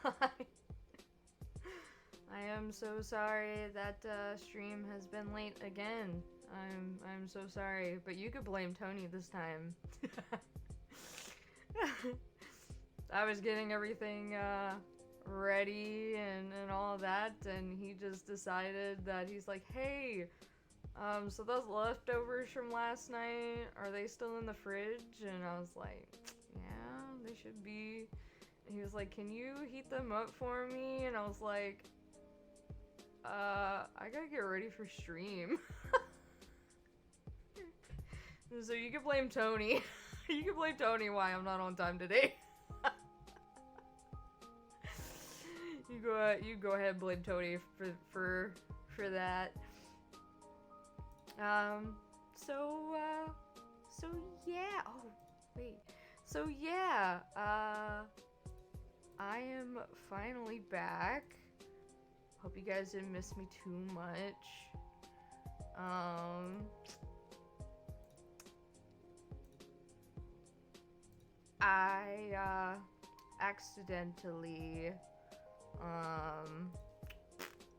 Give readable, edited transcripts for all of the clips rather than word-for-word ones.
so I am so sorry that stream has been late again. I'm so sorry, but you could blame Tony this time. I was getting everything ready and all that, and he just decided that he's like, hey, so those leftovers from last night, are they still in the fridge? And I was like, yeah, they should be. And he was like, can you heat them up for me? And I was like, I gotta get ready for stream. So you can blame Tony. You can blame Tony why I'm not on time today. You go ahead and blame Tony for that. So yeah. Oh, wait. So yeah, I am finally back. Hope you guys didn't miss me too much. I accidentally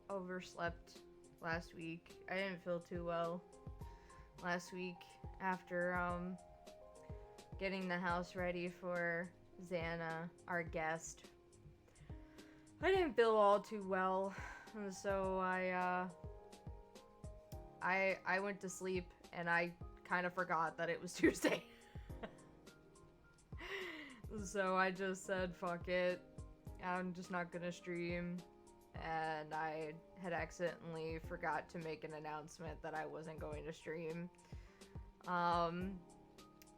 overslept last week. I didn't feel too well last week after getting the house ready for Xana, our guest. I didn't feel all too well, and so I went to sleep and I kind of forgot that it was Tuesday. So I just said, fuck it, I'm just not gonna stream, and I had accidentally forgot to make an announcement that I wasn't going to stream.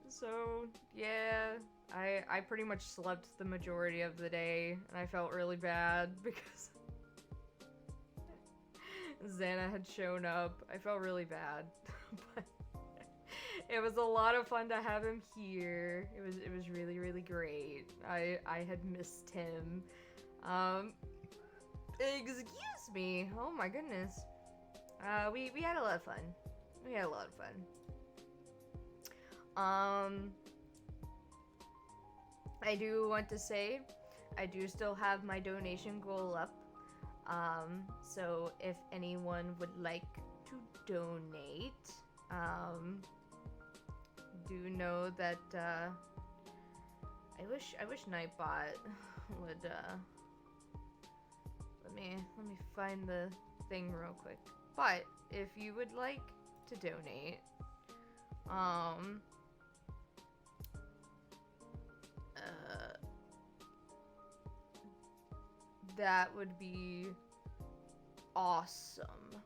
So yeah, I pretty much slept the majority of the day, and I felt really bad because Xana had shown up. I felt really bad, but it was a lot of fun to have him here. It was really, really great. I had missed him. Excuse me. Oh my goodness. We had a lot of fun. We had a lot of fun. I do want to say, I do still have my donation goal up. So if anyone would like to donate, do know that, I wish Nightbot would, let me find the thing real quick. But if you would like to donate, that would be awesome.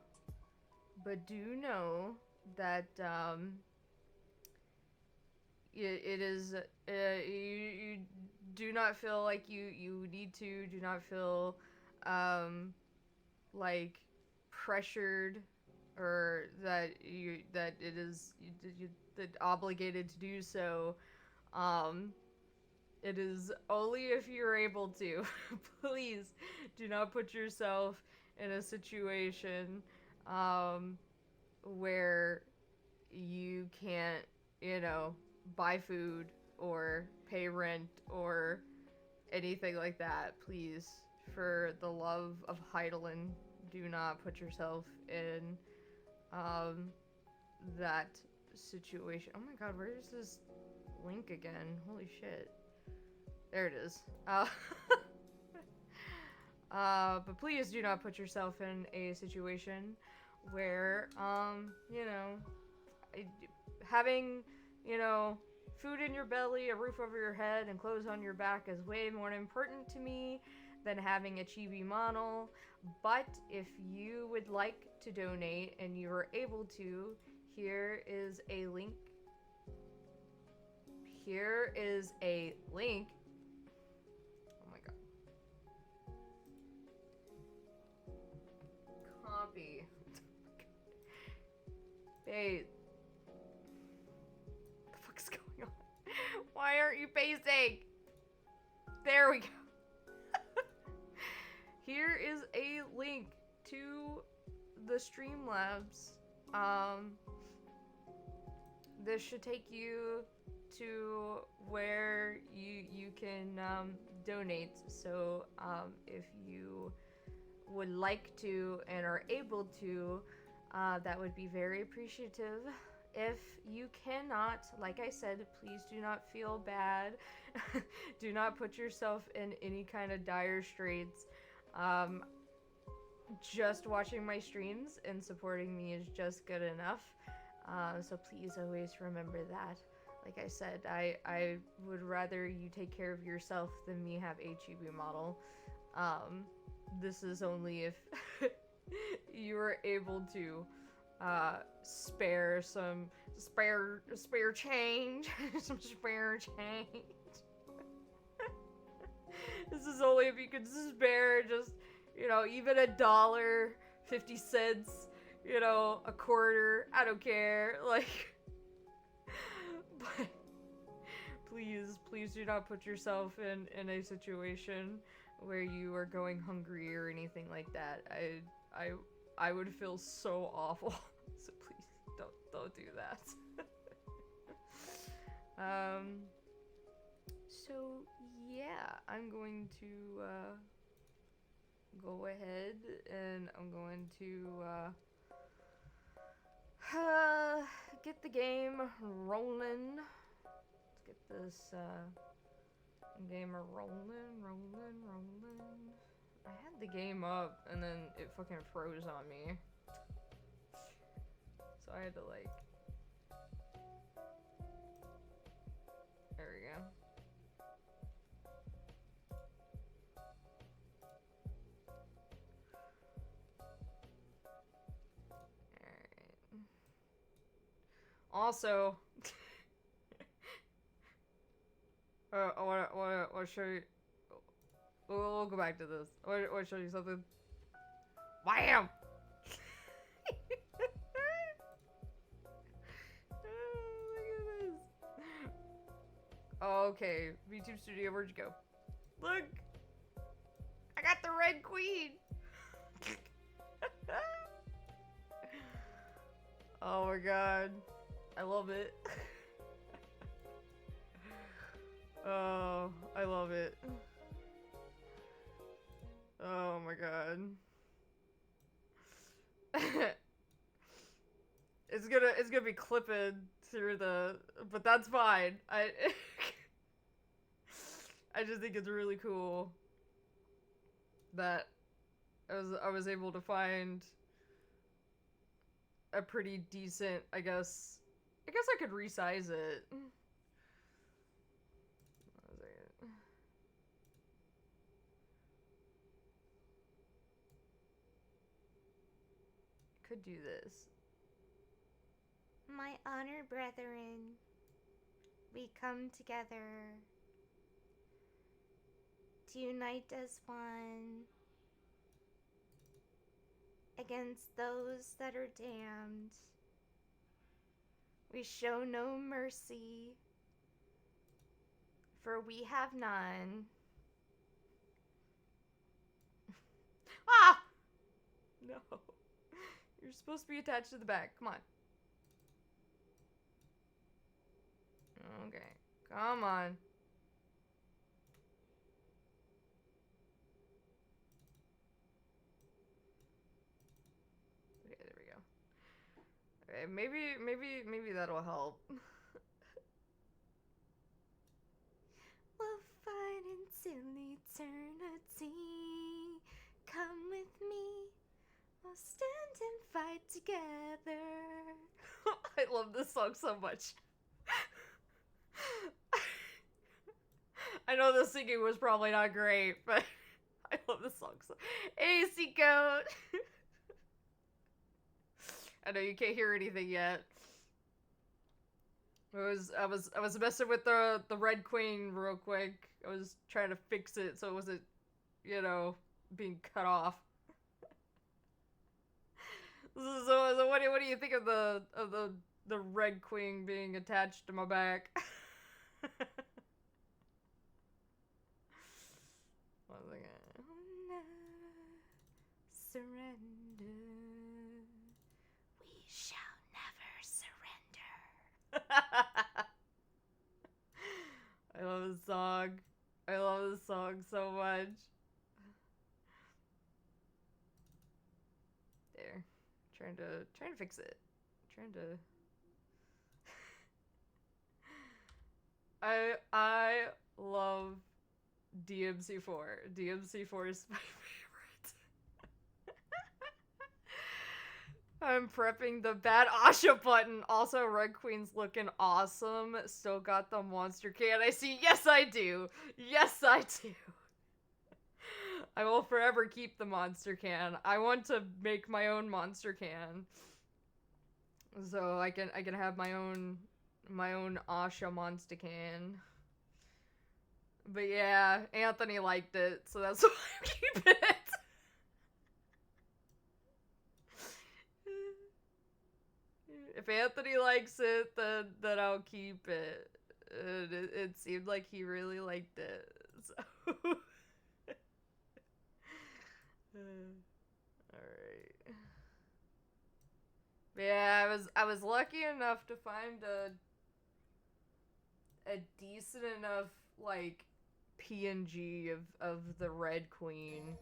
But do know that it is you do not feel like you need to, do not feel like pressured, or that it is that obligated to do so. It is only if you're able to. Please do not put yourself in a situation where you can't, buy food or pay rent or anything like that. Please, for the love of Heidelin, do not put yourself in that situation. Oh my god, where is this link again? Holy shit. There it is. But please do not put yourself in a situation where, having, food in your belly, a roof over your head, and clothes on your back is way more important to me than having a chibi model. But if you would like to donate and you are able to, here is a link. Here is a link. Oh my god. Copy. Babe. What the fuck's going on? Why aren't you pacing? There we go. Here is a link to the Streamlabs. This should take you to where you can donate. So if you would like to and are able to, that would be very appreciative. If you cannot, like I said, please do not feel bad. Do not put yourself in any kind of dire straits. Um, just watching my streams and supporting me is just good enough. So please always remember that. Like I said, I would rather you take care of yourself than me have HEB model. This is only if you are able to spare some spare change. Some spare change. This is only if you could spare just, even $1.50, a quarter. I don't care. Like, but please do not put yourself in a situation where you are going hungry or anything like that. I would feel so awful. So please don't do that. So yeah, I'm going to go ahead and I'm going to get the game rolling. Let's get this game rolling. I had the game up and then it fucking froze on me. So I had to like... There we go. Alright. Also... I wanna show you... We'll go back to this. I wanna show you something. Wham! Okay, VTube Studio, where'd you go? Look! I got the red queen! Oh my god. I love it. Oh, I love it. Oh my god. It's gonna be clipping through the, but that's fine. I just think it's really cool that I was able to find a pretty decent, I guess I could resize it. Could do this. My honor brethren, we come together to unite as one against those that are damned. We show no mercy, for we have none. Ah! No. You're supposed to be attached to the back. Come on. Okay. Come on. Okay, there we go. Okay, maybe that'll help. We'll fight until eternity. Come with me. We'll stand and fight together. I love this song so much. I know the singing was probably not great, but I love this song so. AC code. I know you can't hear anything yet. I was messing with the Red Queen real quick. I was trying to fix it so it wasn't, being cut off. So what do you think of the Red Queen being attached to my back? One second. Surrender. We shall never surrender. song so much. There. Trying to fix it. Trying to I love DMC4. DMC4 is my favorite. I'm prepping the bad Asha button. Also, Red Queen's looking awesome. Still got the monster can. I see. Yes, I do. Yes, I do. I will forever keep the monster can. I want to make my own monster can, so I can have my own Asha monster can. But yeah, Anthony liked it, so that's why I'm keeping it. If Anthony likes it, then I'll keep it. And it seemed like he really liked it, so. Alright. Yeah, I was lucky enough to find a decent enough, like, PNG of the Red Queen.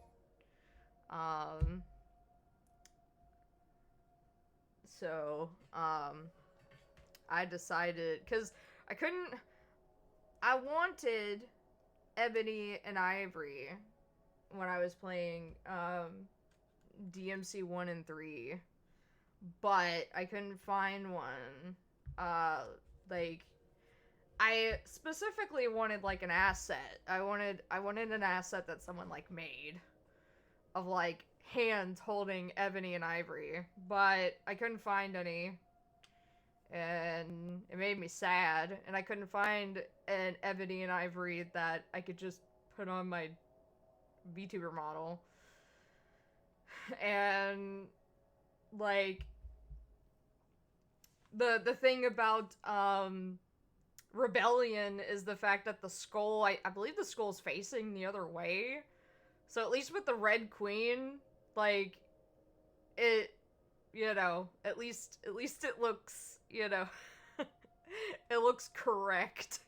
So, I decided, because I wanted Ebony and Ivory when I was playing, DMC1 and 3, but I couldn't find one. Like, I specifically wanted, like, an asset. I wanted an asset that someone, like, made of, like, hands holding Ebony and Ivory, but I couldn't find any, and it made me sad, and I couldn't find an Ebony and Ivory that I could just put on my Vtuber model. And, like, the thing about, Rebellion is the fact that the skull, I believe the skull's facing the other way. So at least with the Red Queen, like, it, you know, at least it looks, you know, it looks correct.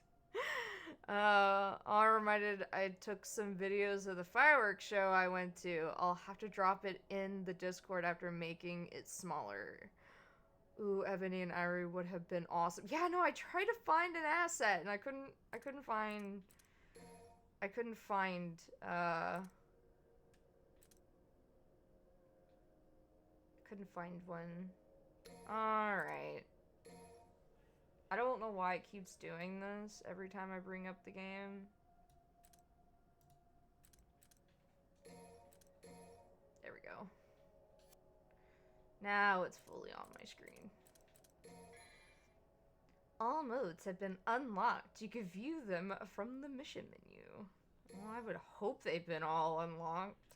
I'm reminded I took some videos of the fireworks show I went to. I'll have to drop it in the Discord after making it smaller. Ooh, Ebony and Ivory would have been awesome. Yeah, no, I tried to find an asset and I couldn't find one. Alright. I don't know why it keeps doing this every time I bring up the game. There we go. Now it's fully on my screen. All modes have been unlocked. You can view them from the mission menu. Well, I would hope they've been all unlocked.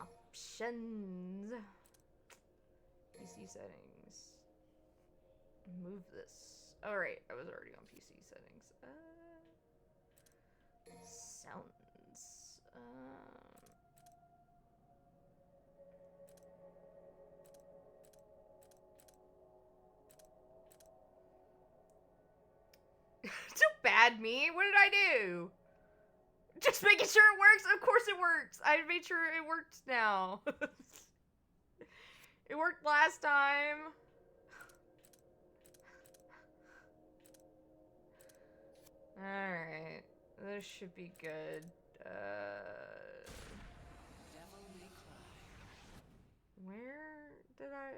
Options. PC settings. Move this. Alright, I was already on PC settings. Sounds. Too bad, me. What did I do? Just making sure it works. Of course it works. I made sure it works now. It worked last time. Alright. This should be good. Where did I...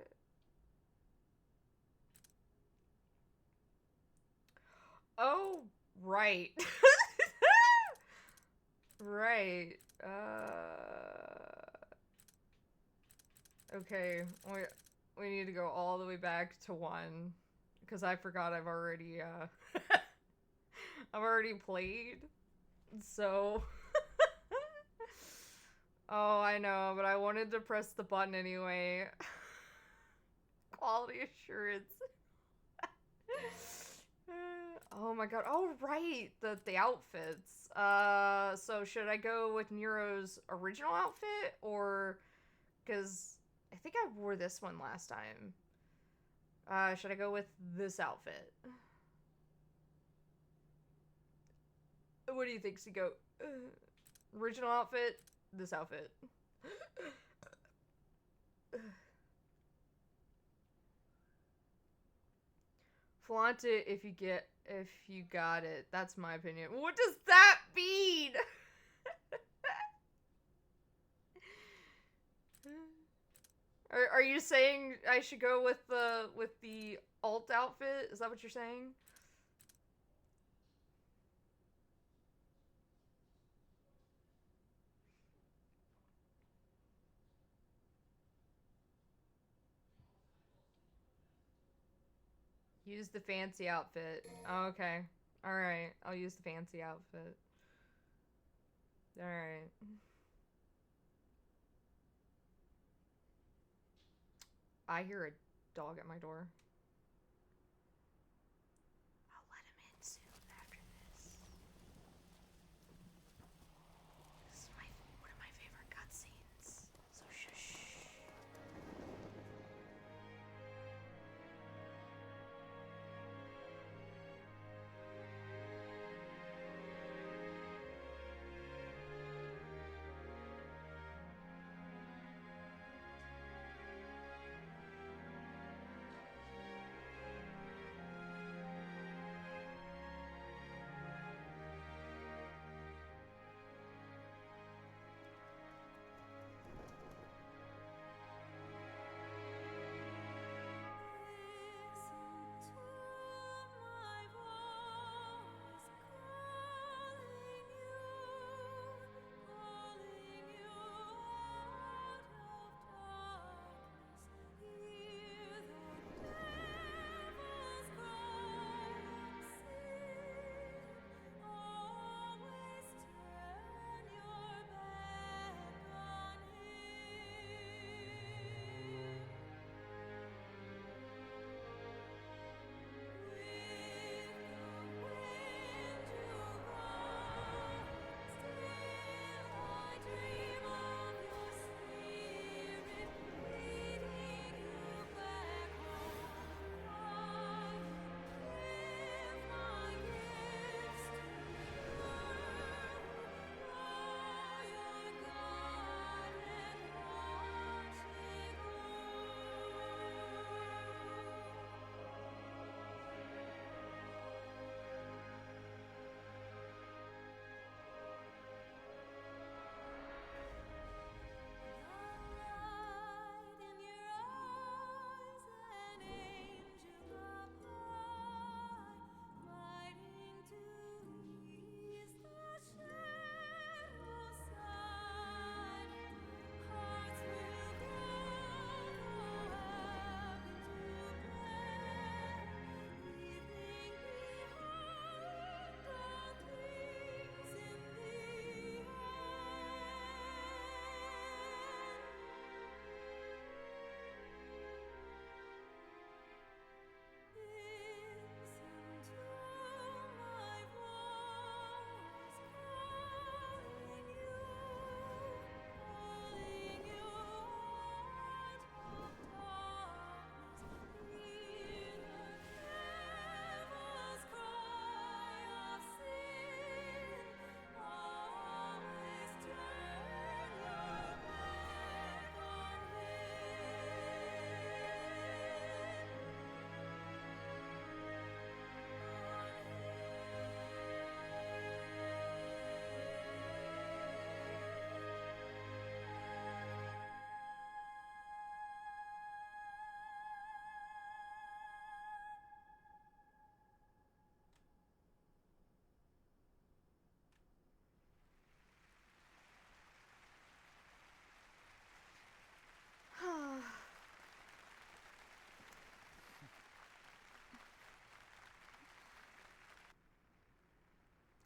Oh, right. Right. Okay. We need to go all the way back to 1. Because I forgot I've already, I've already played. So... Oh, I know, but I wanted to press the button anyway. Quality assurance. Oh my god. Oh, right. The outfits. So should I go with Nero's original outfit? Or... Because I think I wore this one last time. Should I go with this outfit? What do you think, Seago? Original outfit? This outfit. Flaunt it if you got it. That's my opinion. What does that mean? Are you saying I should go with the alt outfit? Is that what you're saying? Use the fancy outfit. Oh, okay. Alright. I'll use the fancy outfit. Alright. I hear a dog at my door. I'll let him in soon after this. This is one of my favorite cutscenes. So shush.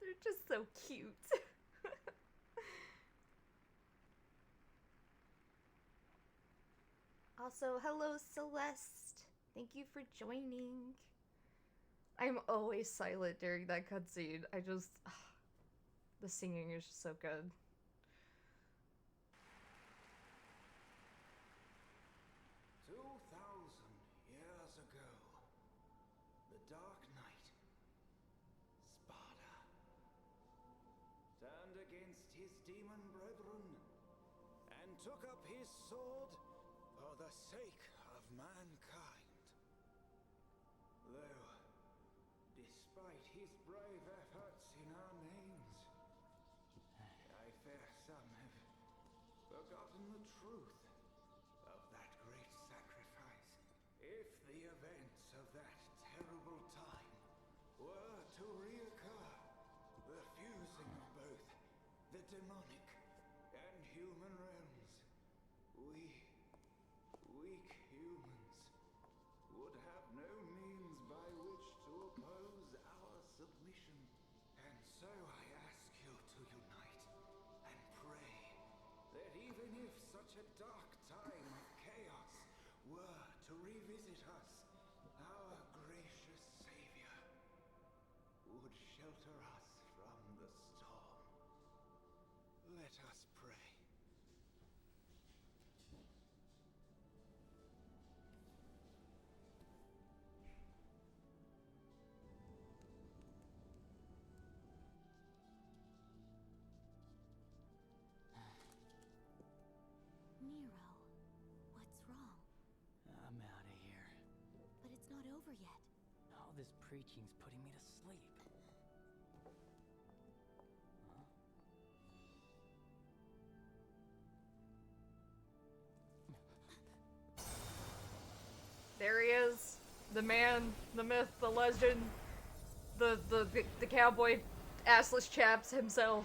They're just so cute. Also, hello Celeste. Thank you for joining. I'm always silent during that cutscene. The singing is just so good. 2,000 years ago, the Dark Knight, Sparta, his demon brethren and took up his sword for the sake of mankind. Though, despite his brave efforts in our names, I fear some have forgotten the truth of that great sacrifice. If the events of that terrible time were to reoccur, the fusing of both the demonic and human realms, we, weak humans, would have no means by which to oppose our submission. And so I ask you to unite and pray that even if such a dark time of chaos were to revisit us, our gracious Savior would shelter us from the storm. Let us pray. Nero, what's wrong? I'm out of here. But it's not over yet. All this preaching's putting me to sleep. Huh? There he is. The man, the myth, the legend, the cowboy assless chaps himself.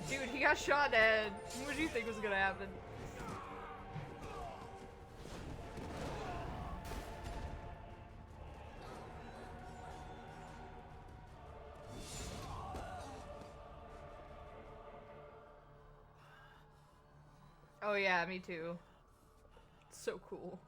Dude, he got shot dead. What do you think was gonna happen? Oh yeah, me too. So cool.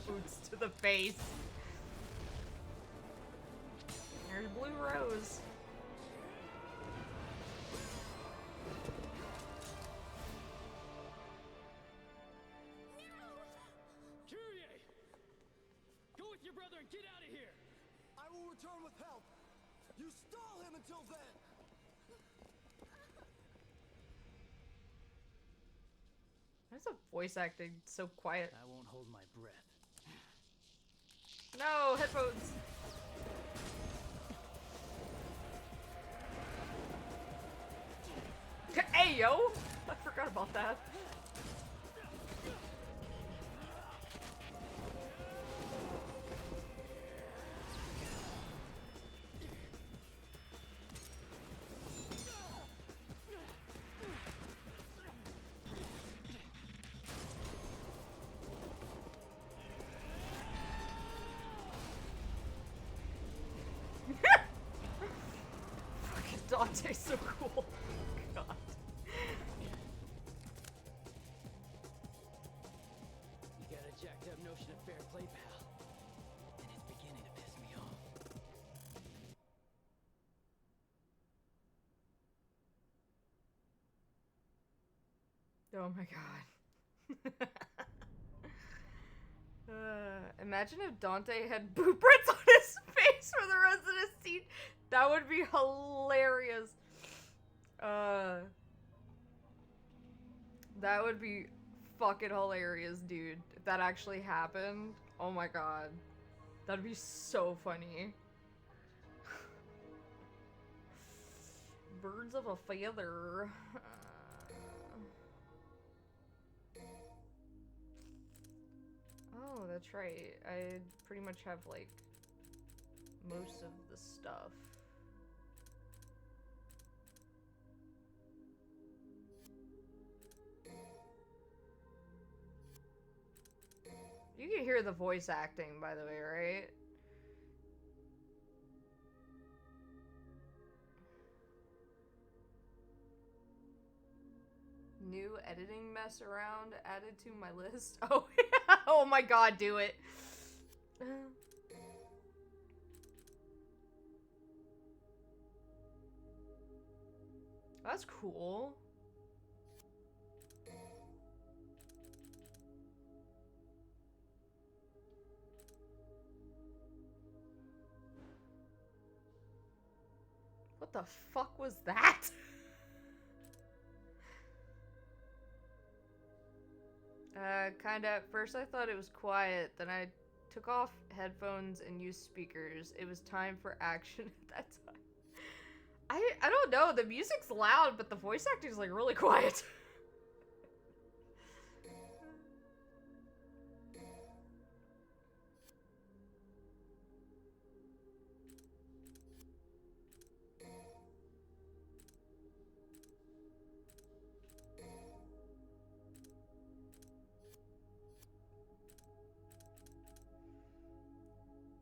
Boots to the face. There's Blue Rose. Kyrie! Go with your brother and get out of here! I will return with help. You stole him until then. Why is the voice acting so quiet? I won't hold my breath. No, headphones. Hey, yo! I forgot about that. Fucking Dante's so cool. God. You got a jacked up notion of fair play, pal. And it's beginning to piss me off. Oh my god. Imagine if Dante had boot prints on his face for the rest of his scene. That would be hilarious. That would be fucking hilarious, dude. If that actually happened, oh my god. That'd be so funny. Birds of a feather. Oh, that's right. I pretty much have, like, most of the stuff. You can hear the voice acting, by the way, right? New editing mess around added to my list. Oh, yeah. Oh my god, do it. That's cool. What the fuck was that? Kinda. At first I thought it was quiet, then I took off headphones and used speakers. It was time for action at that time. I don't know, the music's loud, but the voice acting's like really quiet.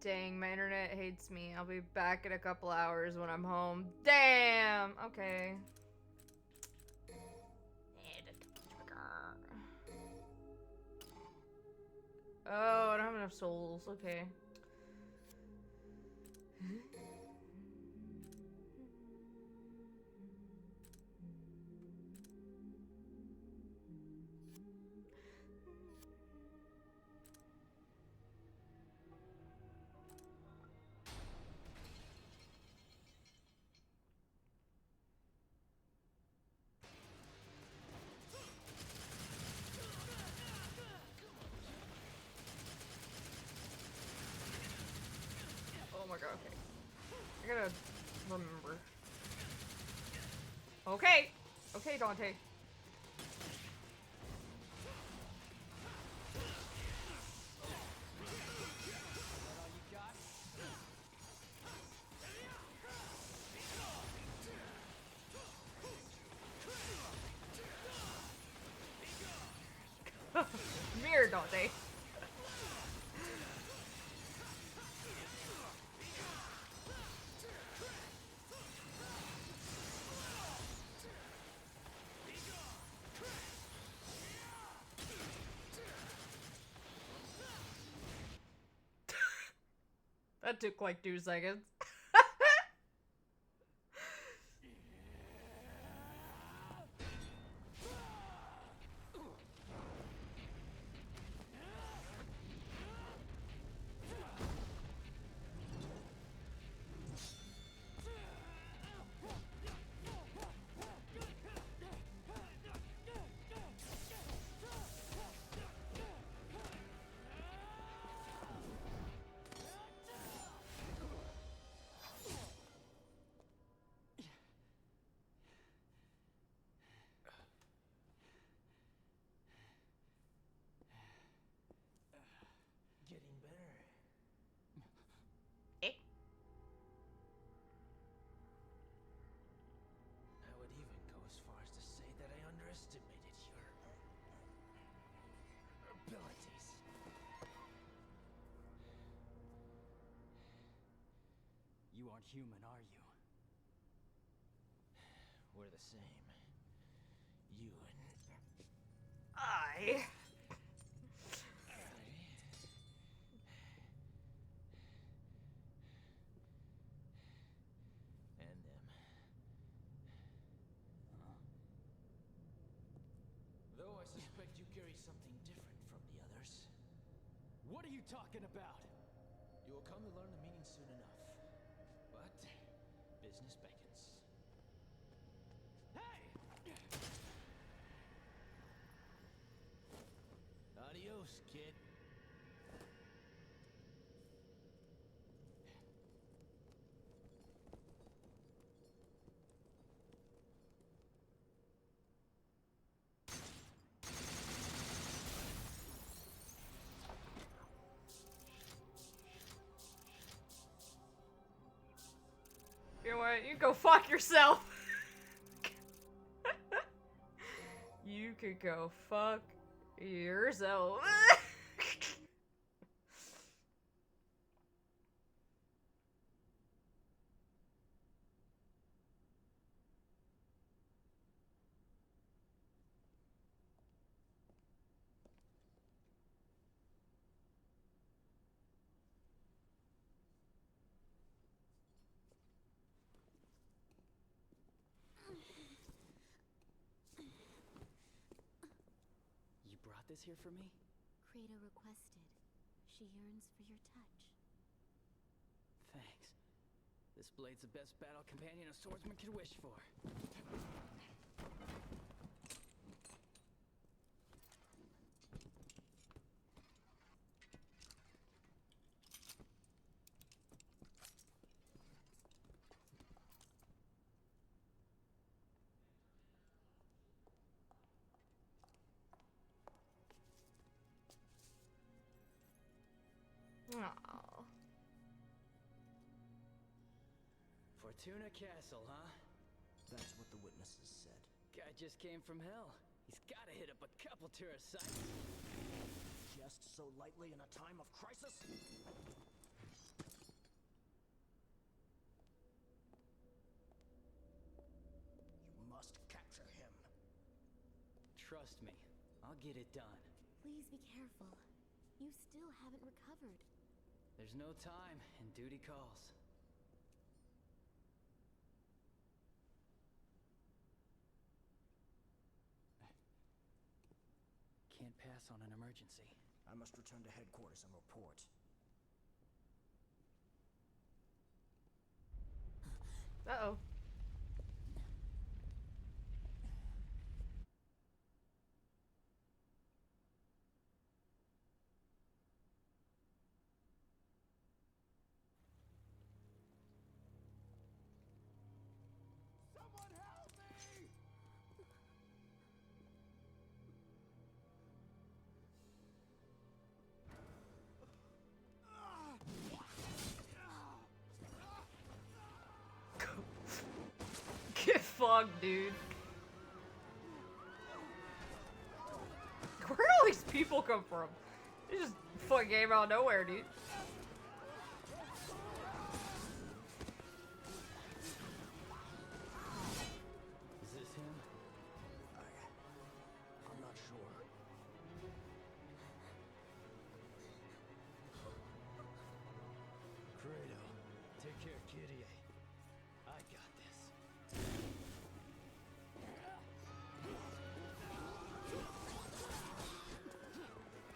Dang, my internet hates me. I'll be back in a couple hours when I'm home. Damn! Okay. Oh, I don't have enough souls. Okay. Oh my god, okay. I gotta remember. Okay! Okay, Dante. Mirror Dante. That took like 2 seconds. Getting better. Eh? I would even go as far as to say that I underestimated your abilities. You aren't human, are you? We're the same. You and I. and them. Though something different from the others. What are you talking about? You will come to learn the meaning soon enough. But business beckons. Hey! Adios, kid. You know what? You go fuck yourself. You could go fuck yourself. You brought this here for me? Kratos requested. She yearns for your touch. Thanks. This blade's the best battle companion a swordsman could wish for. Aw. Fortuna Castle, huh? That's what the witnesses said. Guy just came from hell. He's gotta hit up a couple tourist sites. Just so lightly in a time of crisis? You must capture him. Trust me, I'll get it done. Please be careful. You still haven't recovered. There's no time, and duty calls. Can't pass on an emergency. I must return to headquarters and report. Uh-oh. Someone help me! Get fucked, dude. Where do all these people come from? They just fucking came out of nowhere, dude. Is this him? I'm not sure. Kratos, take care, kitty. I got this.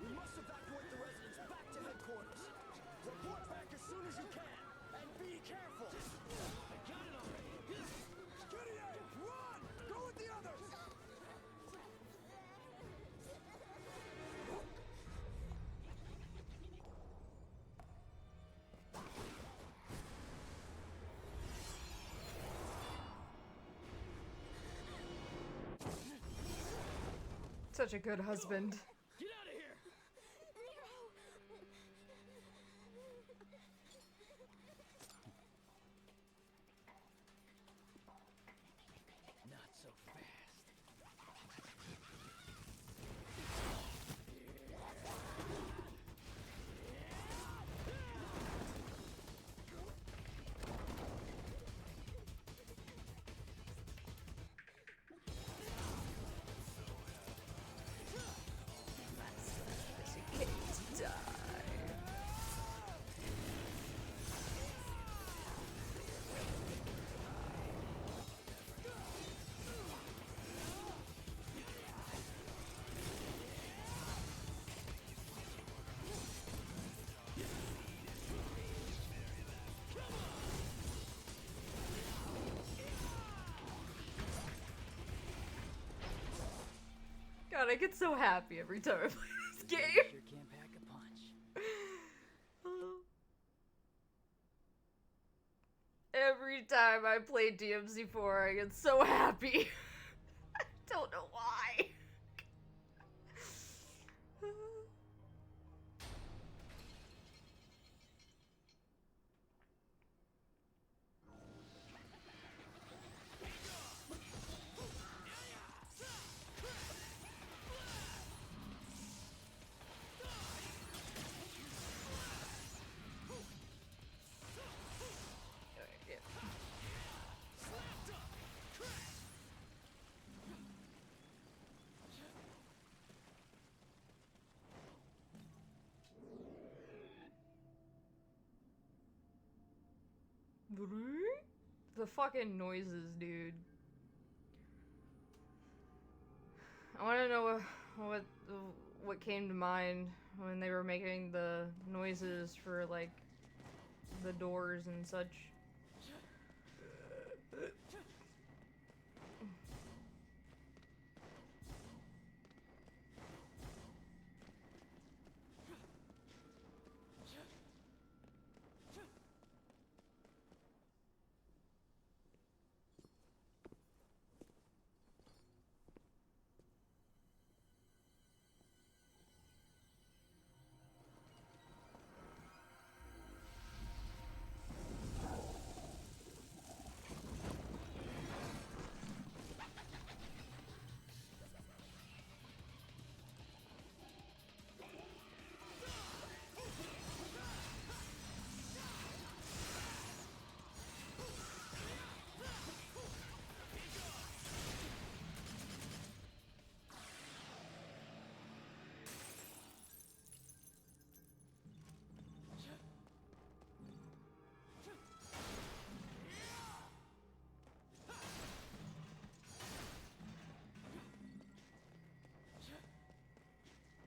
We must evacuate the residents back to headquarters. Report back as soon as you can, and be careful. I got it already. Gideon, run! Go with the others! Such a good husband. Get out of here! Not so fast. God, I get so happy every time I play this game. Sure can pack a punch. Every time I play DMC4, I get so happy. I don't know why. The fucking noises, dude. I want to know what came to mind when they were making the noises for like the doors and such.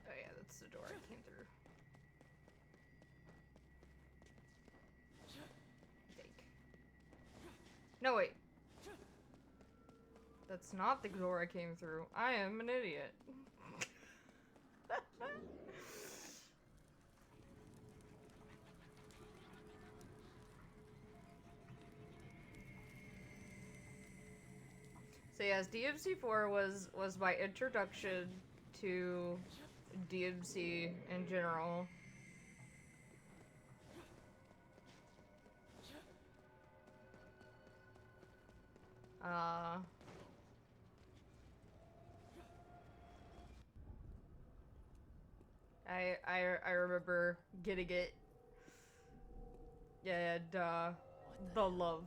Oh yeah, that's the door I came through. Take. No, wait. That's not the door I came through. I am an idiot. So yes, DMC4 was my introduction to DMC in general. I remember getting it. Yeah, and the love.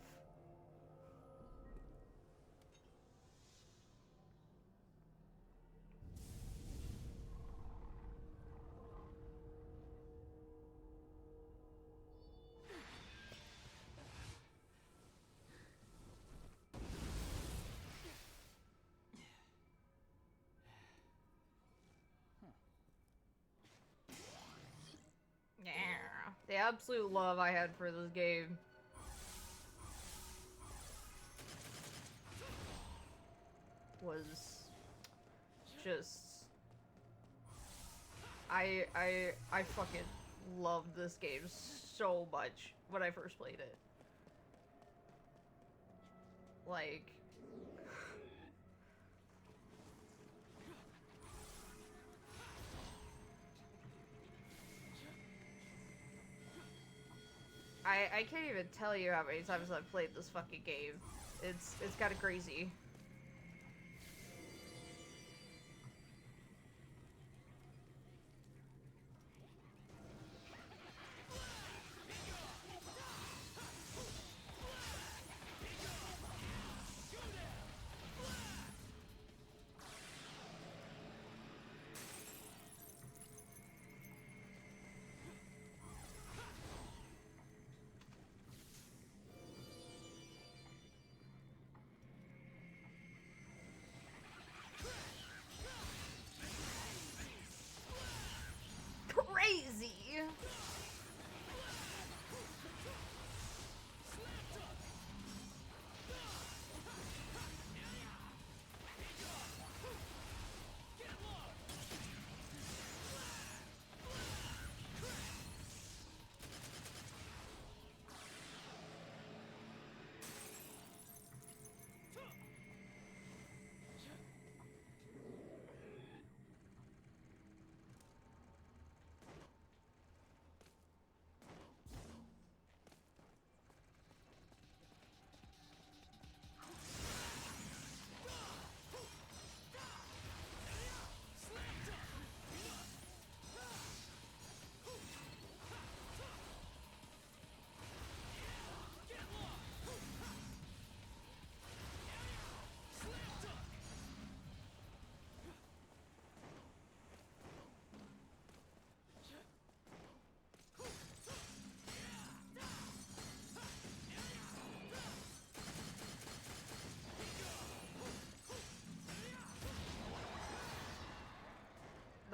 Yeah, the absolute love I had for this game. Was just I fucking loved this game so much when I first played it. Like I can't even tell you how many times I've played this fucking game. It's kind of crazy.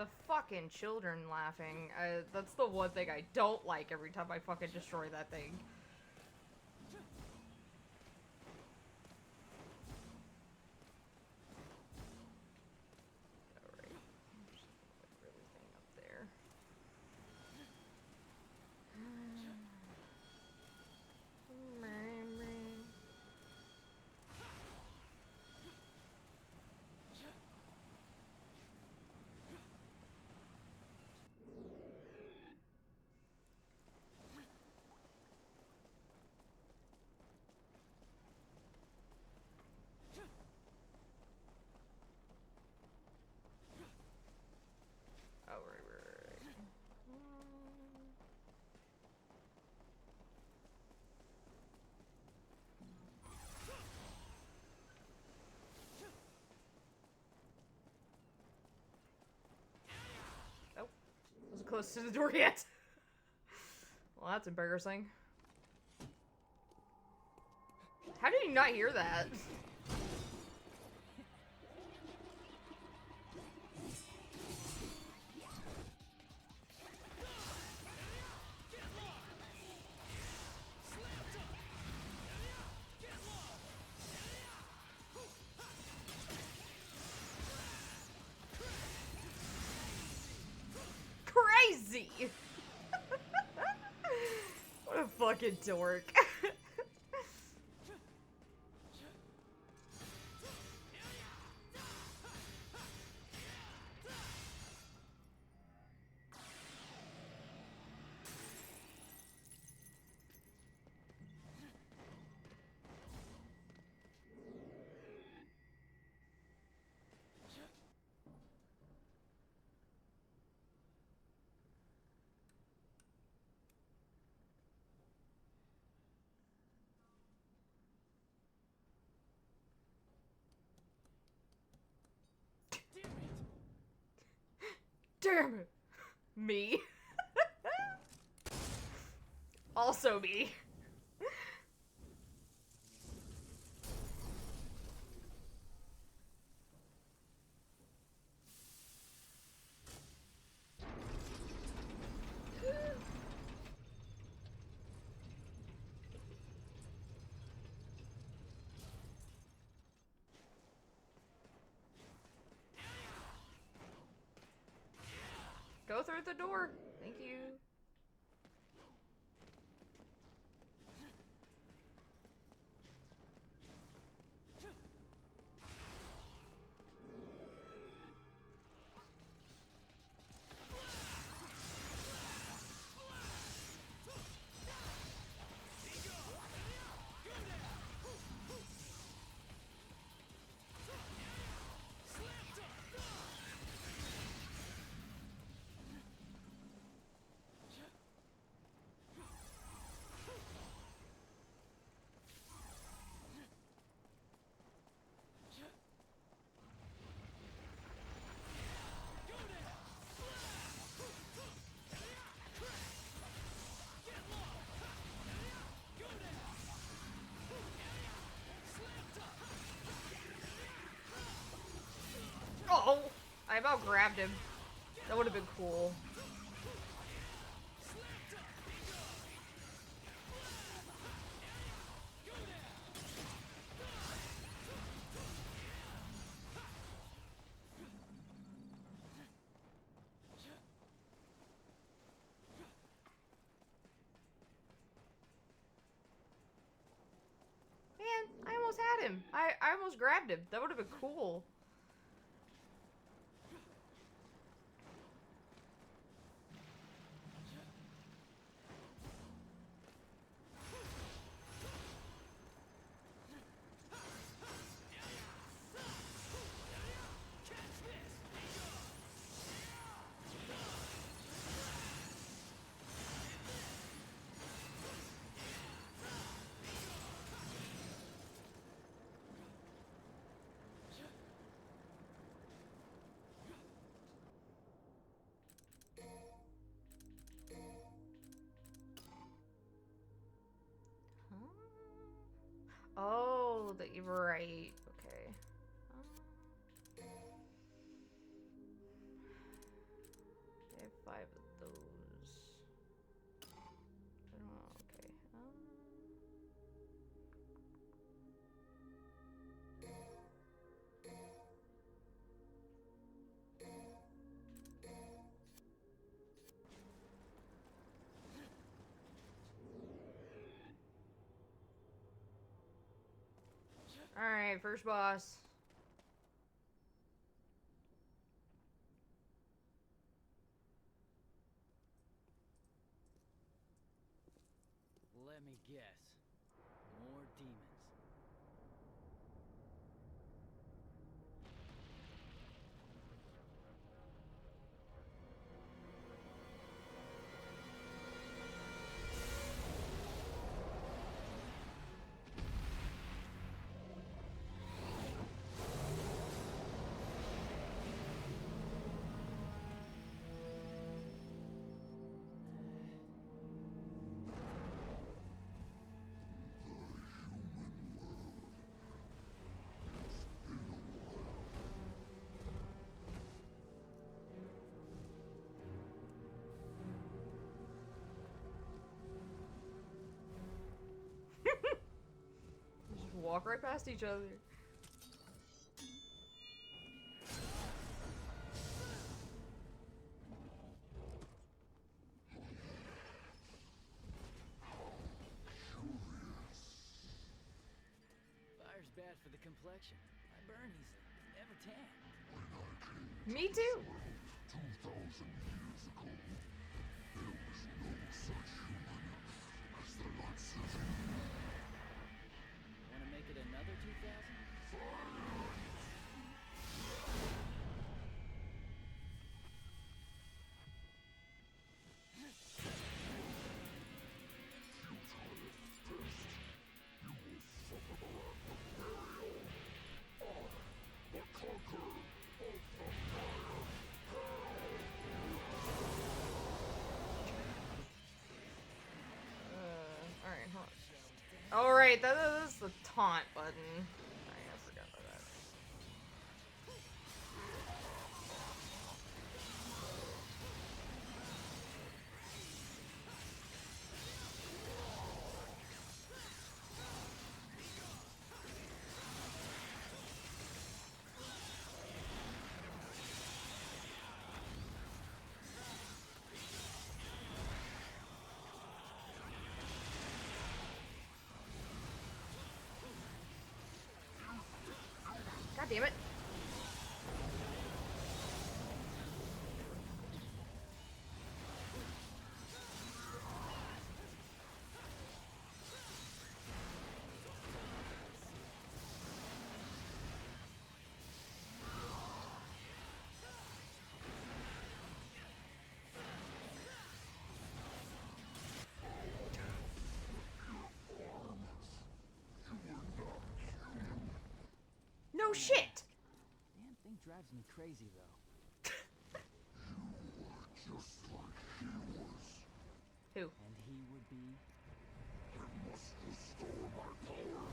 the fucking children laughing. That's the one thing I don't like every time I fucking destroy that thing. Alright. Just put everything up there. Oh, right. Oh, wasn't close to the door yet. Well, that's embarrassing. How did you not hear that? Crazy! What a fucking dork. Damn it. Me. Also me. Go through the door. Thank you. Oh! I about grabbed him. That would have been cool. Man, I almost had him. I almost grabbed him. That would have been cool. Oh, the right. Okay. Alright, first boss. Let me guess. More demons. Just walk right past each other. Fire's bad for the complexion. I burn easily. Never tan. Me too. 2,000 years ago, there was no such human as the likes of you. Wanna make it another 2,000? Alright, hold on. Alright, that is the taunt button. I forgot about that. God damn it. No shit! Damn thing drives me crazy though. Just like he was. Who? And he would be. I must restore my power.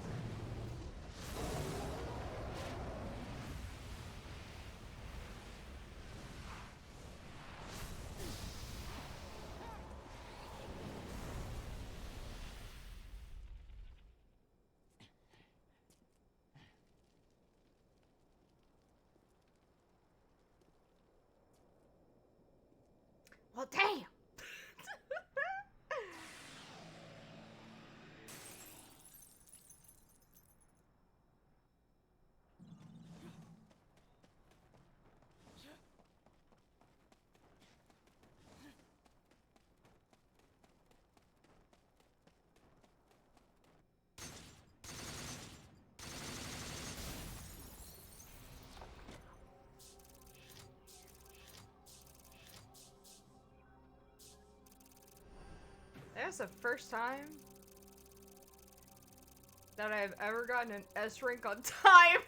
Well, damn! That's the first time that I've ever gotten an S rank on time.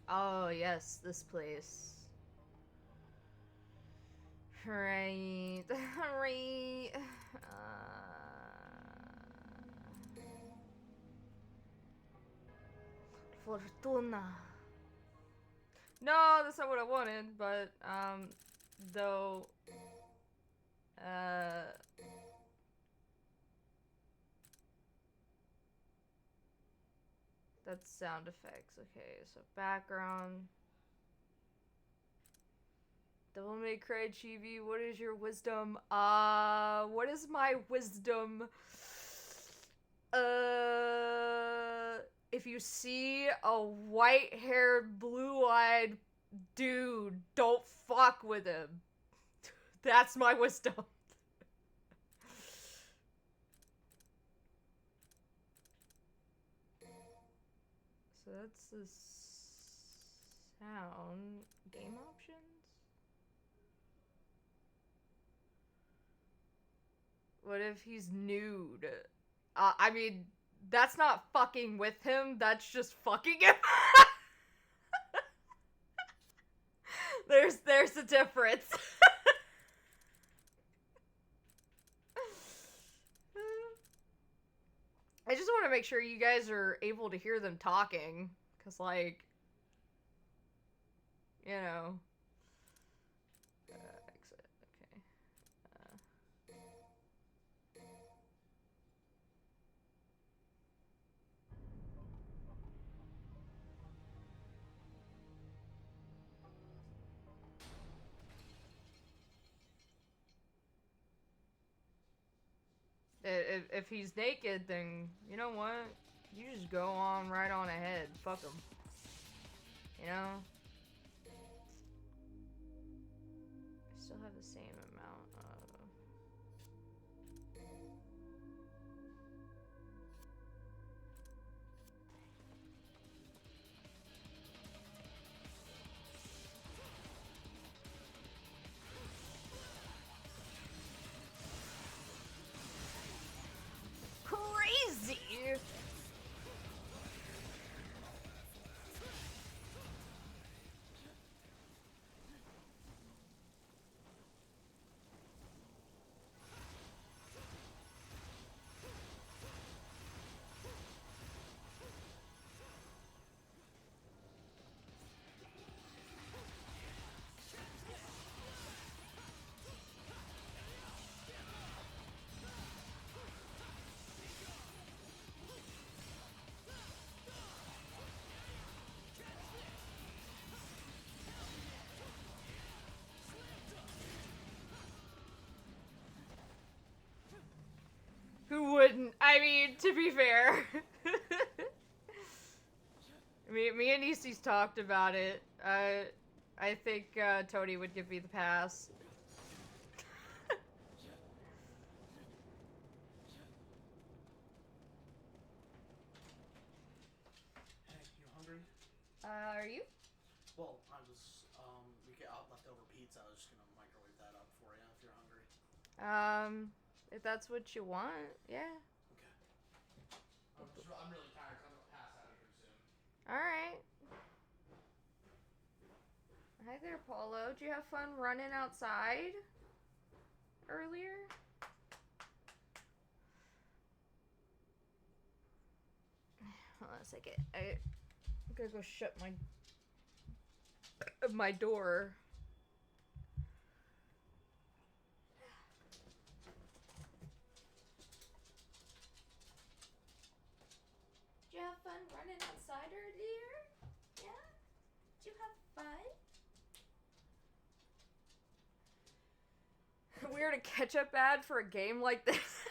Oh, yes, this place. Right. Right. Fortuna. No, that's not what I wanted, but, though, That's sound effects. Okay, so background. Devil May Cry Chibi, what is your wisdom? What is my wisdom? If you see a white-haired, blue-eyed dude, don't fuck with him. That's my wisdom. So that's the sound. Game options? What if he's nude? I mean, that's not fucking with him, that's just fucking him. There's a difference. I just want to make sure you guys are able to hear them talking, cause like, you know. Exit. Okay. If he's naked, then you know what? You just go on right on ahead. Fuck him. You know? I still have the same amount of... Crazy! Who wouldn't? I mean, to be fair. me and Isis talked about it. I think Tony would give me the pass. Hey, you hungry? Are you? Well, I was, we got leftover pizza. I was just gonna microwave that up for you if you're hungry. If that's what you want, yeah. Okay. I'm really tired, so I'm gonna pass out here soon. Alright. Hi there, Paulo. Did you have fun running outside earlier? Hold on a second. I gotta go shut my door. Did you have fun running outside earlier? Yeah? Did you have fun? Weird, a ketchup ad for a game like this.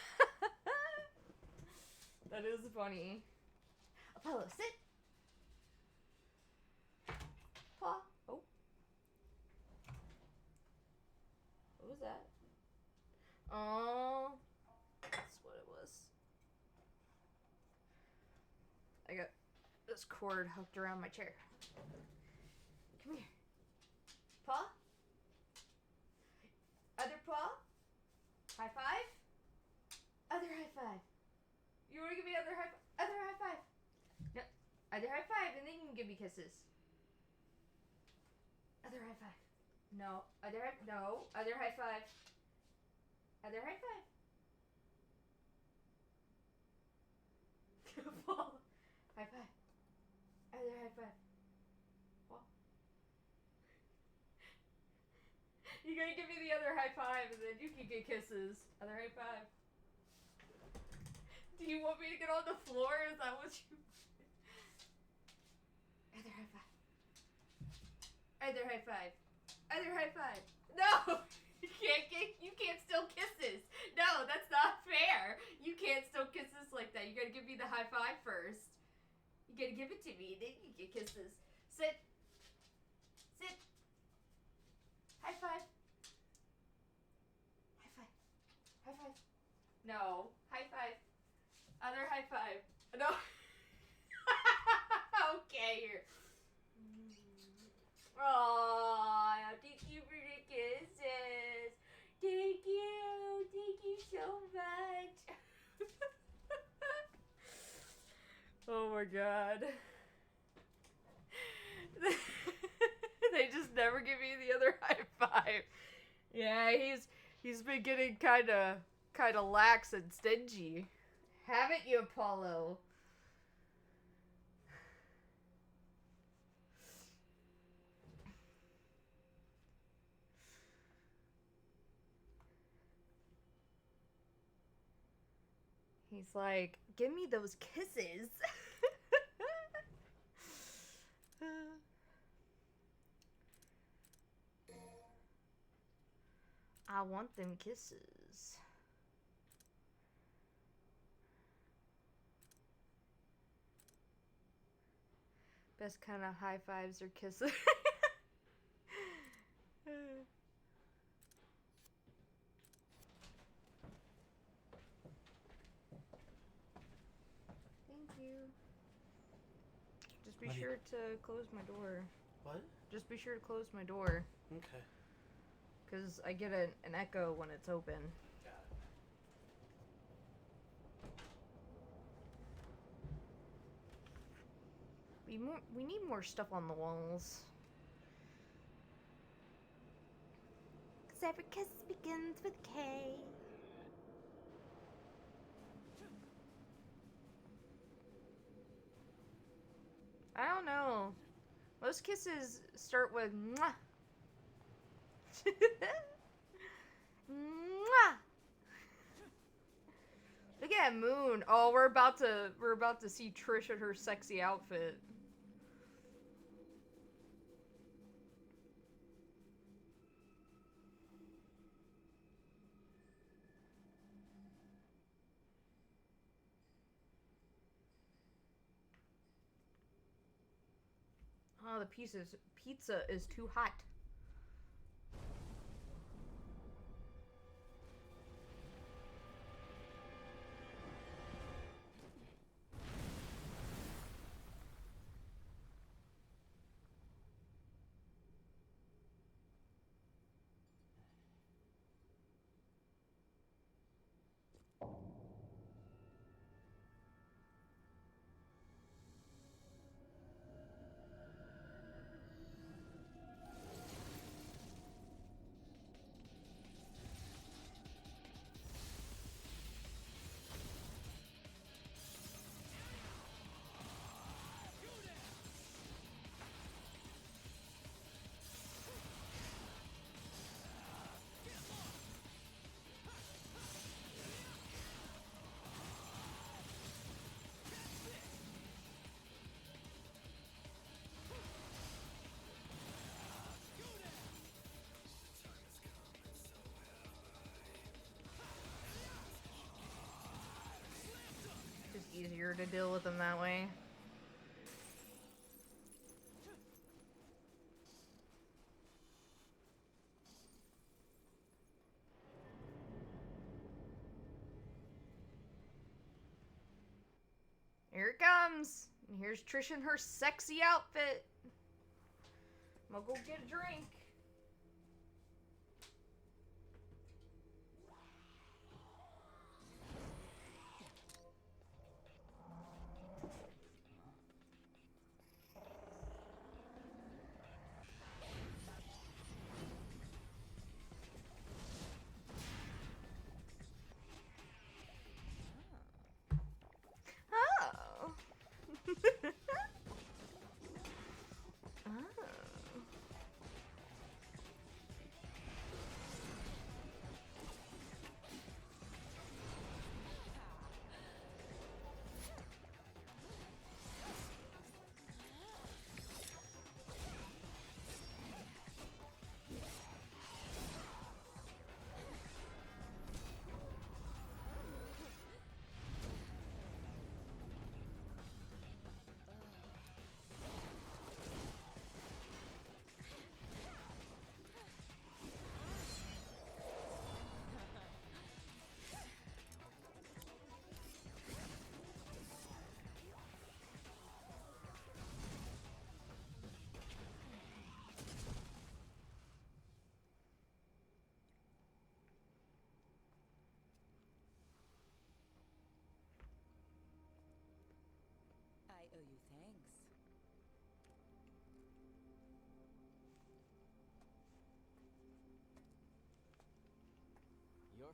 That is funny. Apollo, sit. Paw. Oh. What was that? Oh. That's what it was. I got this cord hooked around my chair. Come here. Paw? Other paw? High five? Other high five. You wanna give me other high five? No. Other high five, and then you can give me kisses. Other high five. No. Other high five. Other high five. Paul. High five. Other high five. Paul. You gotta give me the other high five, and then you can get kisses. Other high five. Do you want me to get on the floor? Is that what you... Other high five. Other high five. Other high five. No! You can't still kisses. No, that's not fair. You can't still kisses like that. You gotta give me the high five first. You gotta give it to me, then you get kisses. Sit. Sit. High five. High five. High five. No. High five. Other high five. No. Okay, here. Aww, thank you for the kisses. Thank you. Thank you so much. Oh my god. They just never give me the other high five. Yeah, he's been getting kinda lax and stingy. Haven't you, Apollo? He's like, give me those kisses. I want them kisses. Best kind of high fives or kisses. Thank you. Just be sure to close my door. What? Just be sure to close my door. Okay. Because I get an echo when it's open. Got it. We need more stuff on the walls. Cause every kiss begins with K. I don't know. Most kisses start with mwah. Mwah. Look at Moon. Oh, we're about to see Trish in her sexy outfit. Oh, the pizza is too hot. Easier to deal with them that way. Here it comes. And here's Trish in her sexy outfit. I'm gonna go get a drink.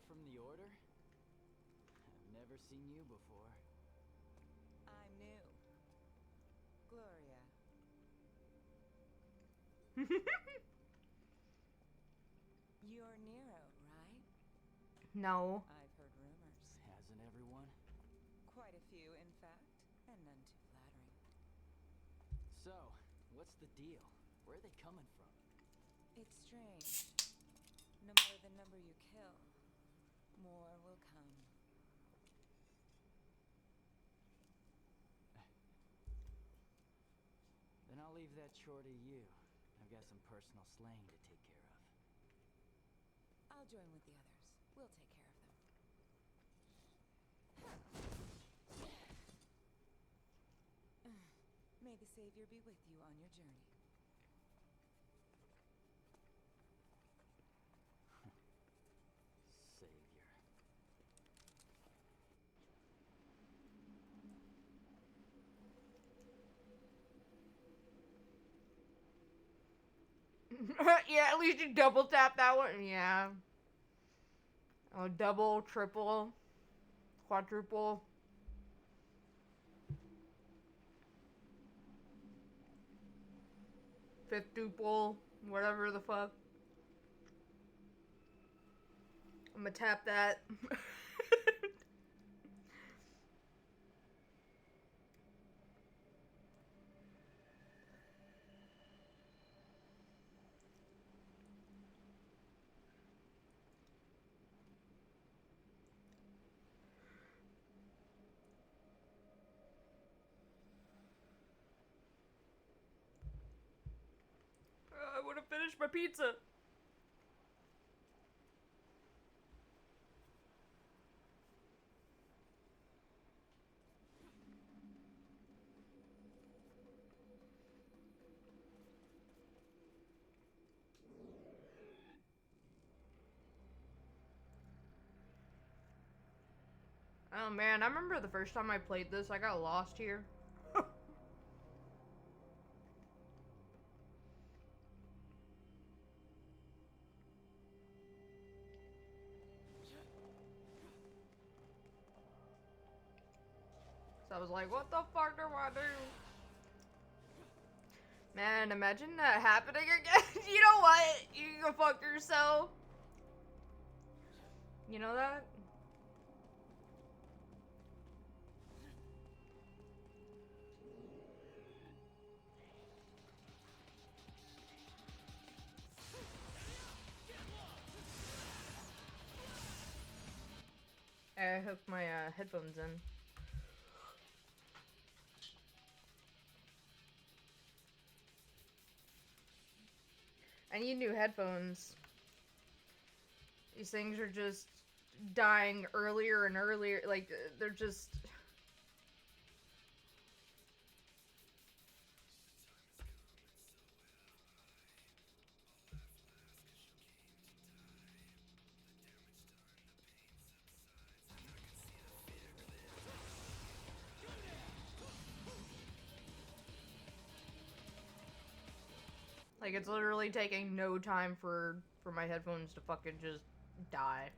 from the Order? I've never seen you before. I'm new. Gloria. You're Nero, right? No. I've heard rumors. Hasn't everyone? Quite a few, in fact, and none too flattering. So, what's the deal? Where are they coming from? It's strange. No matter the number you kill, more will come. Then I'll leave that chore to you. I've got some personal slaying to take care of. I'll join with the others. We'll take care of them. May the Savior be with you on your journey. Savior. Yeah, at least you double tap that one. Yeah. Oh, double, triple, quadruple. Fifth duple, whatever the fuck. I'm gonna tap that. I want to finish my pizza. Oh man, I remember the first time I played this, I got lost here. So I was like, what the fuck do I do? Man, imagine that happening again. You know what? You can fuck yourself. You know that? I hooked my headphones in. I need new headphones. These things are just dying earlier and earlier. Like, they're just... Like, it's literally taking no time for my headphones to fucking just die.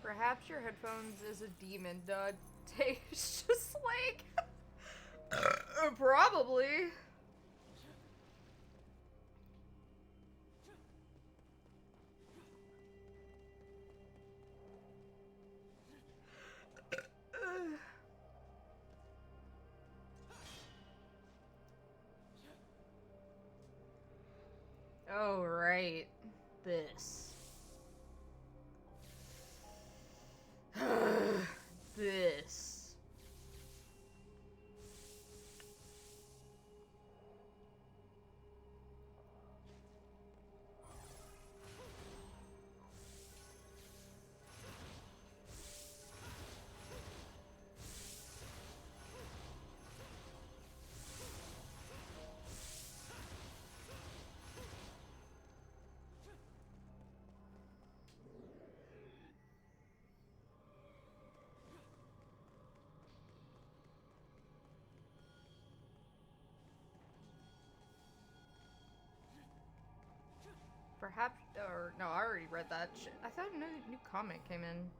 Perhaps your headphones is a demon, Dante. It's just like... probably. Oh, right. This. This. Perhaps, or no, I already read that shit. I thought a new comic came in.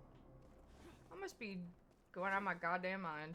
I must be going out of my goddamn mind.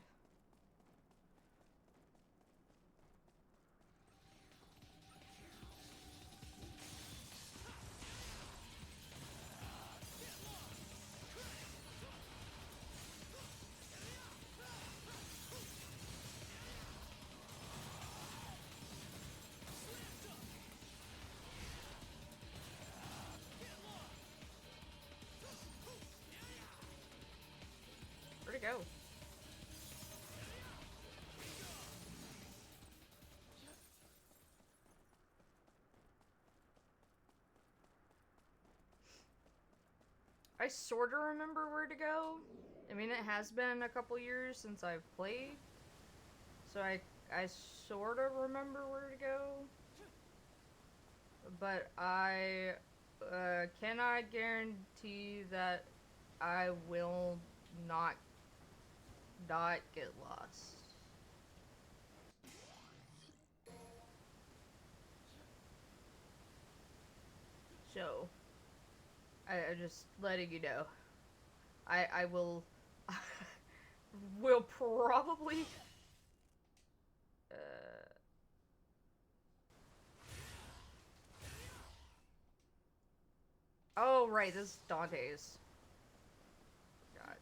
Where'd it go? I sorta remember where to go. I mean, it has been a couple years since I've played, so I sorta remember where to go. But I cannot guarantee that I will not get lost. So, I just letting you know. I will will probably oh right, this is Dante's. God.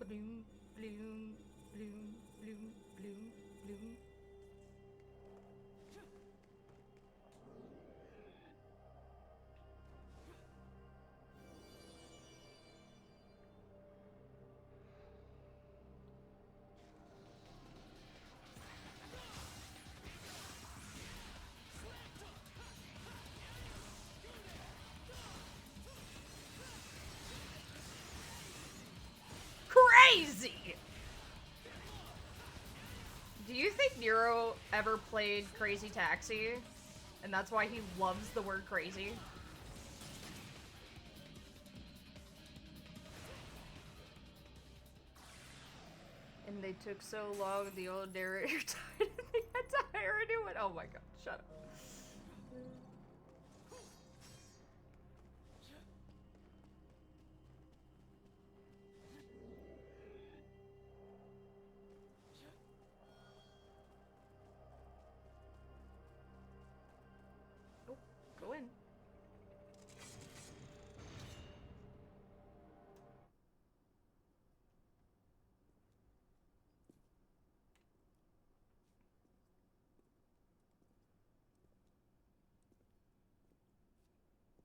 Bloom, bloom, bloom, bloom, bloom, bloom. Crazy! Do you think Nero ever played Crazy Taxi? And that's why he loves the word crazy? And they took so long, the old narrator died and they had to hire a new one. Oh my god, shut up. Oh, go in.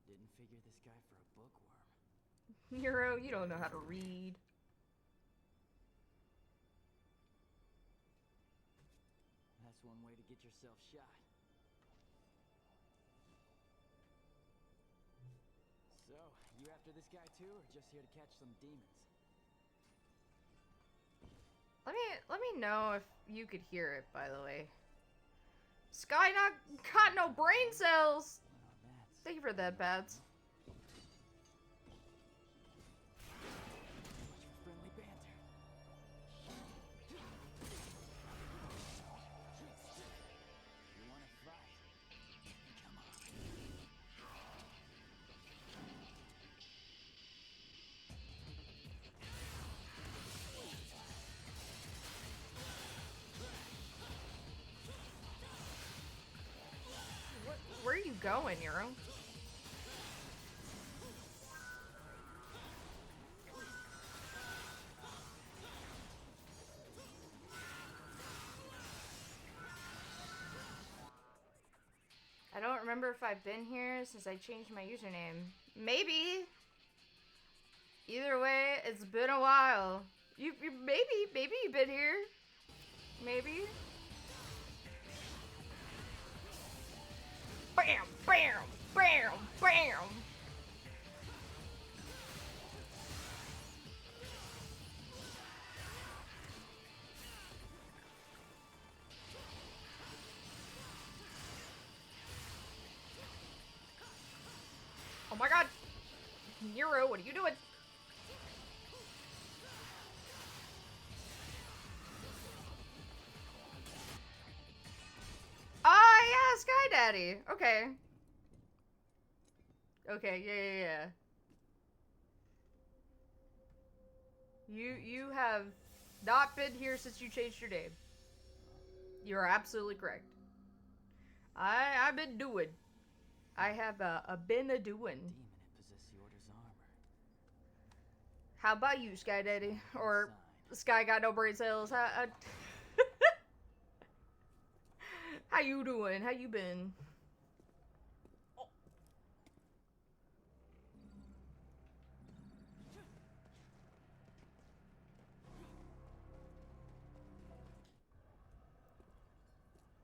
Didn't figure this guy for a bookworm. Nero, you don't know how to read. That's one way to get yourself shot. You after this guy too, or just here to catch some demons? Let me know if you could hear it, by the way. Sky not got no brain cells! Well, that's Thank you for that, Pads. much for friendly banter. You wanna fight? Come on. Where are you going, Nero? I don't remember if I've been here since I changed my username. Maybe. Either way, it's been a while. You maybe you've been here. Maybe. Bam, bam, bam, bam. Oh my god! Nero, what are you doing? Ah, yeah, Sky Daddy. Okay. Okay, yeah. You have not been here since you changed your name. You are absolutely correct. I've been doing. I have been a doing. Demon had possessed the Order's armor. How about you, Sky Daddy? Or Sky got no brain cells? How you doing? How you been?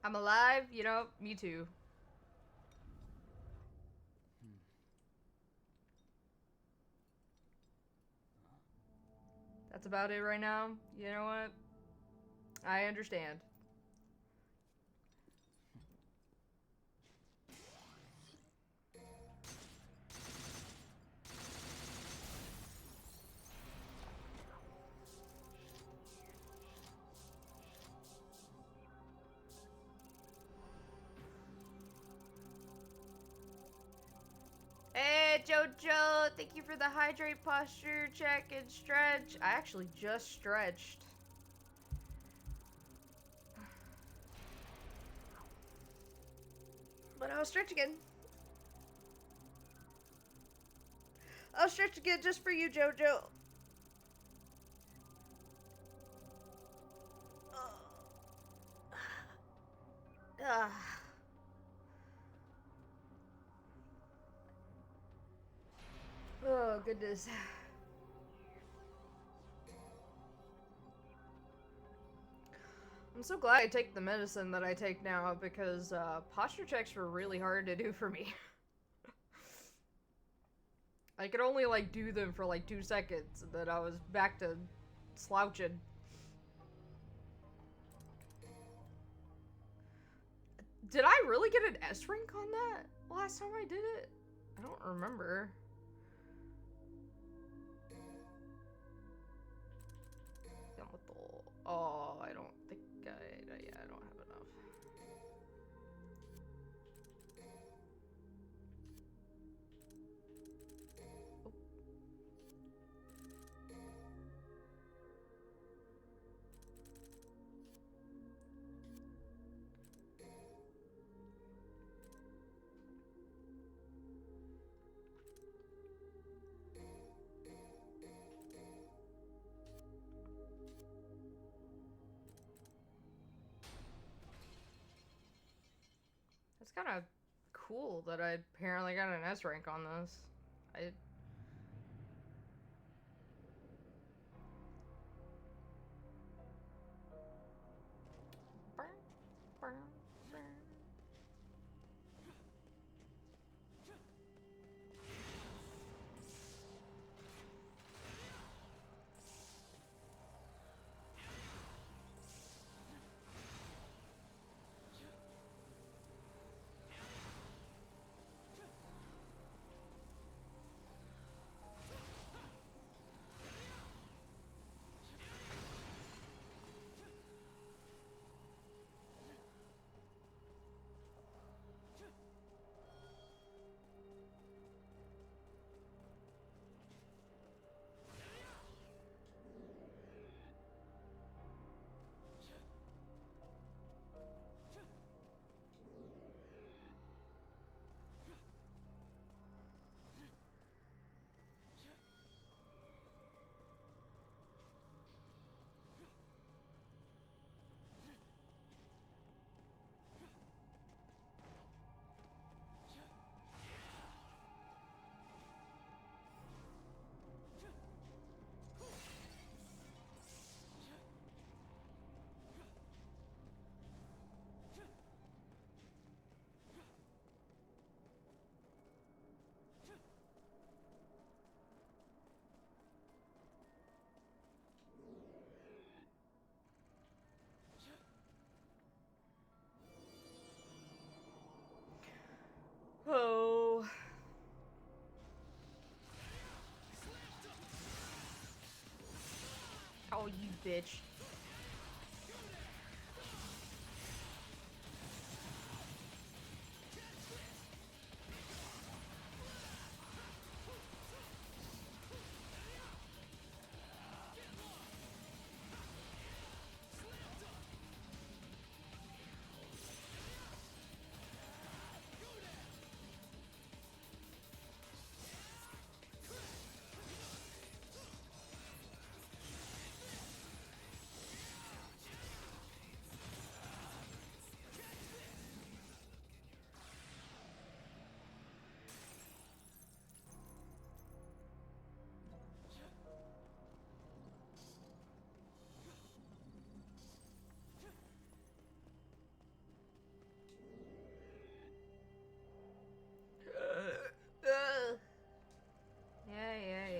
I'm alive, you know, me too. That's about it right now. You know what? I understand. Hey, Jojo, thank you for the hydrate posture check and stretch. I actually just stretched. But I'll stretch again. I'll stretch again just for you, Jojo. Ah. Oh, goodness. I'm so glad I take the medicine that I take now because posture checks were really hard to do for me. I could only like do them for like 2 seconds and then I was back to slouching. Did I really get an S rank on that last time I did it? I don't remember. Oh, I don't think yeah, I don't have enough. Oh. It's kind of cool that I apparently got an S rank on this. bitch. Yeah.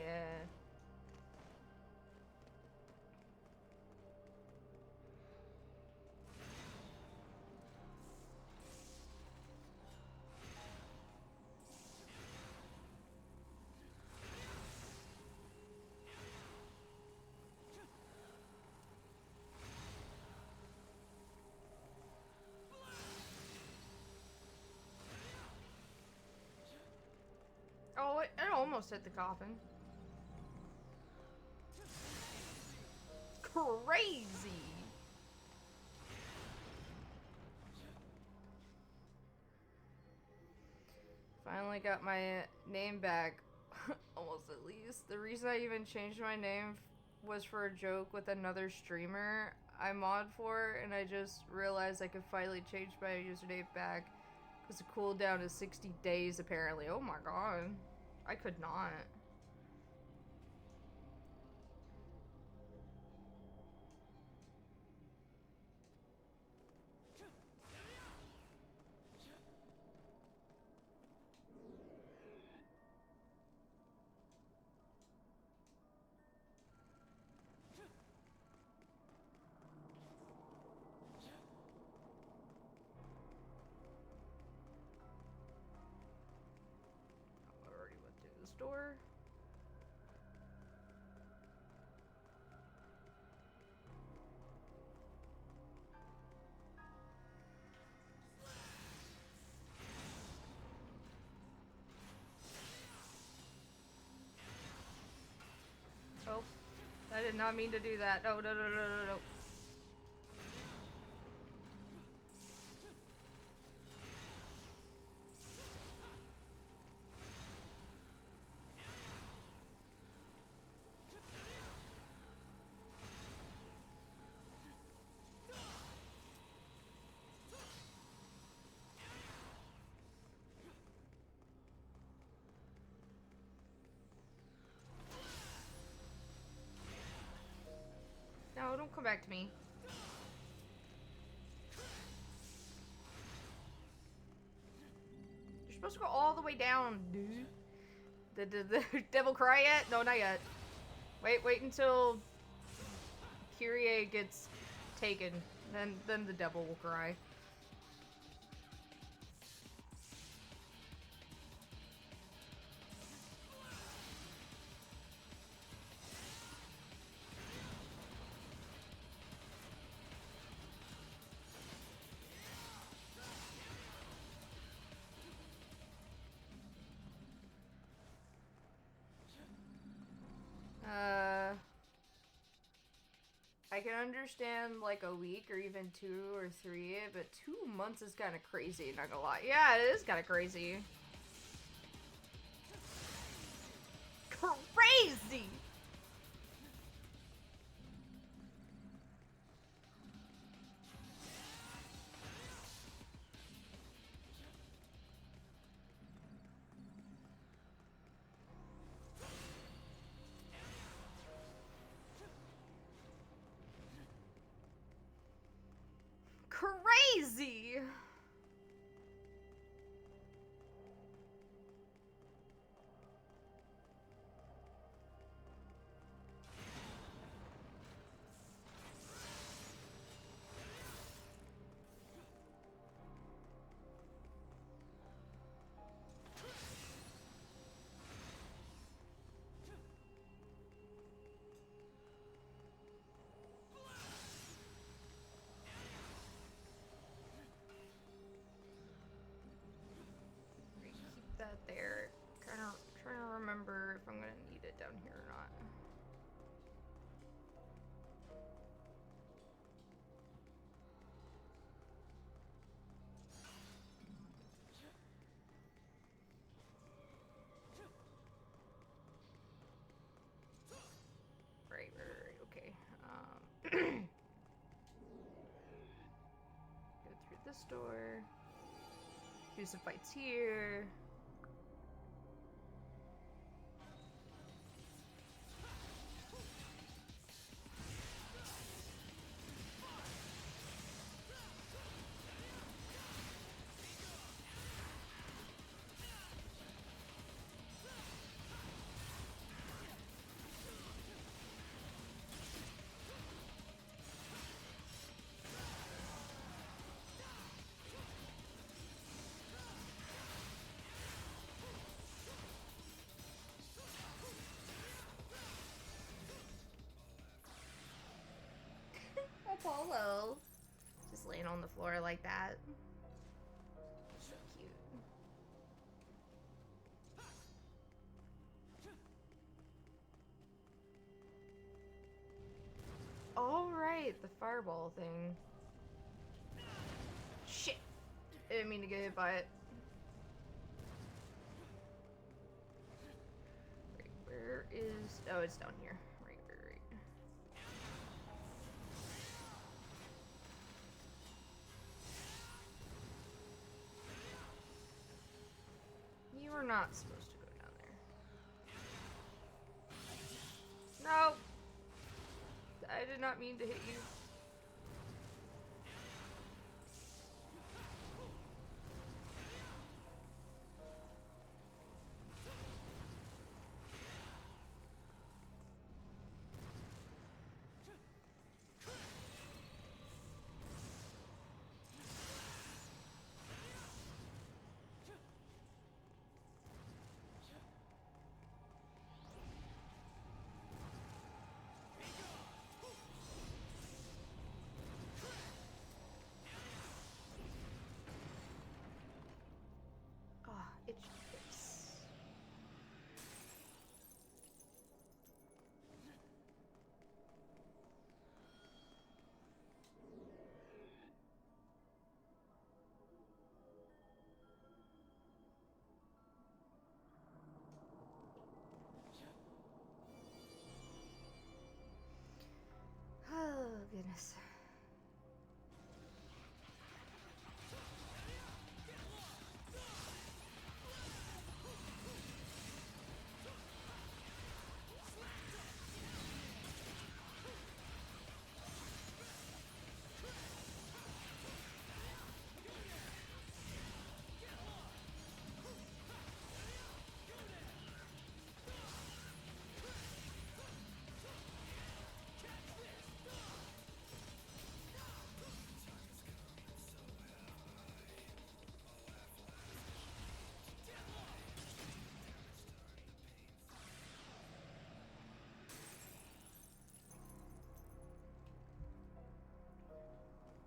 Oh, it almost hit the coffin. Crazy! Finally got my name back. Almost at least. The reason I even changed my name was for a joke with another streamer I mod for, and I just realized I could finally change my username back. Because the cooldown is 60 days apparently. Oh my god. I could not. I already went through this door. Oh, I did not mean to do that. No. No, don't come back to me. You're supposed to go all the way down, dude. Did the devil cry yet? No, not yet. Wait until Kyrie gets taken. Then the devil will cry. I can understand like a week or even 2 or 3, but 2 months is kind of crazy, not gonna lie. Yeah, it is kind of crazy. Crazy! Crazy! this door. Do some fights here. Apollo. Just laying on the floor like that. So cute. Alright, the fireball thing. Shit! I didn't mean to get hit by it. Right, where is... Oh, it's down here. Right. You are not supposed to go down there. No! I did not mean to hit you. Itchy face. Oh, goodness.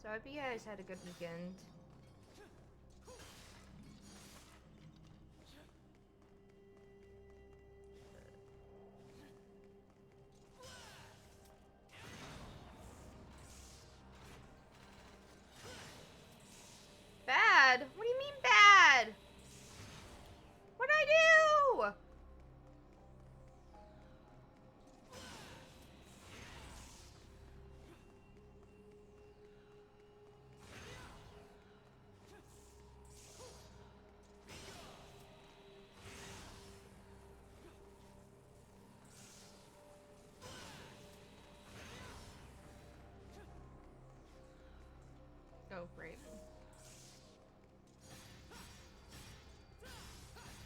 So I hope you guys had a good weekend. Bad? What do you mean bad? What'd I do? Oh, great.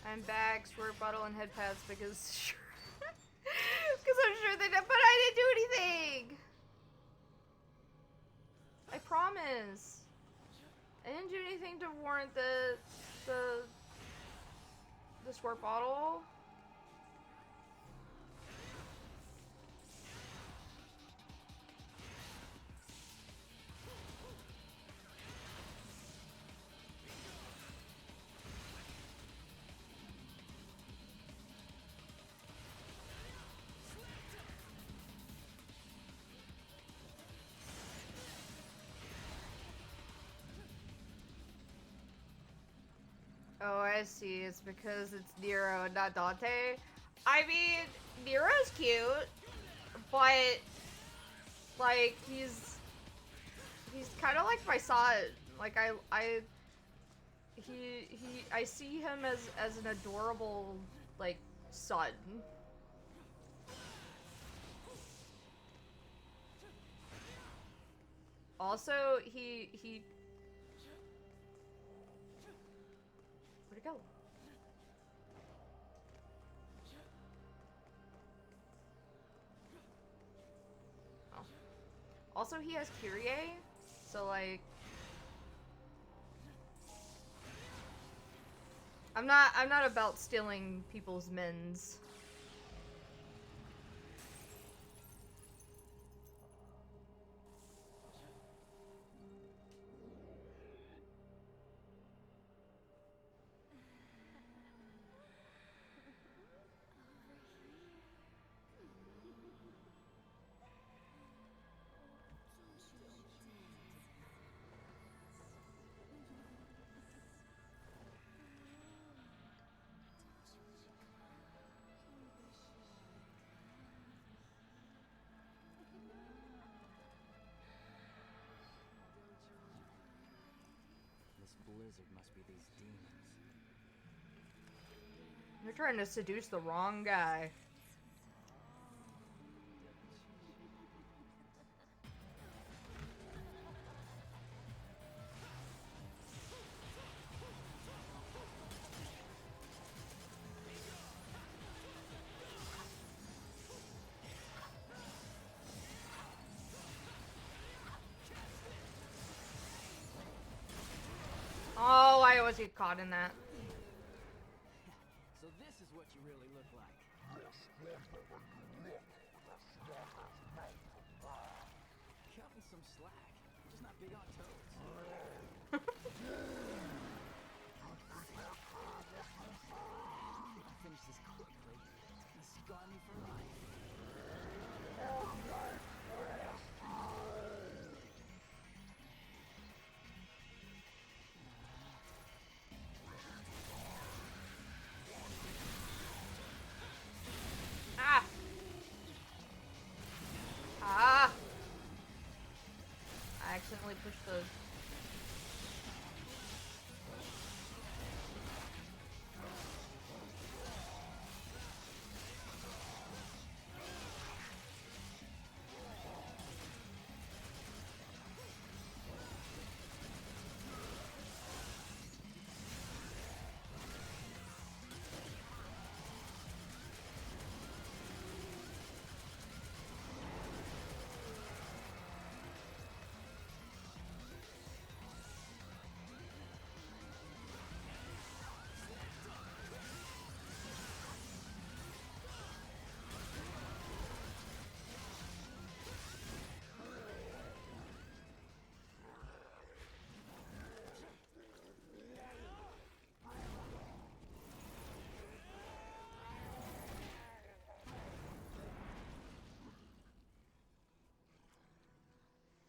I'm back, squirt bottle and head pads because because I'm sure they did, but I didn't do anything. I promise. I didn't do anything to warrant the squirt bottle. Oh, I see. It's because it's Nero and not Dante. I mean, Nero's cute, but like he's kind of like Like I see him as an adorable, like, son. Also, he where'd it go? Oh. Also, he has Kyrie, so like I'm not about stealing people's mins. This blizzard must be these demons. You're trying to seduce the wrong guy. Oh, I always get caught in that. So this is what you really look like. Cut me some slack. I'm just not big on toads. If I finish this quickly, it's gonna scar me for life. Ah! Ah! I accidentally pushed the...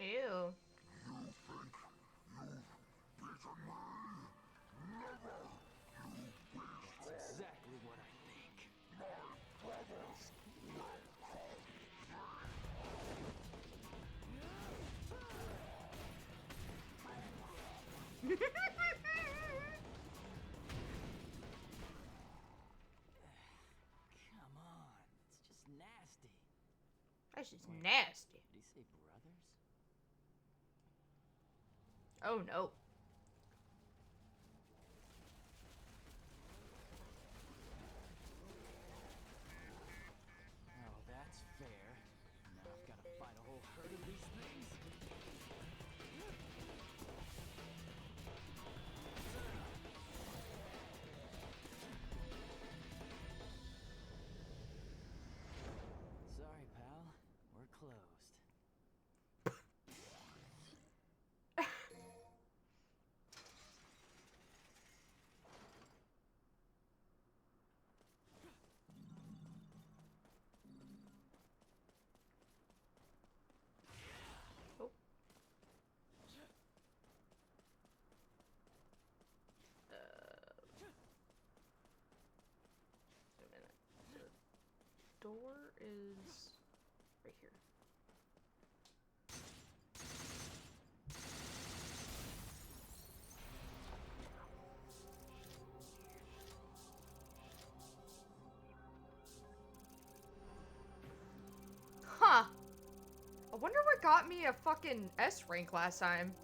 Ew. That's exactly what I think. Come on, it's just nasty. That's just nasty. Did he say brothers? Oh no. Oh, that's fair. Now I've got to fight a whole herd of these things. Sorry, pal. We're closed. got me a fucking S rank last time.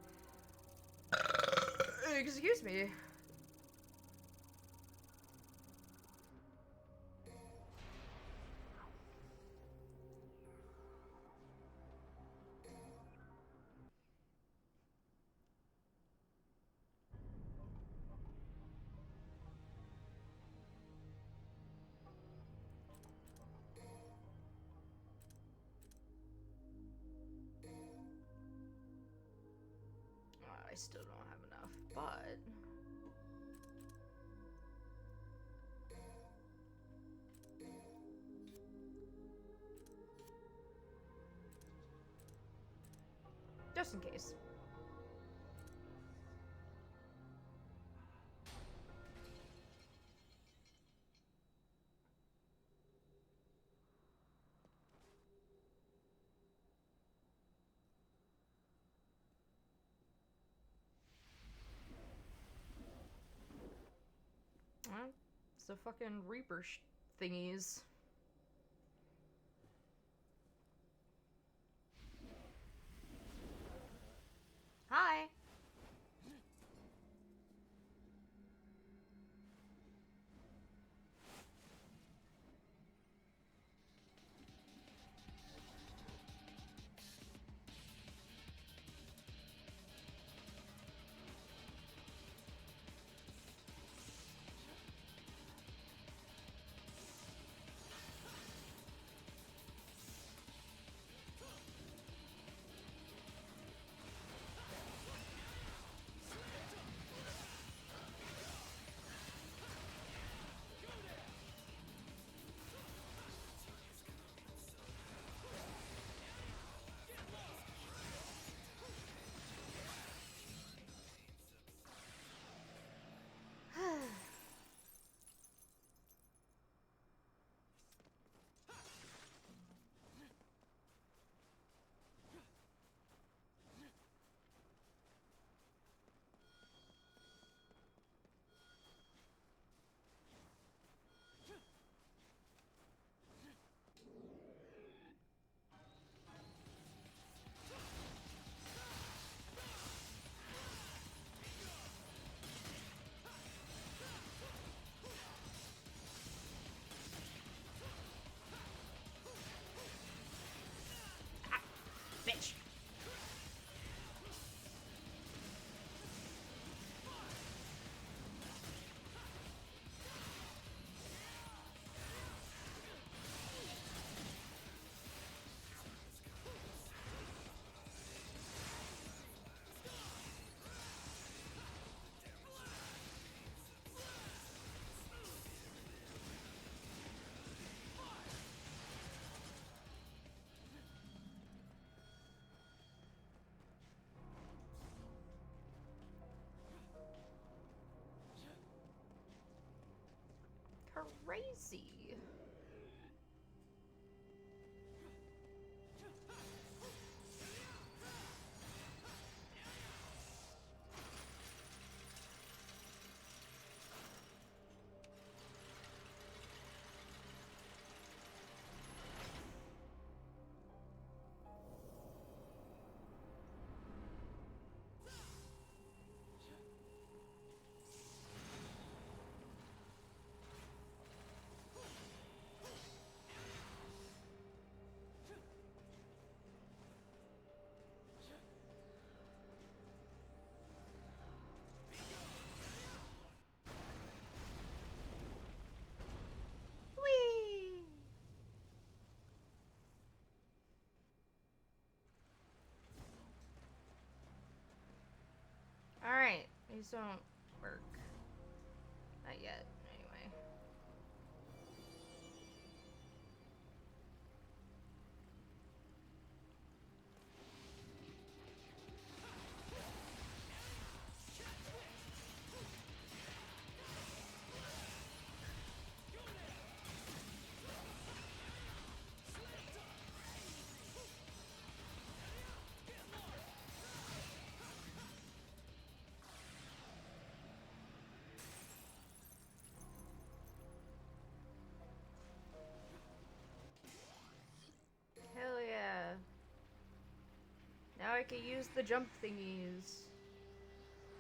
Excuse me. I still don't have enough, but... just in case. Well, it's the fucking Reaper thingies. Hi. Bitch. Crazy. Whee! Alright, these don't work. Not yet, anyway. I could use the jump thingies.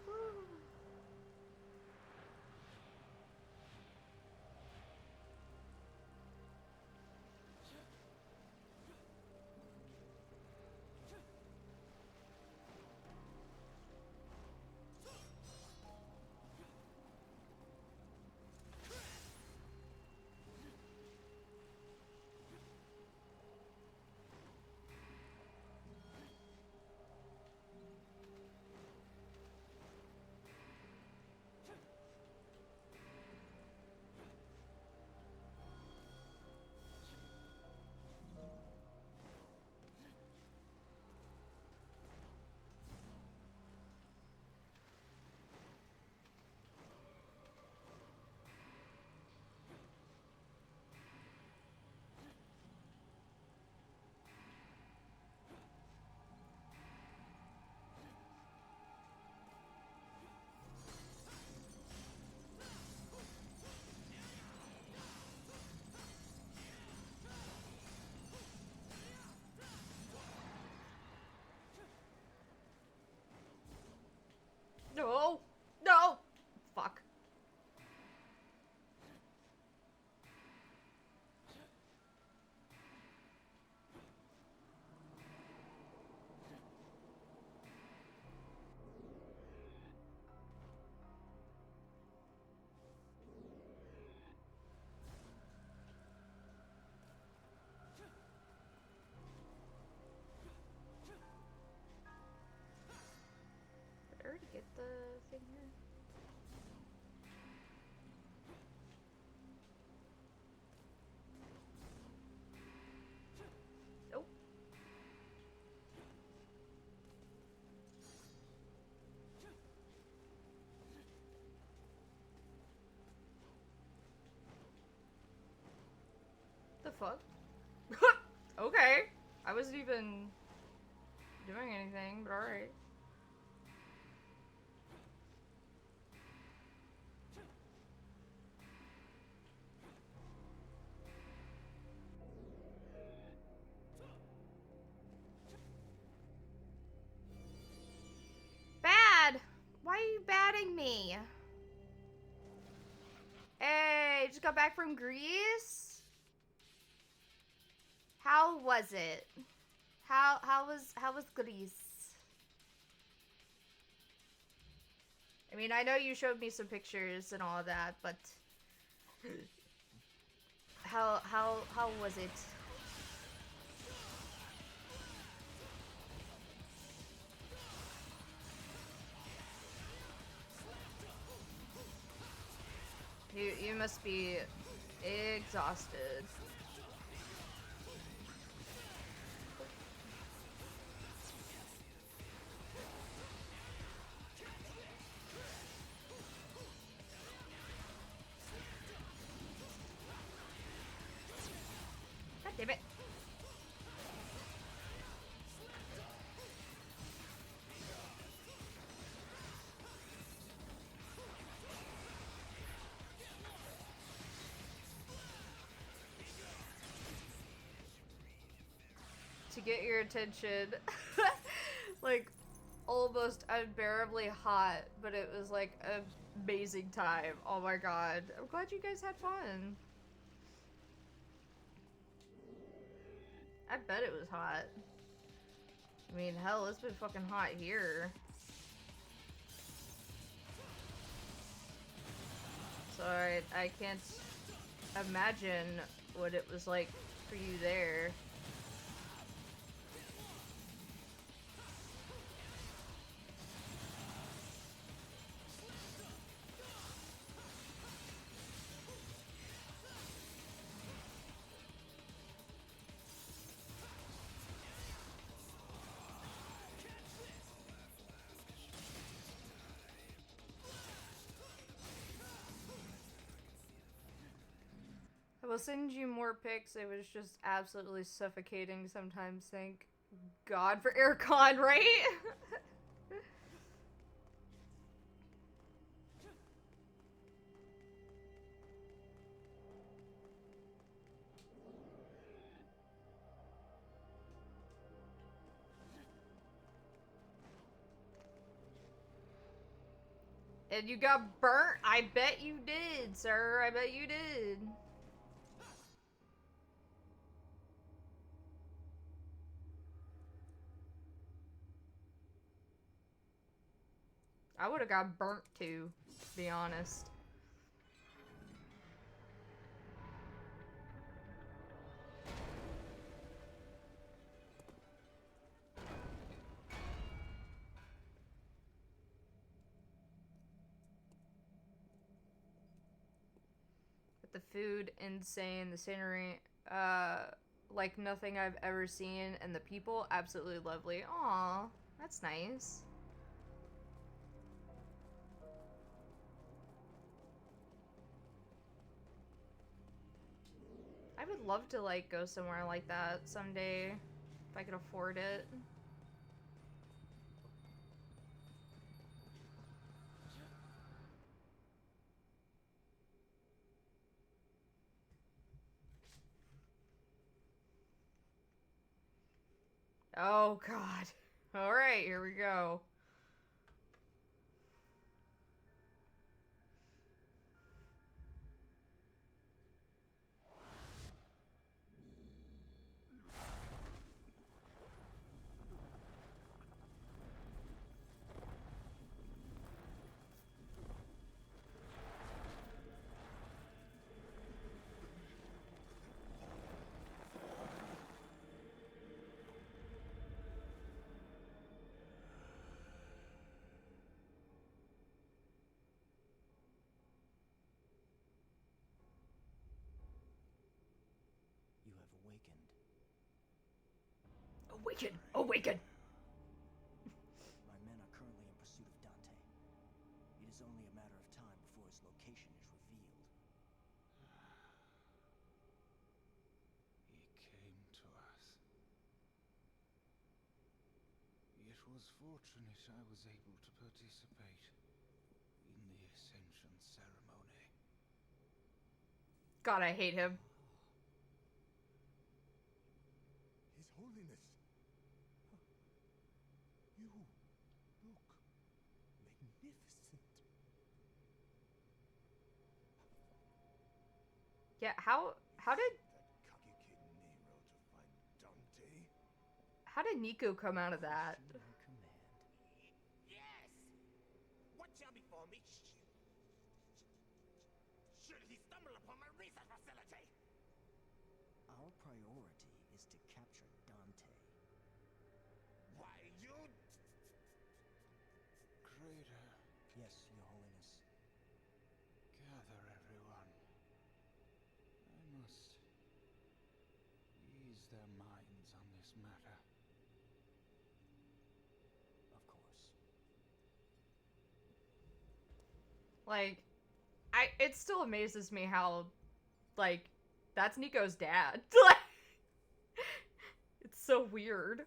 Woo. No! No! Fuck. Did I already get the thing here? Nope. The fuck? Okay. I wasn't even doing anything, but alright. Bad! Why are you batting me? Hey, just got back from Greece? How was it? How was Greece? I mean, I know you showed me some pictures and all of that, but how was it? You must be exhausted. God damn it. To get your attention. Like, almost unbearably hot, but it was like an amazing time. Oh my god. I'm glad you guys had fun. I bet it was hot. I mean, hell, it's been fucking hot here. So I can't imagine what it was like for you there. I will send you more pics. It was just absolutely suffocating sometimes. Thank God for aircon, right? And you got burnt? I bet you did, sir. I bet you did. I would have got burnt too, to be honest. But the food, insane. The scenery, like nothing I've ever seen. And the people, absolutely lovely. Aw, that's nice. I would love to, like, go somewhere like that someday, if I could afford it. Oh, God. Alright, here we go. You have awakened. Awaken! Awaken! My men are currently in pursuit of Dante. It is only a matter of time before his location is revealed. He came to us. It was fortunate I was able to participate in the Ascension ceremony. God, I hate him. His Holiness. You look magnificent. Yeah, how did That cocky kid Nero to find Dante. how did Nico come out of that? My command. Yes! What shall befall me? Should he stumble upon my research facility? Our priority is to capture Dante. Why, you... Crater, Yes, Your Holiness. gather everyone. I must ease their minds on this matter. Of course. Like, it still amazes me how, like, that's Nico's dad. Like, it's so weird.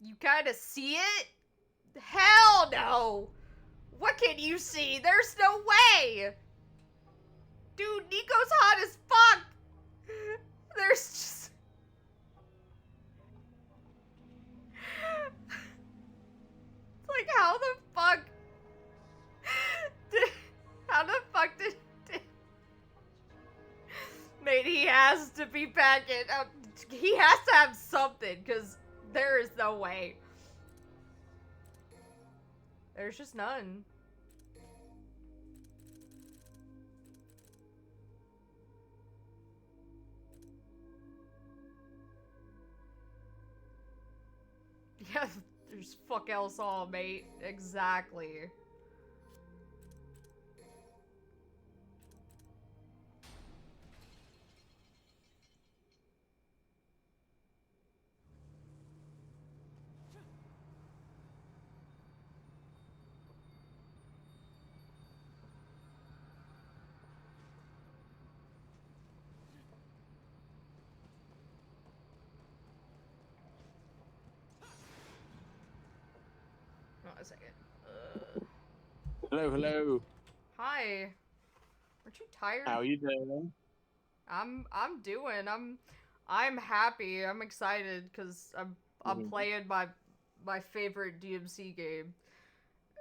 You kind of see it? Hell no! What can you see? There's no way! Dude, Nico's hot as fuck! There's just... It's like, how the fuck... How the fuck did... Mate, he has to be back in... he has to have something, because there is no way. There's just none. Yeah, there's fuck else all, mate. Exactly. a second. Hello. Hi. Aren't you tired? How you doing? I'm doing. I'm happy. I'm excited because I'm playing my favorite DMC game,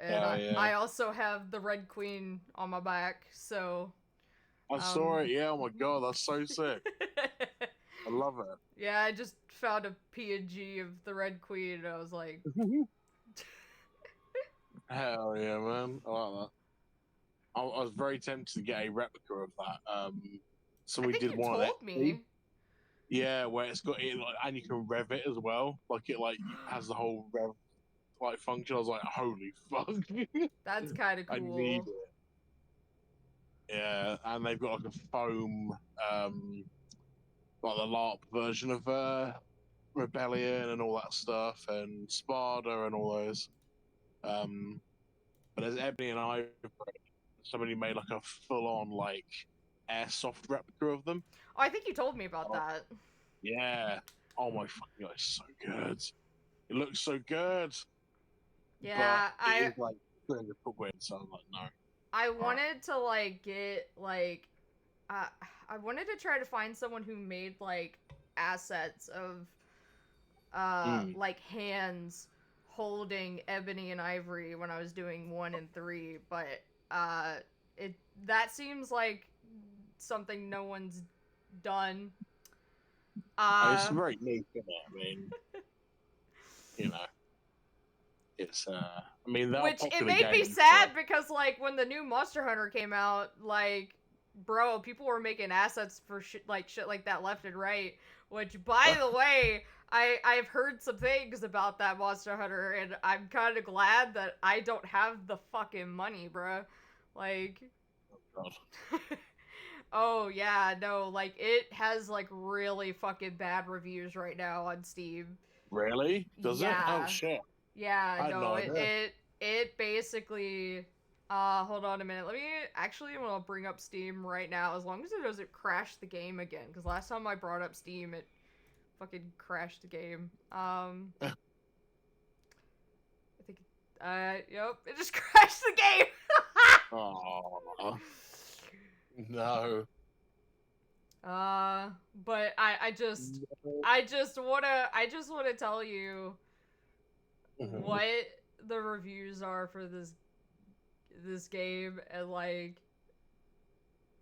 and Hell yeah. I also have the Red Queen on my back. So I saw it. Yeah. Oh my god, that's so sick. I love it. Yeah, I just found a PNG of the Red Queen, and I was like, Hell yeah, man. I like that. I was very tempted to get a replica of that. So I we think did you one told me. Yeah, where it's got it like, and you can rev it as well. Like it like has the whole rev like function. I was like, holy fuck. That's kind of I need cool. it. Yeah, and they've got like a foam, like the LARP version of Rebellion and all that stuff, and Sparta and all those. But there's Ebony and Ivory. Somebody made like a full-on like airsoft replica of them. Oh, I think you told me about that. Yeah. Oh my fucking god, it's so good. It looks so good. Yeah, but it is like 300 quid, so I'm like, no. I wanted to like get like, I wanted to try to find someone who made like assets of, like hands holding Ebony and Ivory when I was doing 1 and 3, but that seems like something no one's done. It's very neat, isn't it? I mean, you know, it's I mean, that which it popular made me games, sad because like when the new Monster Hunter came out, like, bro, people were making assets for shit like that left and right. Which, by the way, I've heard some things about that Monster Hunter, and I'm kind of glad that I don't have the fucking money, bro. Like, oh, God. oh yeah, no, like it has like really fucking bad reviews right now on Steam. Really? Does it? Oh shit. Yeah, no, idea. it basically hold on a minute. Let me actually I'm gonna bring up Steam right now, as long as it doesn't crash the game again, because last time I brought up Steam it fucking crashed the game. I think yep, it just crashed the game. Oh no. But I just wanna tell you what the reviews are for this game, and like,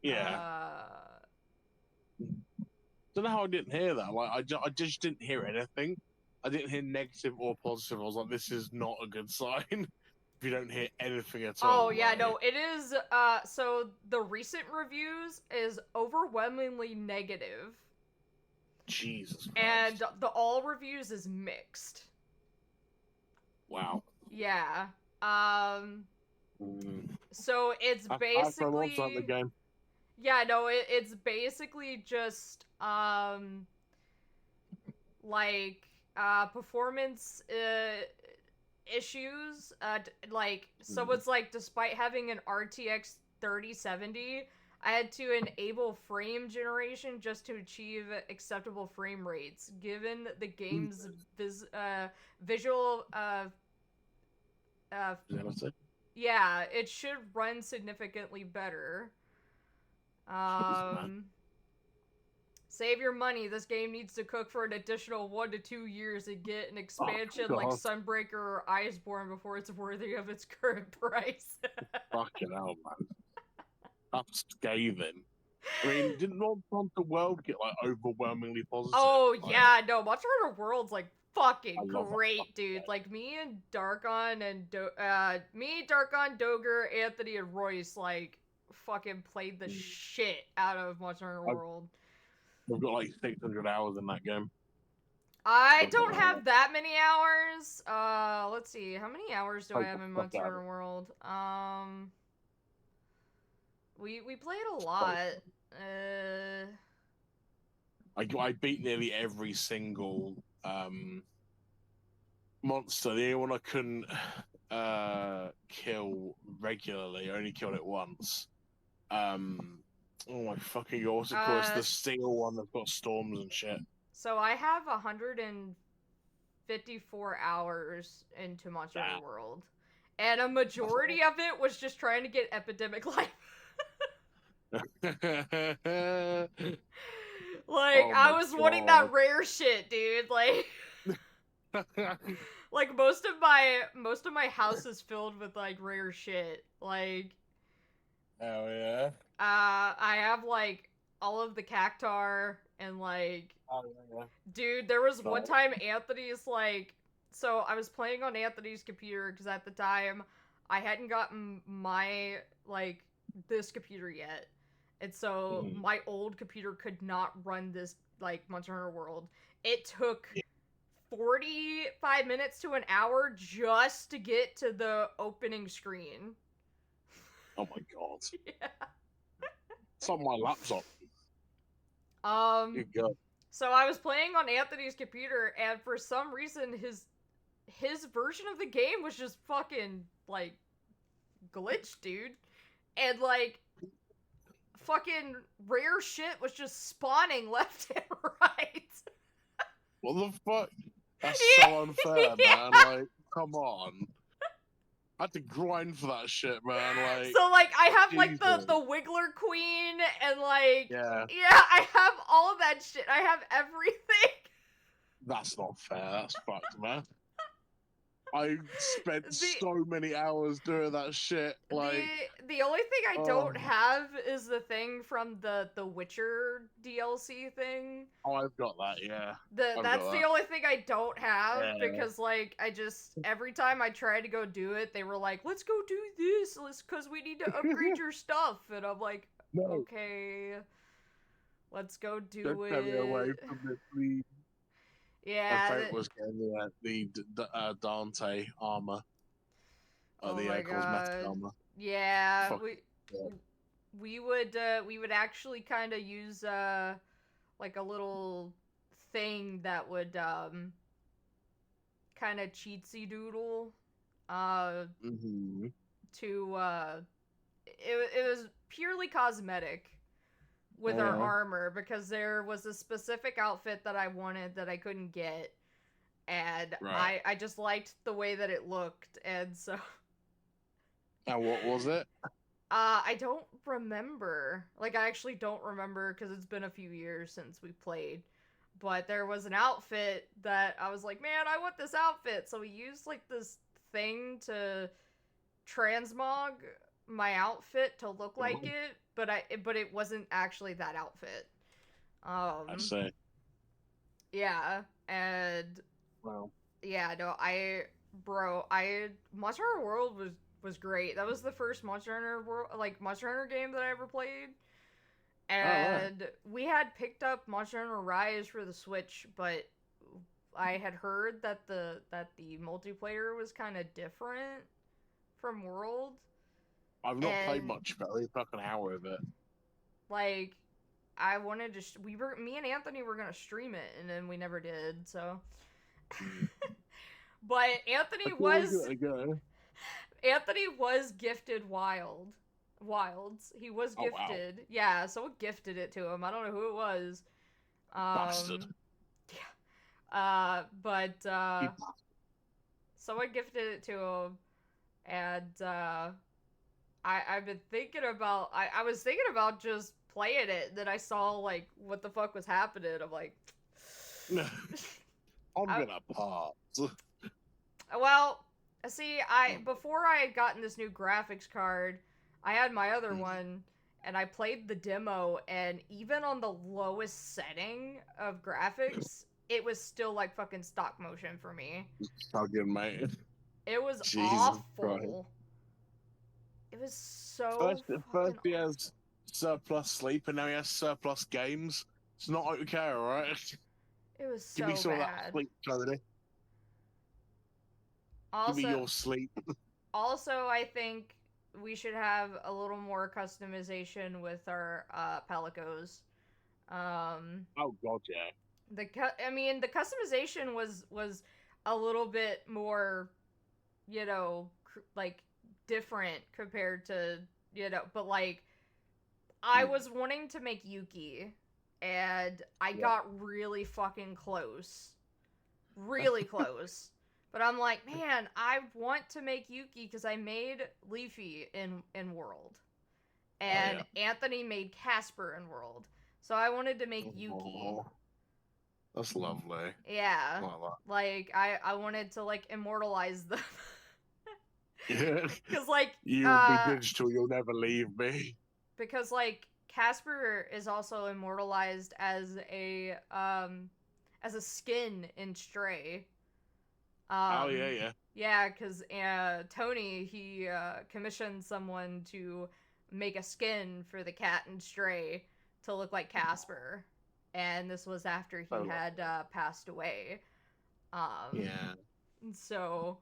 don't know how I didn't hear that. Like, I just didn't hear anything. I didn't hear negative or positive. I was like, this is not a good sign. If you don't hear anything at all. Oh yeah, no, it is. So the recent reviews is overwhelmingly negative. Jesus Christ. And the all reviews is mixed. Wow. Yeah. So it's basically. The game. Yeah, no, it's basically just like performance issues. Like, so it's like, despite having an RTX 3070, I had to enable frame generation just to achieve acceptable frame rates, given the game's visual yeah, it should run significantly better. Save your money. This game needs to cook for an additional 1 to 2 years and get an expansion like Sunbreaker or Iceborne before it's worthy of its current price. Fucking hell, man. That's scathing. I mean, didn't Monster Hunter World get like overwhelmingly positive? Oh yeah, no, Monster Hunter World's like fucking great, dude. Like me and Darkon and Doger, Anthony, and Royce like fucking played the shit out of Monster Hunter World. We've got like 600 hours in that game. I don't have that many hours. Let's see. How many hours do I have in Monster Hunter World? We played a lot. I beat nearly every single monster. The only one I couldn't kill regularly, I only killed it once. Oh my fucking god, what's it called? It's the steel one that's got storms and shit. So I have 154 hours into Monster Hunter World. And a majority of it was just trying to get Epidemic Life. Like, Oh I my was wanting that God. rare shit, dude. Like, like most of my house is filled with like rare shit. Like, Hell yeah. I have like all of the cactar and like, Oh, yeah. dude, there was one Right. time Anthony's like, so I was playing on Anthony's computer because at the time I hadn't gotten my like this computer yet. And so Mhm. my old computer could not run this like Monster Hunter World. It took 45 minutes to an hour just to get to the opening screen. Oh my God. Yeah. It's on my laptop. Um Good God. so I was playing on Anthony's computer and for some reason his version of the game was just fucking like glitched, dude. And like fucking rare shit was just spawning left and right. What the fuck? That's Yeah. so unfair, man. Like, come on. I had to grind for that shit, man. Like, So like I have like Jesus. the Wiggler Queen and like yeah, I have all of that shit. I have everything. that's not fair. That's fucked, man. I spent The- so many hours doing that shit. Like, the only thing I don't oh. have is the thing from the Witcher DLC thing. oh, I've got that. Yeah. I've That's got the that. only thing I don't have Yeah. because like I just every time I tried to go do it, they were like, "Let's go do this, because we need to upgrade your stuff," and I'm like, No, "Okay, let's go do don't it." take me away from this, please. My Yeah. favorite was getting the Dante armor. Oh The my cosmetic God. armor. Yeah, Fuck. we would actually kind of use like a little thing that would kind of cheatsy doodle Mm-hmm. to it was purely cosmetic with our Yeah. armor because there was a specific outfit that I wanted that I couldn't get and Right. I just liked the way that it looked and so And what was it? I don't remember. Like, I actually don't remember because it's been a few years since we played. But there was an outfit that I was like, man, I want this outfit. So we used, like, this thing to transmog my outfit to look like it. But it wasn't actually that outfit. I say. Yeah. And, Well, yeah, no, Monster Hunter World was great. That was the first Monster Hunter game that I ever played. And we had picked up Monster Hunter Rise for the Switch, but I had heard that the multiplayer was kind of different from World. I've not played And- much, but I like an hour of it. Like, I wanted to. Me and Anthony were gonna stream it, and then we never did. So, but Anthony was gifted Wilds. He was Oh, wow. gifted. Yeah, someone gifted it to him. I don't know who it was. Bastard. But You someone gifted it to him, and I've been thinking about. I was thinking about just playing it. Then I saw like what the fuck was happening. I'm like, I'm gonna pause. well, see, before I had gotten this new graphics card, I had my other one, and I played the demo, and even on the lowest setting of graphics, it was still like fucking stop motion for me. Fucking mate. It was Jesus awful. Christ. It was so First fucking he has surplus sleep, and now he has surplus games. It's not okay, alright? It was so Give me some of that bad. sleep, Tony. Give me your sleep. Also, I think we should have a little more customization with our Palicos. Oh god, yeah. The customization was a little bit more, like different compared to, but like I was wanting to make Yuki and I got really fucking close. Really close. But I'm like, man, I want to make Yuki because I made Leafy in World. And Anthony made Casper in World. So I wanted to make Yuki. Oh, that's lovely. Yeah. I like that. Like, I wanted to, like, immortalize them. Yeah. Because, like, You'll be digital, you'll never leave me. Because, like, Casper is also immortalized as a skin in Stray. Oh, yeah. Yeah, because Tony, he commissioned someone to make a skin for the cat in Stray to look like Casper. And this was after he had passed away. Yeah. So,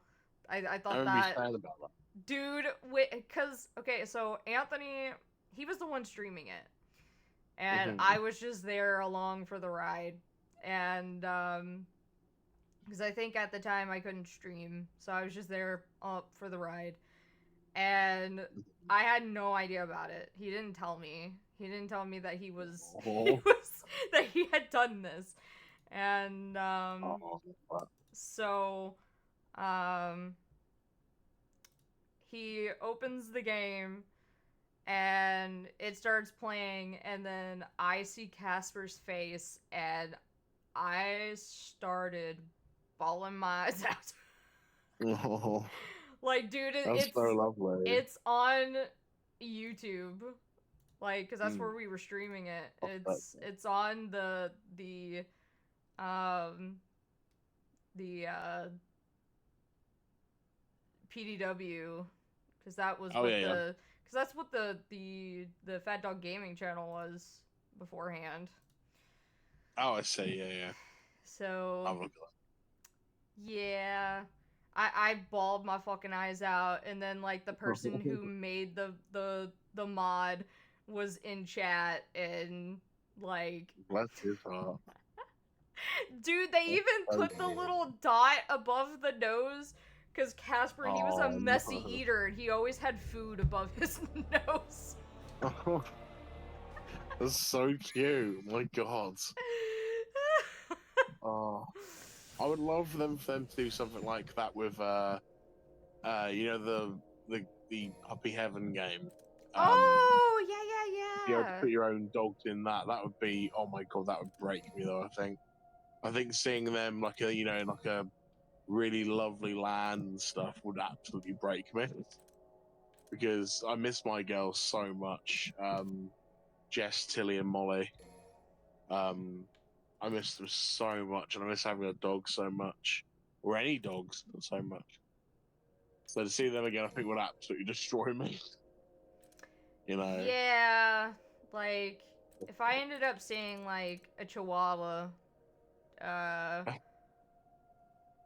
I thought I remember you saying about that. Dude, because, okay, so Anthony, he was the one streaming it. And I was just there along for the ride. And, because I think at the time I couldn't stream, so I was just there for the ride. And I had no idea about it. He didn't tell me. He didn't tell me that he was, that he had done this. And, so, he opens the game, and it starts playing, and then I see Casper's face, and I started bawling my eyes out. Oh, Like, dude, that's so lovely. It's on YouTube, like, because that's where we were streaming it. It's on the PDW, because that was because that's what the Fat Dog Gaming channel was beforehand. Oh, I see. Yeah. So I'll look at that. Yeah, I bawled my fucking eyes out, and then like the person who made the mod was in chat, and like, bless his heart. Dude, they even put the little dot above the nose, because Casper, he was a messy eater, and he always had food above his nose. That's so cute. My God. Oh, I would love for them to do something like that with, you know, the Puppy Heaven game. Oh, yeah. You know, put your own dogs in that. That would be, oh my God, that would break me though. I think seeing them like a, you know, in like a really lovely land and stuff would absolutely break me, because I miss my girls so much. Jess, Tilly, and Molly. I miss them so much, and I miss having a dog so much, or any dogs so much. So to see them again, I think would absolutely destroy me. You know? Yeah, like, if I ended up seeing, like, a Chihuahua,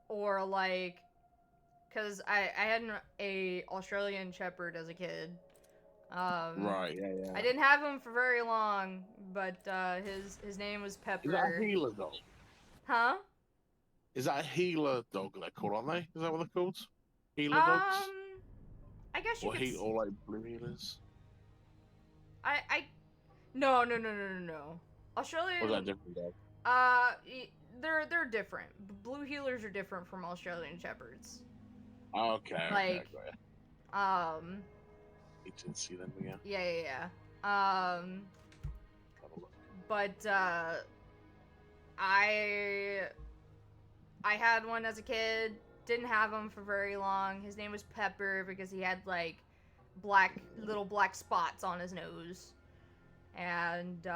or, like, because I had a Australian Shepherd as a kid. Right, yeah. I didn't have him for very long, but his name was Pepper. Is that a healer dog? Huh? Is that a healer dog they're called, aren't they? Is that what they're called? Healer dogs? I guess you could... Or like blue healers? No. Australian... Or is that a different dog? They're different. Blue healers are different from Australian Shepherds. Okay. Like, Need to see them again. Yeah. But I had one as a kid. Didn't have him for very long. His name was Pepper because he had like little black spots on his nose, and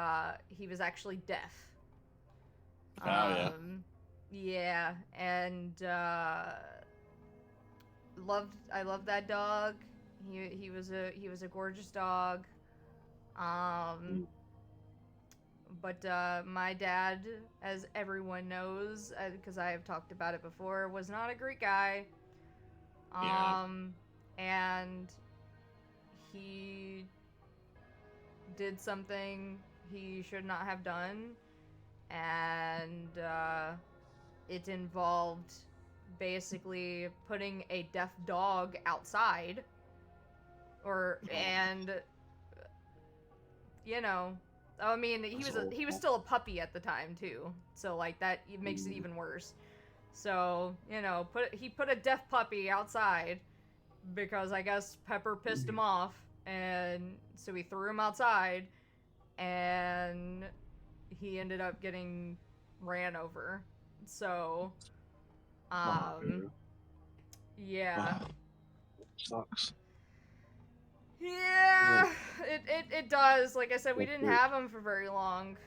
he was actually deaf. Yeah, and I loved that dog. He was a gorgeous dog. But my dad, as everyone knows, because I have talked about it before, was not a great guy. And he did something he should not have done, and it involved basically putting a deaf dog outside, and you know, I mean, he was still a puppy at the time too, so like that makes it even worse. So, you know, he put a deaf puppy outside because I guess Pepper pissed him off, and so he threw him outside, and he ended up getting ran over. So, yeah. Sucks. Yeah, it does. Like I said, we didn't have him for very long.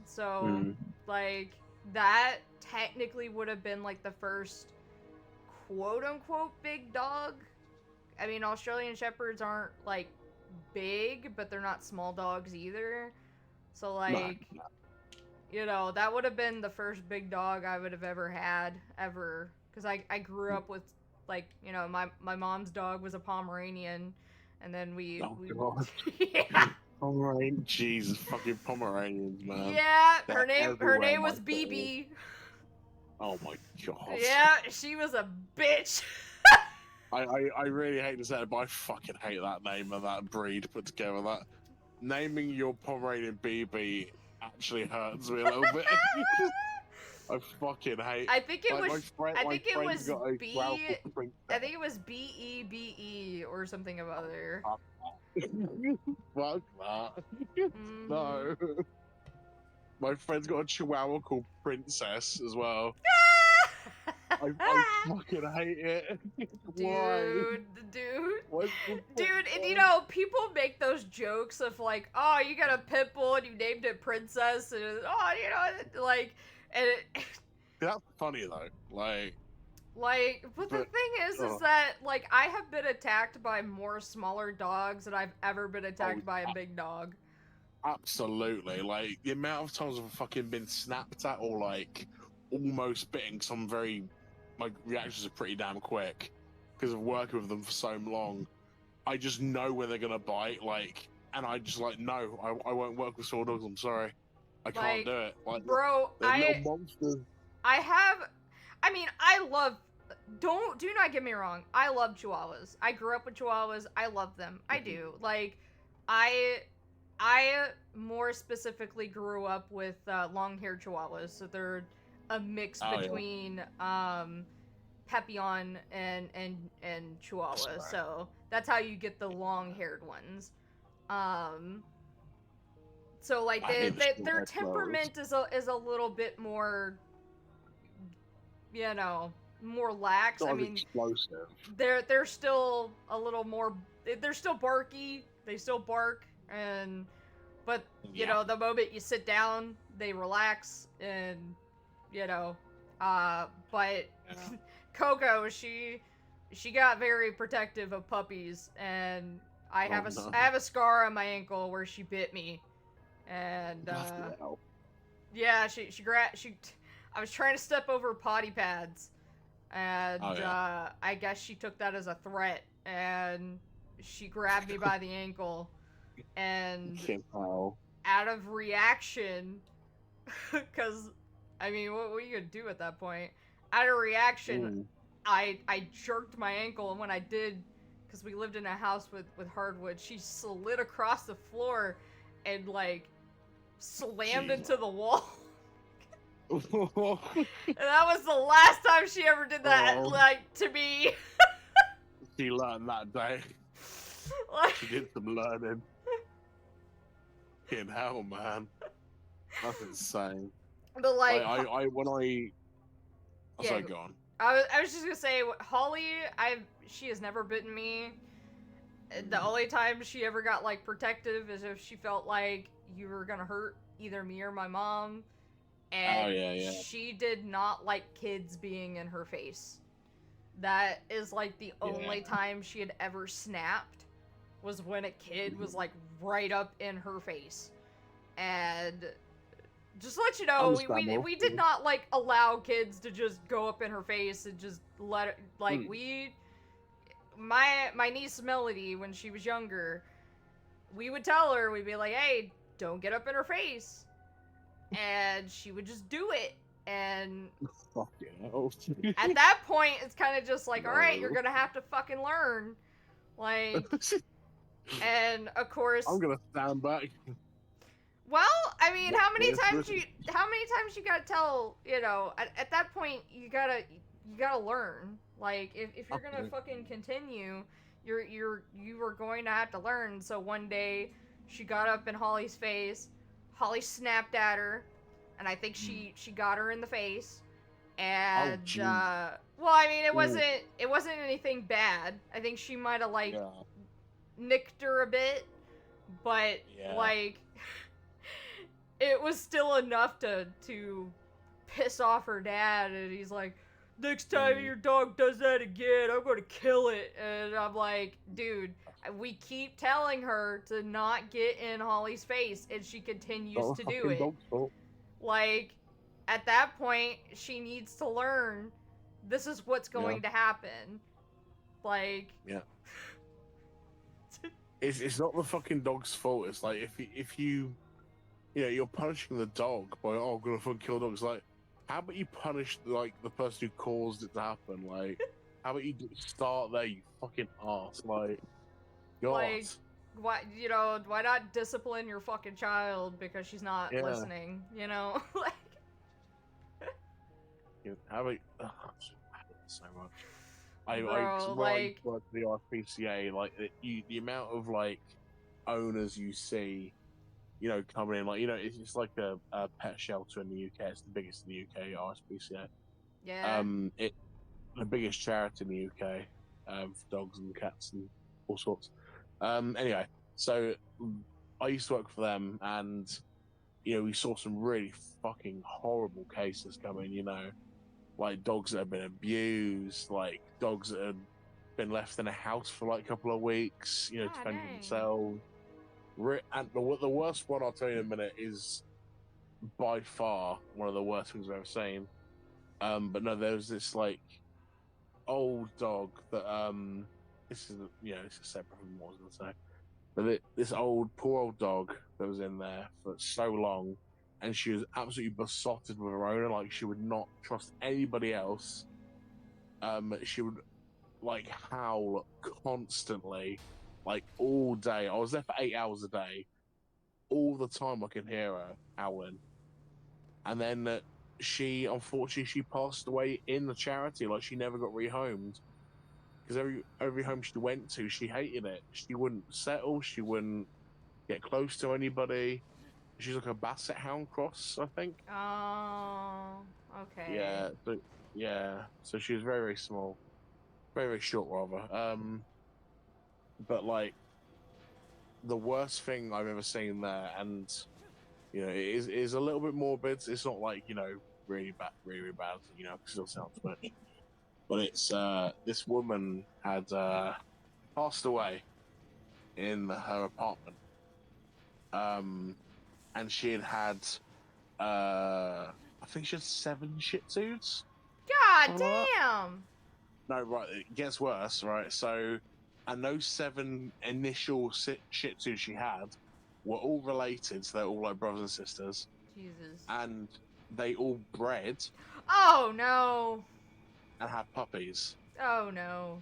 So, like, that technically would have been, like, the first quote-unquote big dog. I mean, Australian Shepherds aren't, like, big, but they're not small dogs either. So, like, you know, that would have been the first big dog I would have ever had, ever. Because I grew up with, like, you know, my mom's dog was a Pomeranian, and then we God. yeah. Pomeranian, Jesus, fucking Pomeranians, man. Yeah, They're her name everywhere, was my BB. Oh my god. Yeah, she was a bitch. I really hate to say it, but I fucking hate that name and that breed put together. That naming your Pomeranian BB actually hurts me a little bit. I fucking hate. I think it like, was. I think it was B. I think it was BEBE or something of other. Fuck that. No. My friend's got a chihuahua called Princess as well. I fucking hate it. Why? Dude, and you know, people make those jokes of like, oh, you got a pit bull and you named it Princess, and oh, you know, like, and that's funny though. Like, but the thing is that like I have been attacked by more smaller dogs than I've ever been attacked by a big dog. Absolutely, like the amount of times I've fucking been snapped at or like almost bitten. Some my reactions are pretty damn quick because of working with them for so long. I just know when they're gonna bite, like, and I just like no, I won't work with small dogs. I'm sorry, I can't do it. Like, bro, little monsters. Do not get me wrong. I love Chihuahuas. I grew up with Chihuahuas. I love them. I do. Like, I more specifically grew up with long-haired Chihuahuas, so they're a mix between Papillon and Chihuahua. Right. So that's how you get the long-haired ones. So like their temperament is a little bit more, you know, more lax. I mean, explosive. They're still a little more. They're still barky. They still bark, but you know, the moment you sit down, they relax, and you know, but Coco, she got very protective of puppies, and I have a scar on my ankle where she bit me, and yeah, she I was trying to step over potty pads, and I guess she took that as a threat, and she grabbed me by the ankle, and out of reaction, because I mean, what are you gonna do at that point? Out of reaction, I jerked my ankle, and when I did, because we lived in a house with hardwood, she slid across the floor and like slammed into the wall. And that was the last time she ever did that, like, to me. She learned that day. She did some learning. In hell, man. That's insane. But like, sorry, go on. I was just gonna say, Holly, she has never bitten me. The only time she ever got like protective is if she felt like you were gonna hurt either me or my mom. And she did not like kids being in her face. That is like the only time she had ever snapped, was when a kid was like right up in her face. And just to let you know, we did not like allow kids to just go up in her face and just let it, like my niece Melody, when she was younger, we would tell her, we'd be like, hey, don't get up in her face. And she would just do it, and at that point, it's kind of just like, all right, you're gonna have to fucking learn, like, and of course, I'm gonna stand back. Well, I mean, how many Yes, times you gotta tell, at that point you gotta learn. Like if you're gonna fucking continue, you are going to have to learn. So one day she got up in Holly's face, Holly snapped at her, and I think she got her in the face. And well, I mean, it wasn't anything bad. I think she might have like nicked her a bit, but like it was still enough to piss off her dad, and he's like, next time your dog does that again, I'm gonna kill it. And I'm like, dude, we keep telling her to not get in Holly's face, and she continues to do it. Like, at that point, she needs to learn this is what's going to happen. Like, it's not the fucking dog's fault. It's like if you you're punishing the dog by I'm gonna fucking kill dogs. Like, how about you punish like the person who caused it to happen? Like, how about you start there, you fucking ass? Like, God. Like, why not discipline your fucking child because she's not listening? Like. How about I hate it so much. I like work for the RSPCA, like the amount of like owners you see, coming in, like it's just like a pet shelter in the UK. It's the biggest in the UK, RSPCA. Yeah. The biggest charity in the UK, for dogs and cats and all sorts. Anyway, so I used to work for them, and we saw some really fucking horrible cases come in. Like dogs that have been abused, like dogs that have been left in a house for like a couple of weeks, defending themselves. And the worst one I'll tell you in a minute is by far one of the worst things I've ever seen. But no, there was this like old dog that this is this is separate from what I was gonna say. But this poor old dog that was in there for so long, and she was absolutely besotted with her owner. Like, she would not trust anybody else. She would like howl constantly, like all day. I was there for 8 hours a day. All the time I could hear her howling. And then unfortunately she passed away in the charity. Like, she never got rehomed. Because every home she went to, she hated it. She wouldn't settle. She wouldn't get close to anybody. She's like a basset hound cross, I think. Oh, okay. Yeah. So she was very, very small, very, very short, rather. But like the worst thing I've ever seen there, and it is a little bit morbid. It's not like really bad, really bad. Still sounds much. But it's this woman had passed away in her apartment. And she had I think she had 7 Shih Tzus. God damn! No, right, it gets worse, right? So, and those 7 initial Shih Tzus she had were all related, so they're all like brothers and sisters. Jesus. And they all bred. Oh no! And had puppies. Oh no!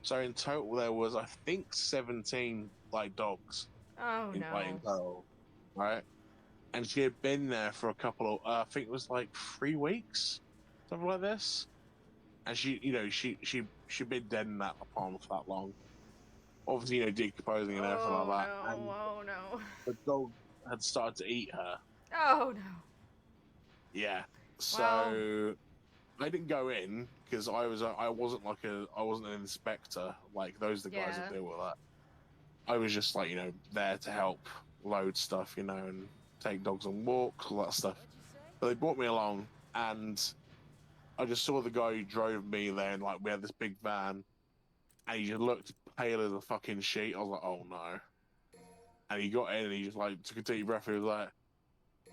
So in total, there was, I think, 17 like dogs. Oh no! In total, right? And she had been there for a couple of, I think it was like 3 weeks, something like this. And she'd been dead in that apartment for that long. Obviously, decomposing and everything like that. No, And oh no! the dog had started to eat her. Oh no! Yeah. So I didn't go in because I wasn't an inspector. Like, those are the guys that deal with that. I was just like there to help load stuff, and take dogs on walks, all that stuff. But they brought me along, and I just saw the guy who drove me there, and like we had this big van, and he just looked pale as a fucking sheet. I was like, oh no. And he got in, and he just like took a deep breath. He was like,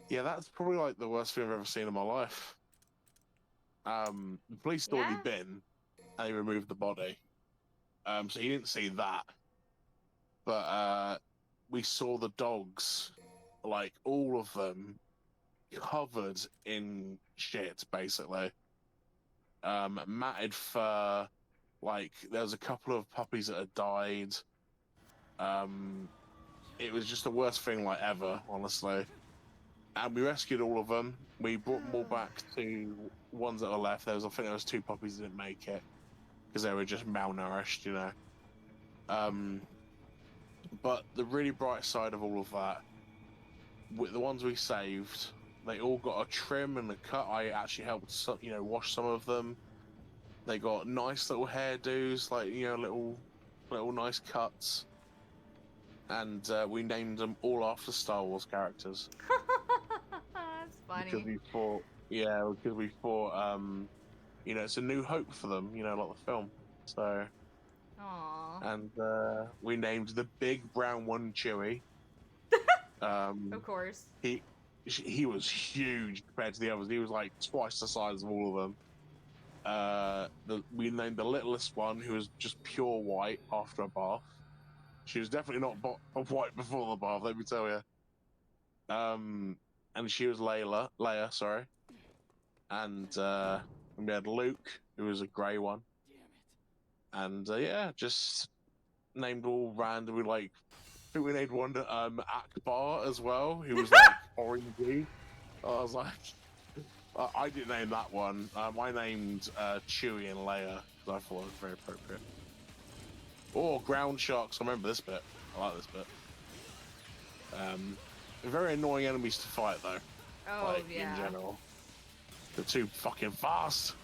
yeah, that's probably like the worst thing I've ever seen in my life. The police thought he'd been, and they removed the body. So he didn't see that. But we saw the dogs, like all of them, covered in shit, basically. Matted fur, like there was a couple of puppies that had died. it was just the worst thing like ever, honestly. And we rescued all of them. We brought them all back to ones that were left. I think there was 2 puppies that didn't make it because they were just malnourished, you know. But the really bright side of all of that, with the ones we saved, they all got a trim and a cut. I actually helped, wash some of them. They got nice little hairdos, like little nice cuts, and we named them all after Star Wars characters. That's funny. Because we thought, it's a new hope for them, like the film. So. Aww. And we named the big brown one Chewie. Of course. He was huge compared to the others. He was like twice the size of all of them. We named the littlest one, who was just pure white after a bath. She was definitely not white before the bath, let me tell you. And she was Leia, sorry. And we had Luke, who was a grey one. And just named all randomly, like, I think we named one Akbar as well, who was like orangey. I was like, I didn't name that one. I named Chewie and Leia because I thought it was very appropriate. Oh, ground sharks! I remember this bit. I like this bit. Very annoying enemies to fight though. Oh yeah. In general, they're too fucking fast.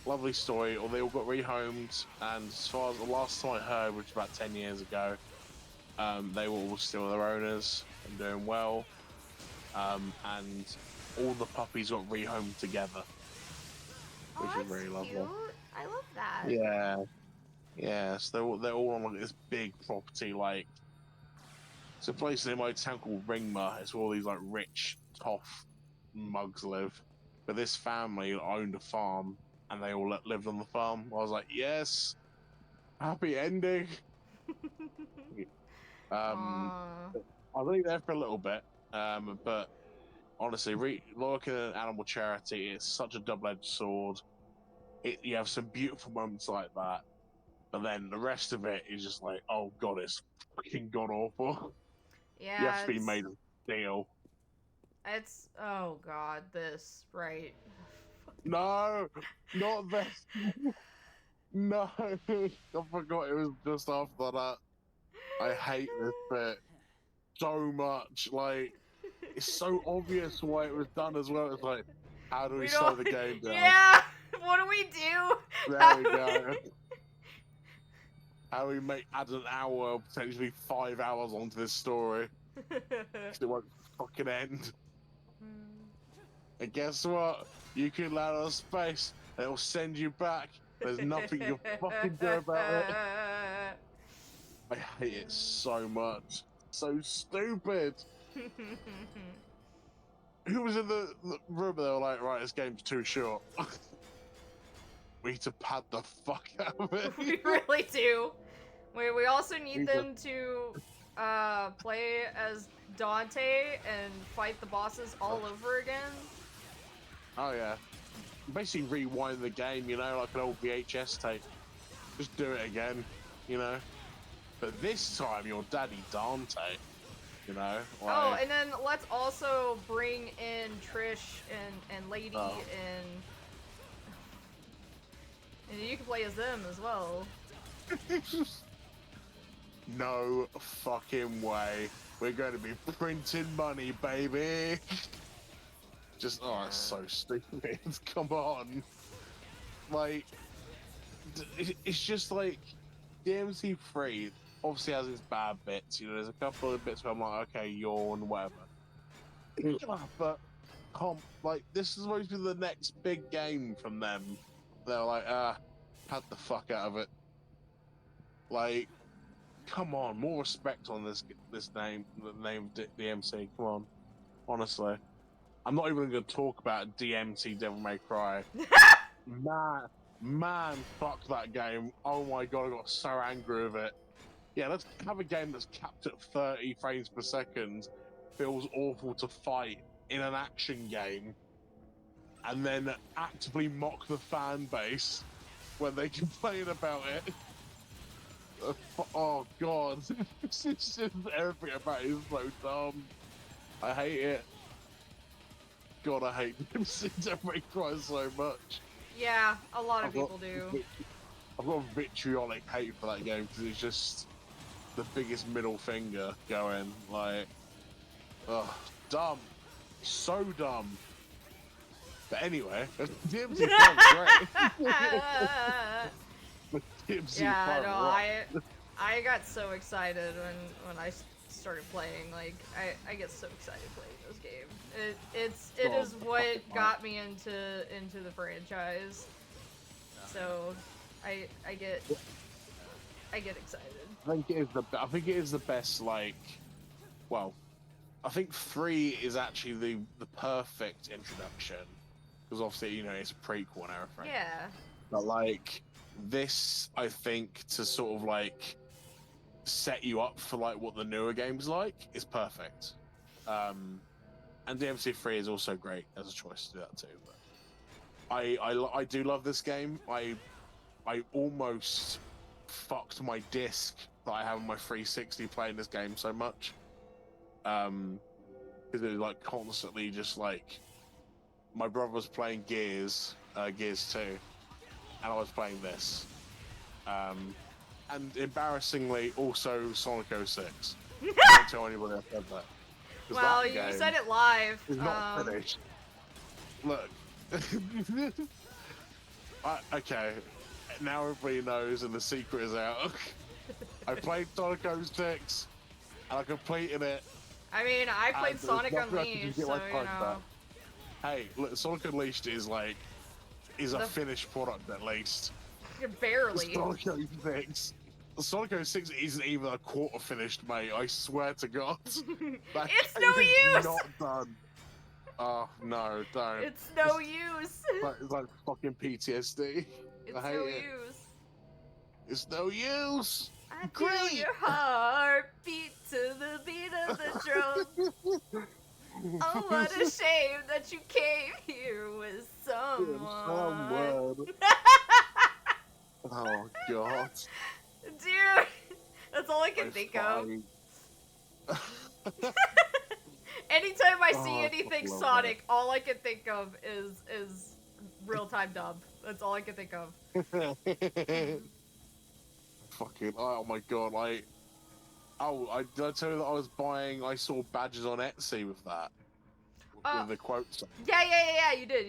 Lovely story. Or they all got rehomed, and as far as the last time I heard, which was about 10 years ago, they were all still their owners and doing well. And all the puppies got rehomed together, which is really lovely. Cute. I love that. Yeah, yeah. So they're all on like this big property, like it's a place in my town called Ringmer. It's where all these like rich, tough mugs live. But this family owned a farm, and they all lived on the farm. I was like, yes, happy ending. I was only there for a little bit, but honestly, looking at an animal charity, it's such a double-edged sword. You have some beautiful moments like that, but then the rest of it is just like, oh god, it's fucking god awful. Yeah, you have to be made of steel. It's this right. No, not this. No, I forgot it was just after that. I hate this bit so much. Like, it's so obvious why it was done as well. It's like, how do we slow the game down? Yeah, what do we do? There we go. How do we add an hour, potentially 5 hours onto this story? Because it won't fucking end. And guess what? You can land on space, and it'll send you back. There's nothing you can fucking do about it. I hate it so much. So stupid. Who was in the room? They were like, right, this game's too short. We need to pad the fuck out of it. We really do. We also need them to play as Dante and fight the bosses all over again. Oh yeah. Basically rewind the game, like an old VHS tape. Just do it again, But this time you're Daddy Dante, Like... Oh, and then let's also bring in Trish and Lady and you can play as them as well. No fucking way. We're going to be printing money, baby. Just, it's so stupid. Come on. Like, it's just like, DMC4 obviously has its bad bits. There's a couple of bits where I'm like, okay, yawn, whatever. But, this is supposed to be the next big game from them. They're like, pad the fuck out of it. Like, come on, more respect on this name, the name DMC. Come on, honestly. I'm not even going to talk about DMC Devil May Cry. man, fuck that game. Oh my god, I got so angry with it. Yeah, let's have a game that's capped at 30 frames per second. Feels awful to fight in an action game, and then actively mock the fan base when they complain about it. Oh god, it's just everything about it is so dumb. I hate it. God, I hate DMC Devil May Cry so much. Yeah, a lot of people do. I've got a vitriolic hate for that game because it's just the biggest middle finger going. Like, ugh, dumb, so dumb. But anyway, DMC4 great. DMC4 Yeah, no, rock. I got so excited when I started playing. Like, I get so excited playing this game. It is what got me into the franchise. So, I get excited. I think it is the best. Like, well, I think 3 is actually the perfect introduction because obviously it's a prequel and everything. Yeah. But like this, I think to sort of like set you up for like what the newer game's like is perfect. And DMC3 is also great as a choice to do that too. But I do love this game. I almost fucked my disc that I have on my 360 playing this game so much. Because it was like constantly just like my brother was playing Gears 2, and I was playing this. And embarrassingly, also Sonic 06. Don't tell anybody I said that. Well, you said it live. It's not finished. Look. Okay, now everybody knows and the secret is out. I played Sonic 06, and I completed it. I mean, I played Sonic Unleashed, so you know. Hey, look, Sonic Unleashed is like, a finished product at least. Barely. Sonic 06. Sonic 06 isn't even a quarter finished, mate. I swear to God. It's no use! Not done. Oh, no, don't. It's no use. It's like fucking PTSD. It's I hate no it. use. It's no use. I feel your heart beat to the beat of the drum. Oh, what a shame that you came here with someone. Oh, God. Dude, that's all I can think of. Anytime I see anything Sonic, all I can think of is real-time dub. That's all I can think of. Fucking, oh my God, did I tell you that I saw badges on Etsy with that? With the quotes. Yeah, you did.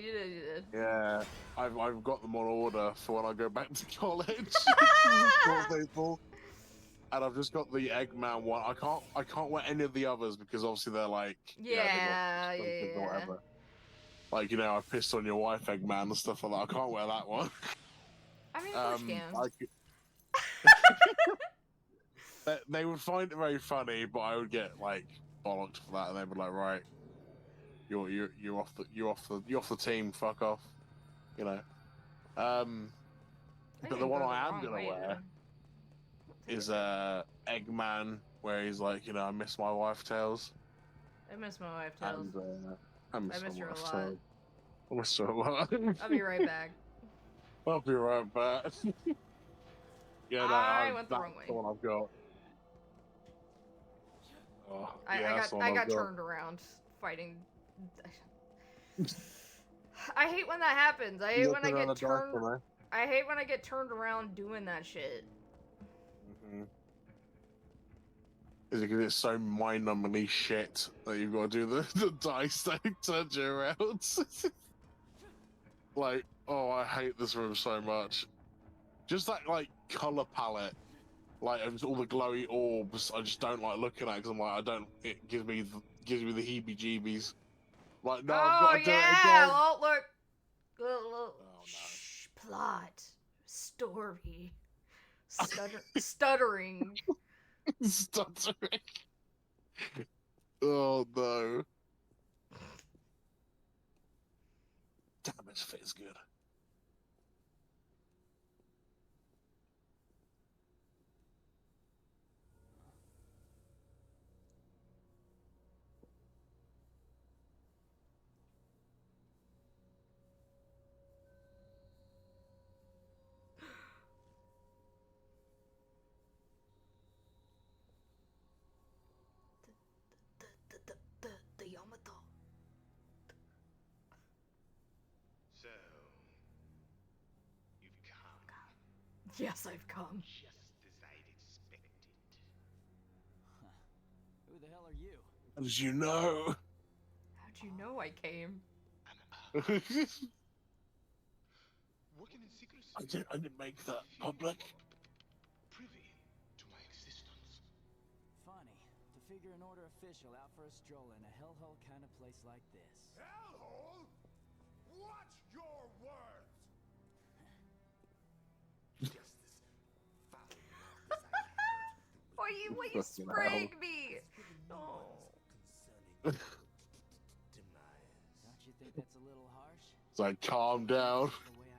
Yeah, I've got them on order for when I go back to college. And I've just got the Eggman one. I can't wear any of the others because obviously they're like yeah. Or whatever. Like, I pissed on your wife, Eggman, and stuff like that. I can't wear that one. I mean, of course you can. They would find it very funny, but I would get like bollocked for that, and they'd be like, "Right, you're off the team. Fuck off," But the one I am gonna wear is Eggman, where he's like, I miss my wife Tails. I miss my wife Tails. And, I miss her a lot. Tails. I miss her a lot. I'll be right back. I'll be right back. Yeah, I went the wrong way. That's the one I've got. Oh, I got turned around fighting. I hate when that happens. I hate when I get turned. I hate when I get turned around doing that shit. Is it because it's so mind-numbingly shit that you've got to do the dice that turns you around? Like, oh, I hate this room so much. Just that, like, color palette. Like, all the glowy orbs, I just don't like looking at because I'm like, it gives me the heebie-jeebies. Like, no, I've got to do it again. Oh, look. Oh, no. Shh, plot. Story. Stuttering. Stuttering. Oh, no. Damn, it feels good. Arigato. So, you've come. Yes, I've come. Just as I'd expected. Who the hell are you? How did you know? How'd you know I came? Working in secrecy. I didn't make that public. Privy to my existence. Funny to figure an order official out for a stroll in a hellhole kind of place like this. Hellhole? Watch your words! Just as foul as I heard. Why you Fucking spraying me? Oh. Concerning demise. Don't you think that's a little harsh? It's like, calm down. The way I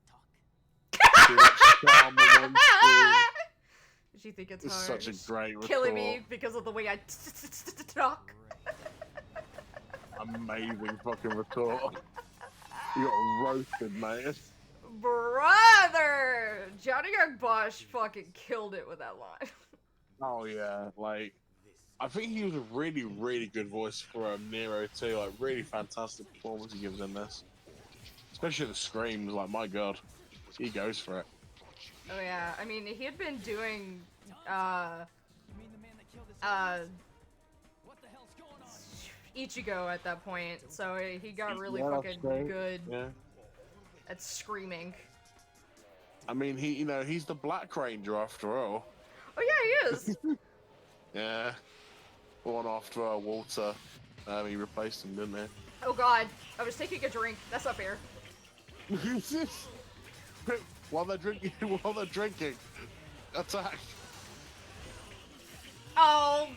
talk. Too much charm on one screen. Did you think it's It's hard? such a great Killing me retort. because of the way I talk. Amazing fucking retort. You got roasted, mate. Brother! Johnny Young Bosch fucking killed it with that line. Oh yeah, like I think he was a really, really good voice for Nero too. Like really fantastic performance he gives in this, especially the screams. Like my god, he goes for it. Oh yeah, I mean he had been doing You mean the man that killed his What the hell's going on? Ichigo at that point, so he got really Yeah, that's fucking great. good Yeah. at screaming. I mean, he's the Black Ranger after all. Oh yeah, he is. Yeah. Born after Walter. He replaced him, didn't Oh god, I was taking a drink. That's not fair. he? While they're drinking, attack. Oh,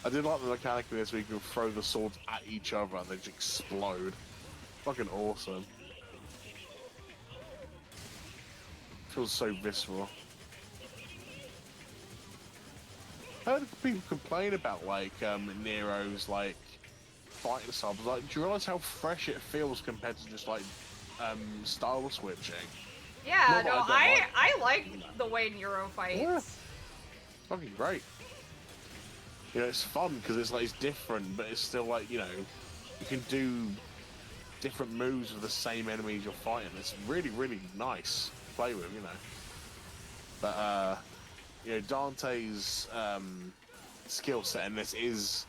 I did like the mechanic of this where you can throw the swords at each other and they just explode. Fucking awesome. Feels so visceral. I heard people complain about like Nero's like fighting style, but like, do you realise how fresh it feels compared to just like style switching? yeah, Not no, that I don't I like the way Nero fights. Yeah. Fucking great. You know, it's fun because it's like it's different, but it's still like, you know, you can do different moves with the same enemies you're fighting. It's really, really nice to play with, you know. But you know, Dante's skill set in this is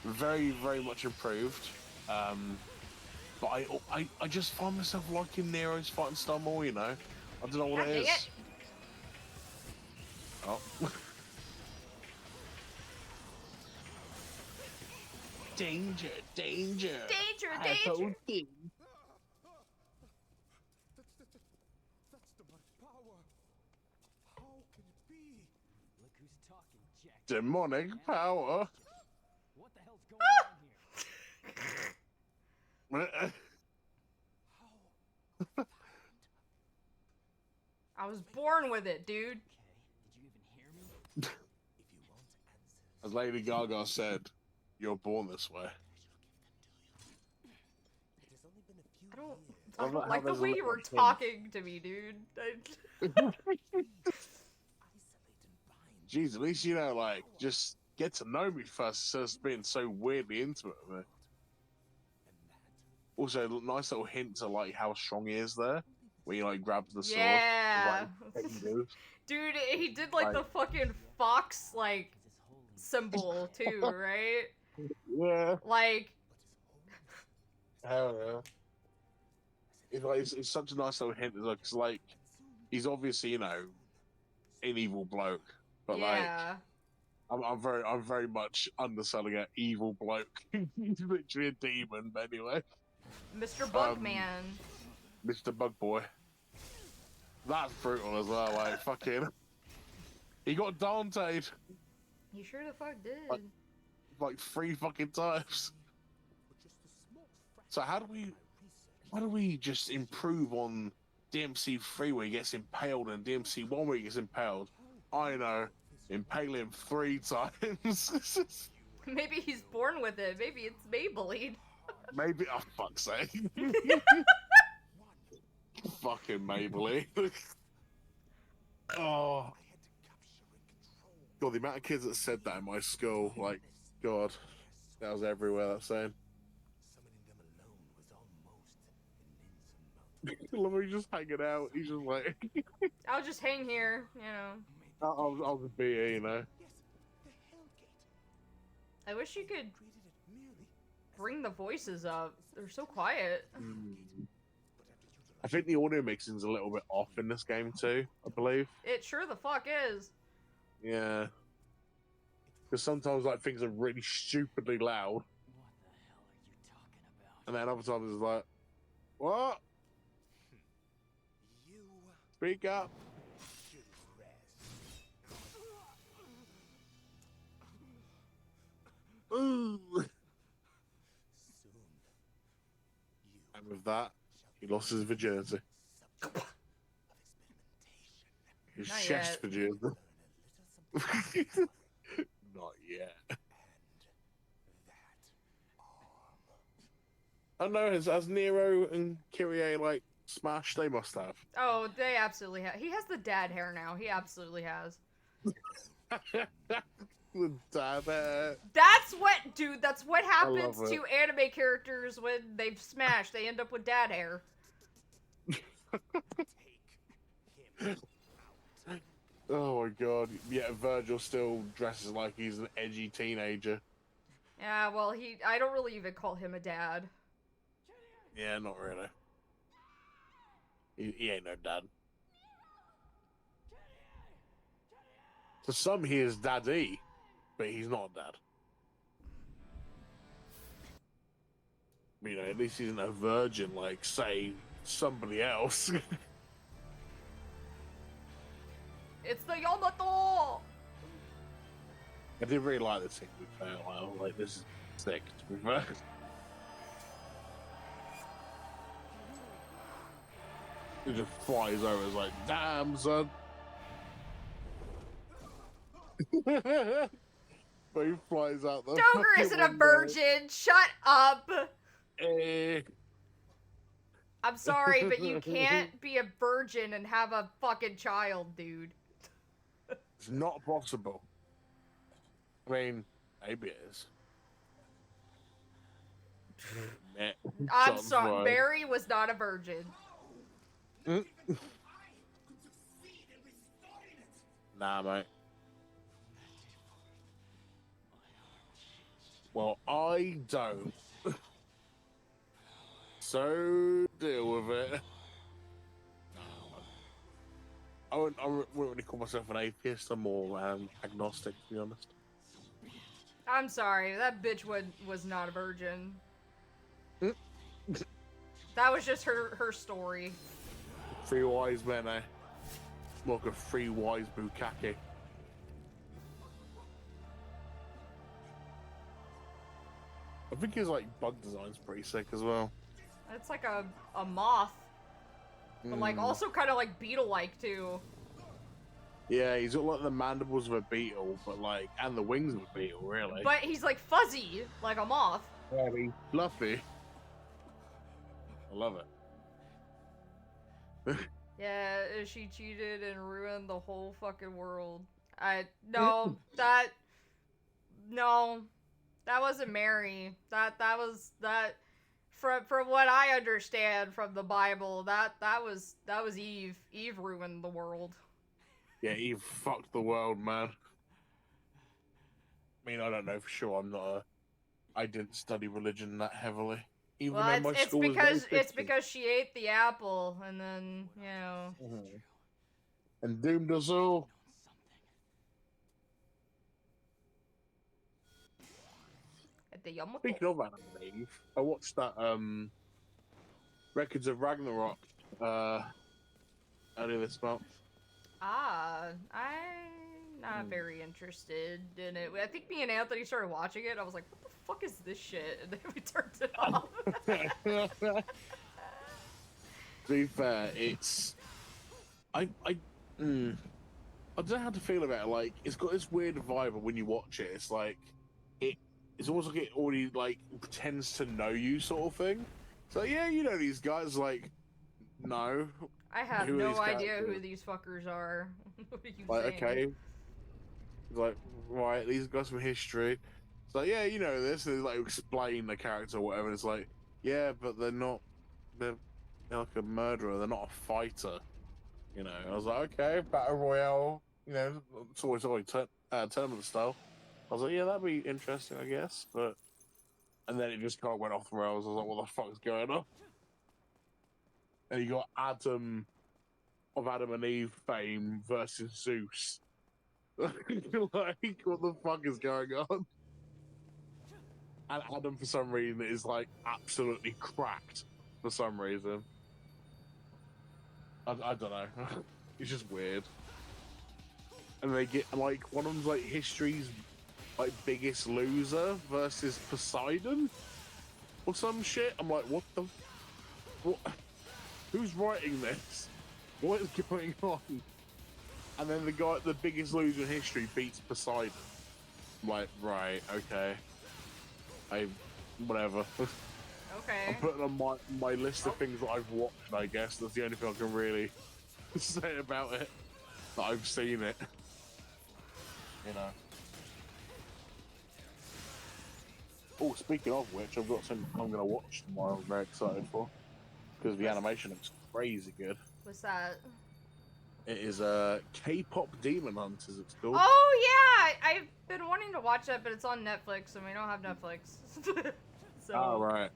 very, very much improved. But I just find myself liking Nero's fighting style more, you know. I don't know what God it dang is. it. Oh. Danger, danger. Danger, I danger. told you. That's demonic power. How can it be? Look who's talking, Jack. Demonic power. What the hell's going on here? How? I was born with it, dude. Okay, did you even hear me? If you want answers, As Lady Gaga said, you're born this way. it has only been a few I don't, years. I What about don't how like the there's a way you little were hint? talking to me, dude. Isolate and bind. Jeez, at least you know, like, just get to know me first instead of being so weirdly intimate with me. And that Also, nice little hint to like how strong he is there, when he like grabs the sword. Yeah. Like, moves. Dude, he did like the fucking fox like symbol too, right? Yeah. Like, Hell yeah. It's like it's such a nice little hint, because like he's obviously, you know, an evil bloke, but yeah. I'm very much underselling an evil bloke. He's literally a demon, but anyway. Mr. Bugman. Mr. Bug Boy. That's brutal as well, like fucking. He got Dante'd You sure the fuck did. like 3 fucking times. was just a small fraction So how do of we my research. why do we just improve on DMC3 where he gets impaled and DMC1 where he gets impaled? I know. Impale him 3 times. Maybe he's born with it. Maybe it's Maybelline. Maybe, oh fuck's sake. Fucking Maybelline. Oh. I had to capture and God, the amount of kids that said that in my school, like, God, that was everywhere. That saying. Love he's just hanging out. He's just like, I'll just hang here, you know. I'll just be here, you know. I wish you could bring the voices up. They're so quiet. I think the audio mixing's a little bit off in this game too, I believe. It sure the fuck is. Yeah. Because sometimes like things are really stupidly loud. And then other times it's like, what? Speak up. Ooh. And with that, he lost his virginity. His Not chest yet. virginity. Not yet. I don't know, has Nero and Kyrie like smashed? They must have. Oh, they absolutely have. He has the dad hair now. He absolutely has. The dad hair. That's what, dude, that's what happens love it. to anime characters when they've smashed. They end up with dad hair. Oh my god. Yeah, Virgil still dresses like he's an edgy teenager. Yeah, well, I don't really even call him a dad. Yeah, not really. He ain't no dad. To some, he is daddy, but he's not a dad. You know, at least he's not a virgin like, say, somebody else. It's the Yamato! I did really like this thing, to be fair. I was like, this is sick, to be fair. It just flies over, it's like, damn, son. But he flies out the Doger fucking isn't a window. virgin! Shut up! Eh. I'm sorry, but you can't be a virgin and have a fucking child, dude. It's not possible. I mean, maybe it is. Meh. I'm Sounds sorry, right. Mary was not a virgin. Nah, mate. Well, I don't. So deal with it. I wouldn't really call myself an atheist. I'm more agnostic, to be honest. I'm sorry, that bitch was not a virgin. That was just her story. Three wise men, eh? Smoke a free wise bukkake. I think his like bug design's pretty sick as well. It's like a moth. But like also kind of like beetle-like too. Yeah, he's got like the mandibles of a beetle, but like, and the wings of a beetle, really. But he's like fuzzy, like a moth. Yeah, but he's fluffy. I love it. Yeah, she cheated and ruined the whole fucking world. No, that wasn't Mary. That was from what I understand from the Bible, that was Eve. Eve ruined the world. Yeah, he fucked the world, man. I mean, I don't know for sure. I didn't study religion that heavily. Even Well, though my it's school was very because Christian. she ate the apple and then, you know. And doomed us all. At the Yamato. Speaking of anime, I watched that Records of Ragnarok earlier this month. I'm not very interested in it. I think me and Anthony started watching it. I was like, what the fuck is this shit? And then we turned it off. To be fair, it's... I don't know how to feel about it. Like, it's got this weird vibe when you watch it. It's like... It's almost like it already, like, pretends to know you sort of thing. So, yeah, you know these guys, like... No. I have Who are no these idea characters? who these fuckers are. What are you Like, saying? okay. He's like, right, these guys from history. It's like, yeah, you know this. And they like explain the character or whatever. And it's like, yeah, but they're not. They're like a murderer. They're not a fighter. You know. I was like, okay, battle royale. You know, it's always tournament style. I was like, yeah, that'd be interesting, I guess. But and then it just kind of went off the rails. I was like, what the fuck's going on? And you got Adam of Adam and Eve fame versus Zeus. Like, what the fuck is going on? And Adam, for some reason, is like absolutely cracked for some reason. I don't know. It's just weird. And they get like one of them's like history's like biggest loser versus Poseidon or some shit. I'm like, what the? What? Who's writing this? What is going on? And then the guy, the biggest loser in history, beats Poseidon. I'm like, right, okay. Whatever. Okay. I'm putting on my list of things that I've watched, I guess. That's the only thing I can really say about it. That I've seen it. You know. Oh, speaking of which, I've got something I'm going to watch tomorrow I'm very excited for. Because the animation looks crazy good. What's that? It is K-pop Demon Hunters, it's called. Oh yeah, I've been wanting to watch it, but it's on Netflix, and we don't have Netflix. So. Oh right.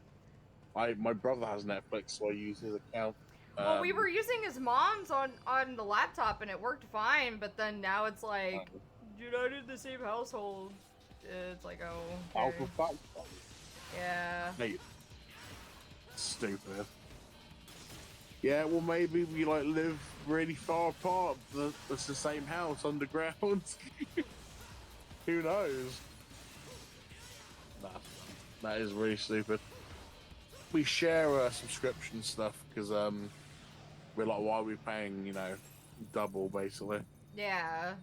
My brother has Netflix, so I use his account. Well, we were using his mom's on the laptop, and it worked fine. But then now it's like, you're not in the same household. It's like, oh. Okay. Oh, for fuck's sake. Yeah. Mate. Stupid. Yeah, well, maybe we like live really far apart. It's the same house underground. Who knows? Nah, that is really stupid. We share subscription stuff because we're like, why are we paying? You know, double basically. Yeah.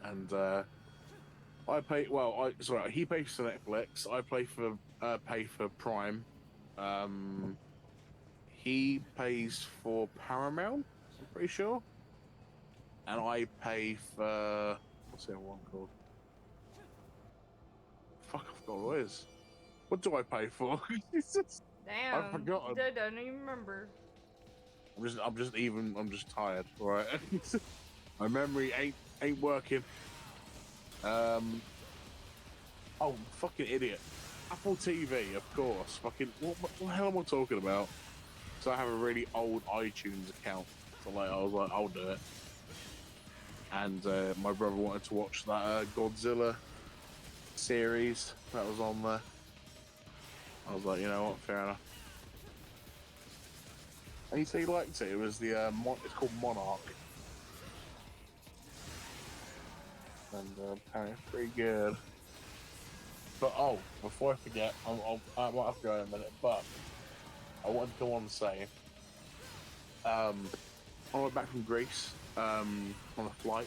And I pay. Well, sorry, he pays for Netflix. I pay for Prime. He pays for Paramount, I'm pretty sure. And I pay for... What's the other one called? Fuck, I forgot what it is. What do I pay for? Damn. I've forgotten. I don't even remember. I'm just tired, right? My memory ain't working. Oh, fucking idiot. Apple TV, of course. Fucking, what the hell am I talking about? So I have a really old iTunes account. So like, I was like, I'll do it. And my brother wanted to watch that Godzilla series that was on there. I was like, you know what, fair enough. And he said he liked it. It was the it's called Monarch. And apparently it's pretty good. But oh, before I forget, I might have to go in a minute, but I wanted to go on and say, on the way back from Greece, on a flight,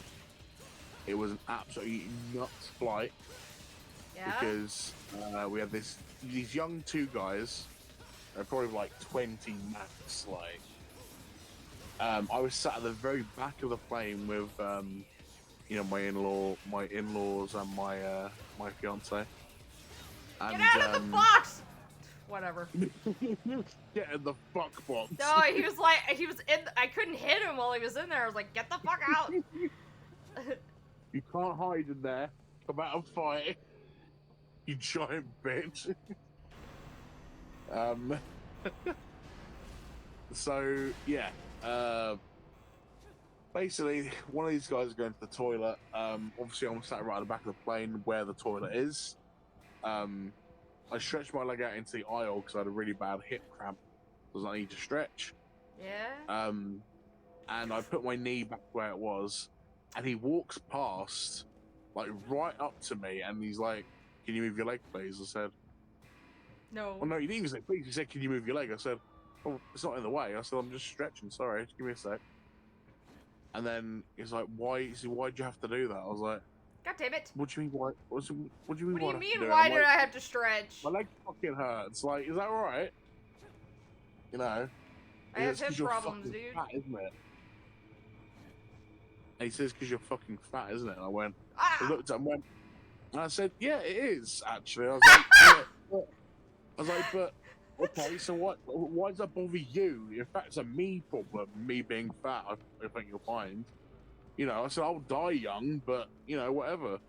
it was an absolutely nuts flight. Yeah? Because we had these young two guys, they're probably like 20 max, like. I was sat at the very back of the plane with, you know, my in-laws and my fiance. And, get out of the box! Whatever. Get in the fuck box. No, he was in. I couldn't hit him while he was in there. I was like, get the fuck out. You can't hide in there. Come out and fight. You giant bitch. So yeah. Basically, one of these guys is going to the toilet. Obviously, I'm sat right at the back of the plane where the toilet is. I stretched my leg out into the aisle because I had a really bad hip cramp. Does I need to stretch? Yeah. And I put my knee back where it was, and he walks past, like right up to me, and he's like, "Can you move your leg, please?" I said, No. "Well, no, he didn't even say please." He said, "Can you move your leg?" I said, "Oh, it's not in the way." I said, "I'm just stretching. Sorry, just give me a sec." And then he's like, "Why? He said, why'd you have to do that?" I was like, God damn it. "What do you mean? Why? What do you mean? What do you why mean? Why did like, I have to stretch? My leg fucking hurts. Like, is that right? You know? I have hip problems, dude. Fat, isn't it? And he says, "Because you're fucking fat, isn't it?" And I went, I looked at him and went, and I said, yeah, it is, actually. I was like, yeah, but, I was like, but, okay, so why does that bother you? In fact, it's a me problem, me being fat, I think you'll find. You know, I said, I'll die young, but, you know, whatever.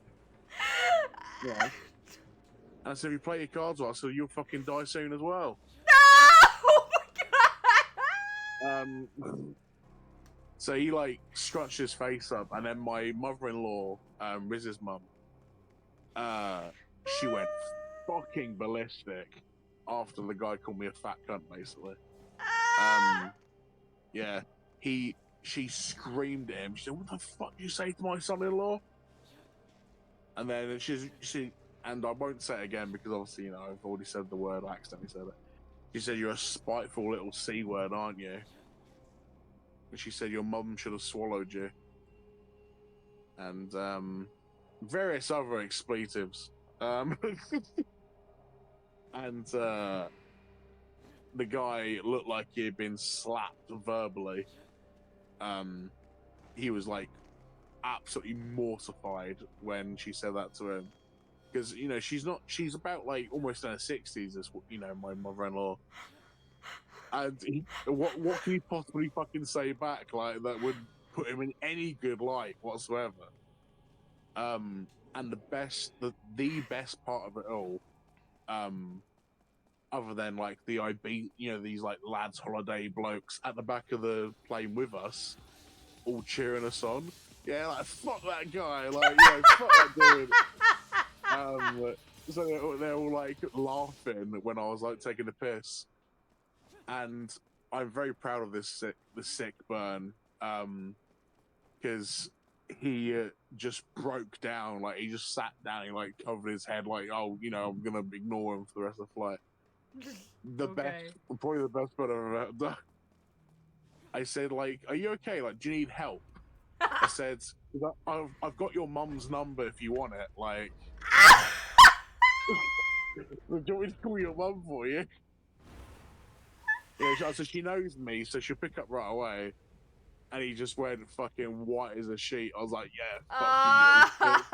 Yeah. And I said, if you play your cards well, I said, you'll fucking die soon as well. Oh my god! So he, like, scrunched his face up, and then my mother-in-law, Riz's mum, she went fucking ballistic after the guy called me a fat cunt, basically. Yeah, she screamed at him. She said, "What the fuck did you say to my son-in-law?" And then and I won't say it again because obviously, you know, I've already said the word, I accidentally said it. She said, "You're a spiteful little C word, aren't you?" And she said, "Your mum should have swallowed you." And various other expletives. And the guy looked like he had been slapped verbally. He was like absolutely mortified when she said that to him, because you know she's about like almost in her 60s. This, you know, my mother-in-law, and what can he possibly fucking say back like that would put him in any good light whatsoever? And the best part of it all, other than like the IB, you know, these like lads holiday blokes at the back of the plane with us, all cheering us on. Yeah, like fuck that guy, like you know, fuck that dude. So they're all like laughing when I was like taking the piss, and I'm very proud of this sick burn, because he just broke down, like he just sat down, he like covered his head, like, oh, you know, I'm gonna ignore him for the rest of the flight. Probably the best part I've ever done. I said, like, are you okay? Like, do you need help? I said, I've got your mum's number if you want it. Like, do you want me to call your mum for you? Yeah, so she knows me, so she'll pick up right away. And he just went fucking white as a sheet. I was like, yeah, fuck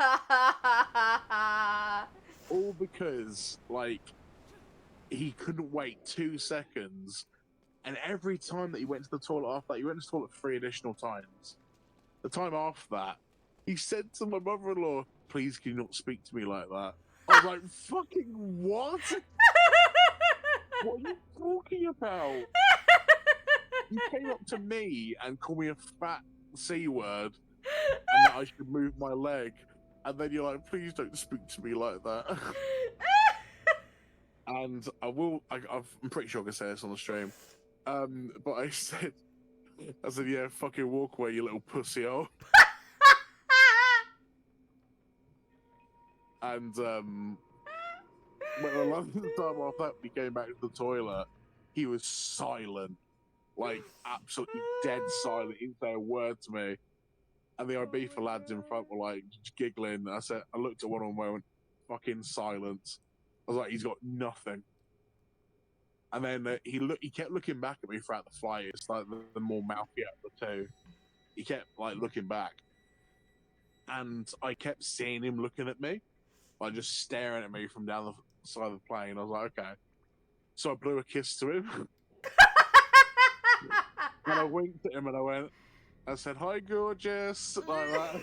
you. All because, like, he couldn't wait 2 seconds. And every time that he went to the toilet after that, he went to the toilet 3 additional times. The time after that, he said to my mother-in-law, "Please, can you not speak to me like that?" I was like, fucking what? What are you talking about? You came up to me and called me a fat C word and that I should move my leg. And then you're like, "Please don't speak to me like that." And I'm pretty sure I can say this on the stream. But I said, yeah, fucking walk away, you little pussy hole. And when the last time after that we came back to the toilet, he was silent, like absolutely dead silent. He didn't say a word to me. And the Ibiza lads in front were like giggling. I looked at one of them and went, fucking silence. I was like, he's got nothing. And then he kept looking back at me throughout the flight. It's like the more mouthy out of the two. He kept like looking back, and I kept seeing him looking at me, like just staring at me from down the side of the plane. I was like, okay. So I blew a kiss to him, and I winked at him, and I said, "Hi, gorgeous," like that.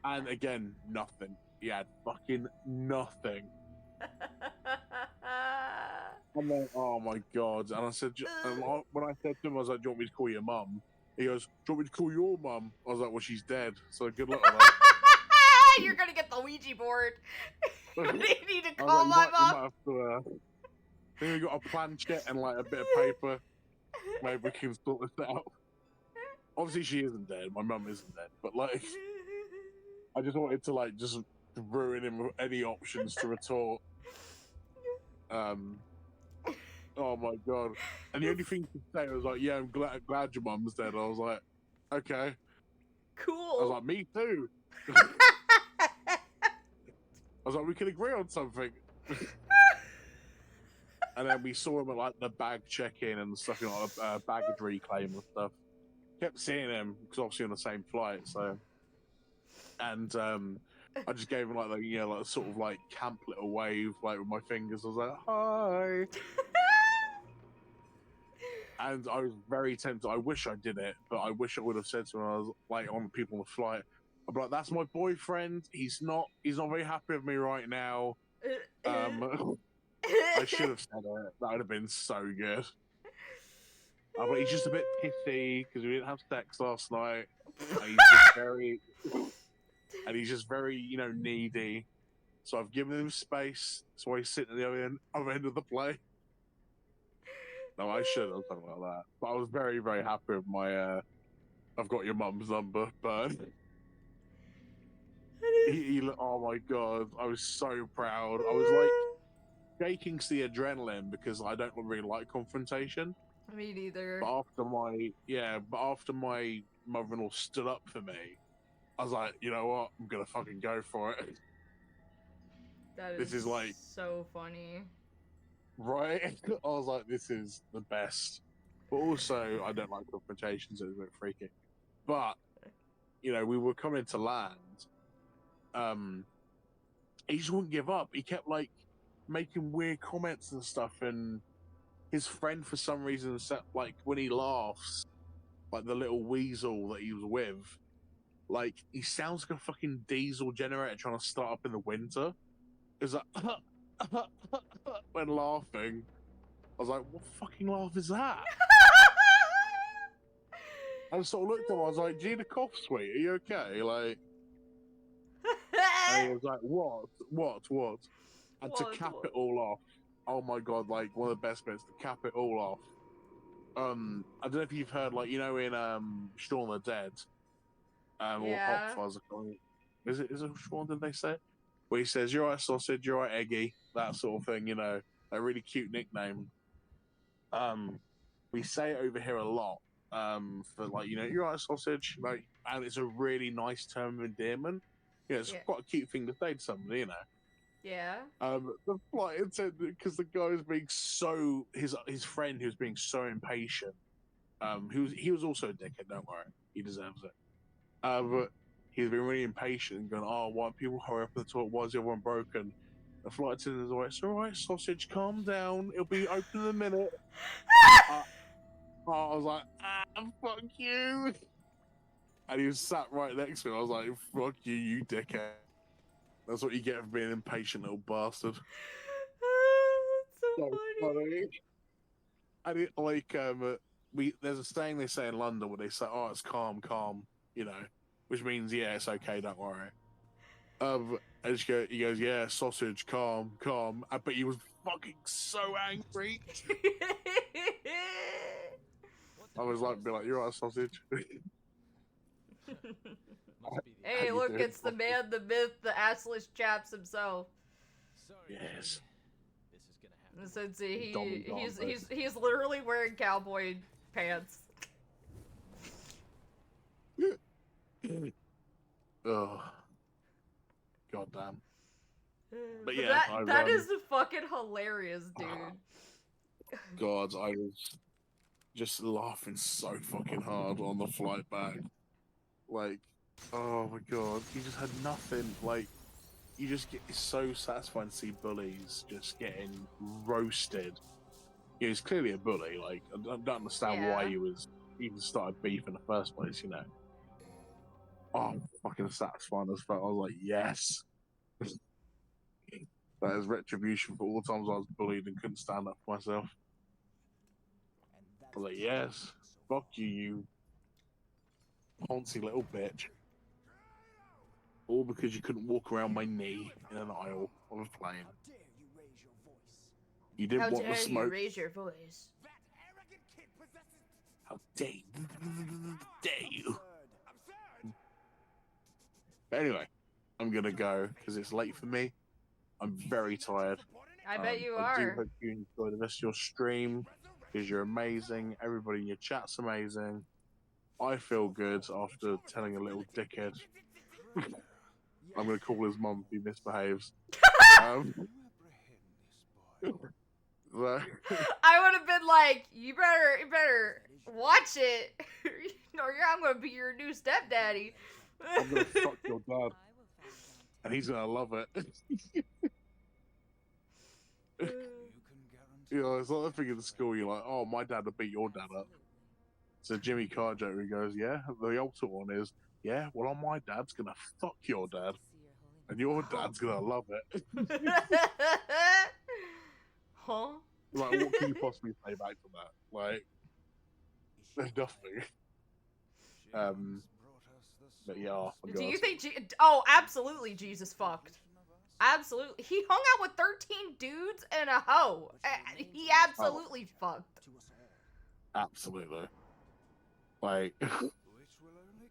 And again, nothing. He had fucking nothing. And then, oh my god! And I said, when I said to him, I was like, "Do you want me to call your mum?" He goes, "Do you want me to call your mum?" I was like, "Well, she's dead, so good luck with that." You're gonna get the Ouija board. You need to I call was like, my mom. You might have to. Then we got a planchette and like a bit of paper. Maybe we can sort this out. Obviously, she isn't dead. My mum isn't dead, but like, I just wanted to like just ruin him with any options to retort. Oh my god! And the only thing to say was like, "Yeah, I'm glad your mum's dead." I was like, "Okay, cool." I was like, "Me too." I was like, "We can agree on something." And then we saw him at like the bag check-in and stuff, you know, like, baggage reclaim and stuff. Kept seeing him because obviously on the same flight, so and I just gave him like like sort of like camp little wave like with my fingers. I was like, hi. And I was very tempted. I wish I did it, but I wish I would have said to him. I was like on people on the flight. I'm like, that's my boyfriend. He's not very happy with me right now. I should have said it. That would have been so good. But he's just a bit pissy because we didn't have sex last night. And he's just very, needy. So I've given him space. So he's sitting at the other end of the plane. No, I should have something like that. But I was very, very happy with my I've got your mum's number, but oh my god, I was so proud. I was like shaking to the adrenaline because I don't really like confrontation. Me neither. But after my mother-in-law stood up for me, I was like, you know what? I'm gonna fucking go for it. This is like so funny. Right? I was like, this is the best. But also, I don't like confrontations, so it was a bit freaky. But, we were coming to land. He just wouldn't give up. He kept, like, making weird comments and stuff, and his friend, for some reason, said, like, when he laughs, like, the little weasel that he was with, like, he sounds like a fucking diesel generator trying to start up in the winter. It was like, when laughing. I was like, what fucking laugh is that? I sort of looked at him, I was like, do you need a cough sweet? Are you okay? Like, and he was like, what? And to cap it all off, oh my god, like, one of the best bits, to cap it all off. I don't know if you've heard, like, in Shaun of the Dead, or Hot Fuzz, is it Shaun, did they say? Where he says, you're right, sausage, you're right, Eggy, that sort of thing, a really cute nickname. We say it over here a lot, for like, you're right, sausage, like, and it's a really nice term of endearment. It's quite a cute thing to say to somebody, Yeah. The flight attendant, because the guy was being so, his friend who was being so impatient, he was also a dickhead, don't worry, he deserves it. But he's been really impatient and going, oh, why don't people hurry up and talk? Why is everyone broken? The flight attendant was like, it's all right, sausage, calm down. It'll be open in a minute. I was like, fuck you. And he was sat right next to me. I was like, fuck you, you dickhead. That's what you get for being an impatient little bastard. That's so funny. And it, like, there's a saying they say in London where they say, oh, it's calm, which means, yeah, it's okay, don't worry. And he goes, yeah, sausage, calm. But he was fucking so angry. I was like, you're right, sausage. Hey, look, it's the man, the myth, the assless chaps himself. Yes. Since he's literally wearing cowboy pants. Oh, goddamn! But yeah, that is fucking hilarious, dude. God, I was just laughing so fucking hard on the flight back. Like, oh my god, he just had nothing. Like, you just get, it's so satisfying to see bullies just getting roasted. He's clearly a bully. Like, I don't understand why he was even started beef in the first place. Oh, fucking satisfying as fuck. I was like, yes. That is retribution for all the times I was bullied and couldn't stand up for myself. I was like, yes. Fuck you, you poncy little bitch. All because you couldn't walk around my knee in an aisle of a plane. You didn't want the smoke. How dare you raise your voice? How dare you? Anyway, I'm gonna go because it's late for me. I'm very tired. I bet you I do are. hope you enjoy the rest of your stream because you're amazing. Everybody in your chat's amazing. I feel good after telling a little dickhead. I'm gonna call his mum if he misbehaves. I would have been like, you better watch it, or I'm gonna be your new stepdaddy. I'm gonna fuck your dad, I will find Dante. and he's gonna love it. You can guarantee. You know, it's like the thing in school. You're like, oh, my dad will beat your dad up. So Jimmy Carr joke, he goes, yeah. The ultimate one is, yeah. Well, my dad's gonna fuck your dad, and your dad's gonna love it. Huh? Like, what can you possibly say back to that? Like, there's nothing. But yeah, oh my Do you God. think oh, absolutely Jesus fucked. Absolutely. He hung out with 13 dudes and a hoe. He absolutely fucked. To us all. Absolutely. Like, Which will only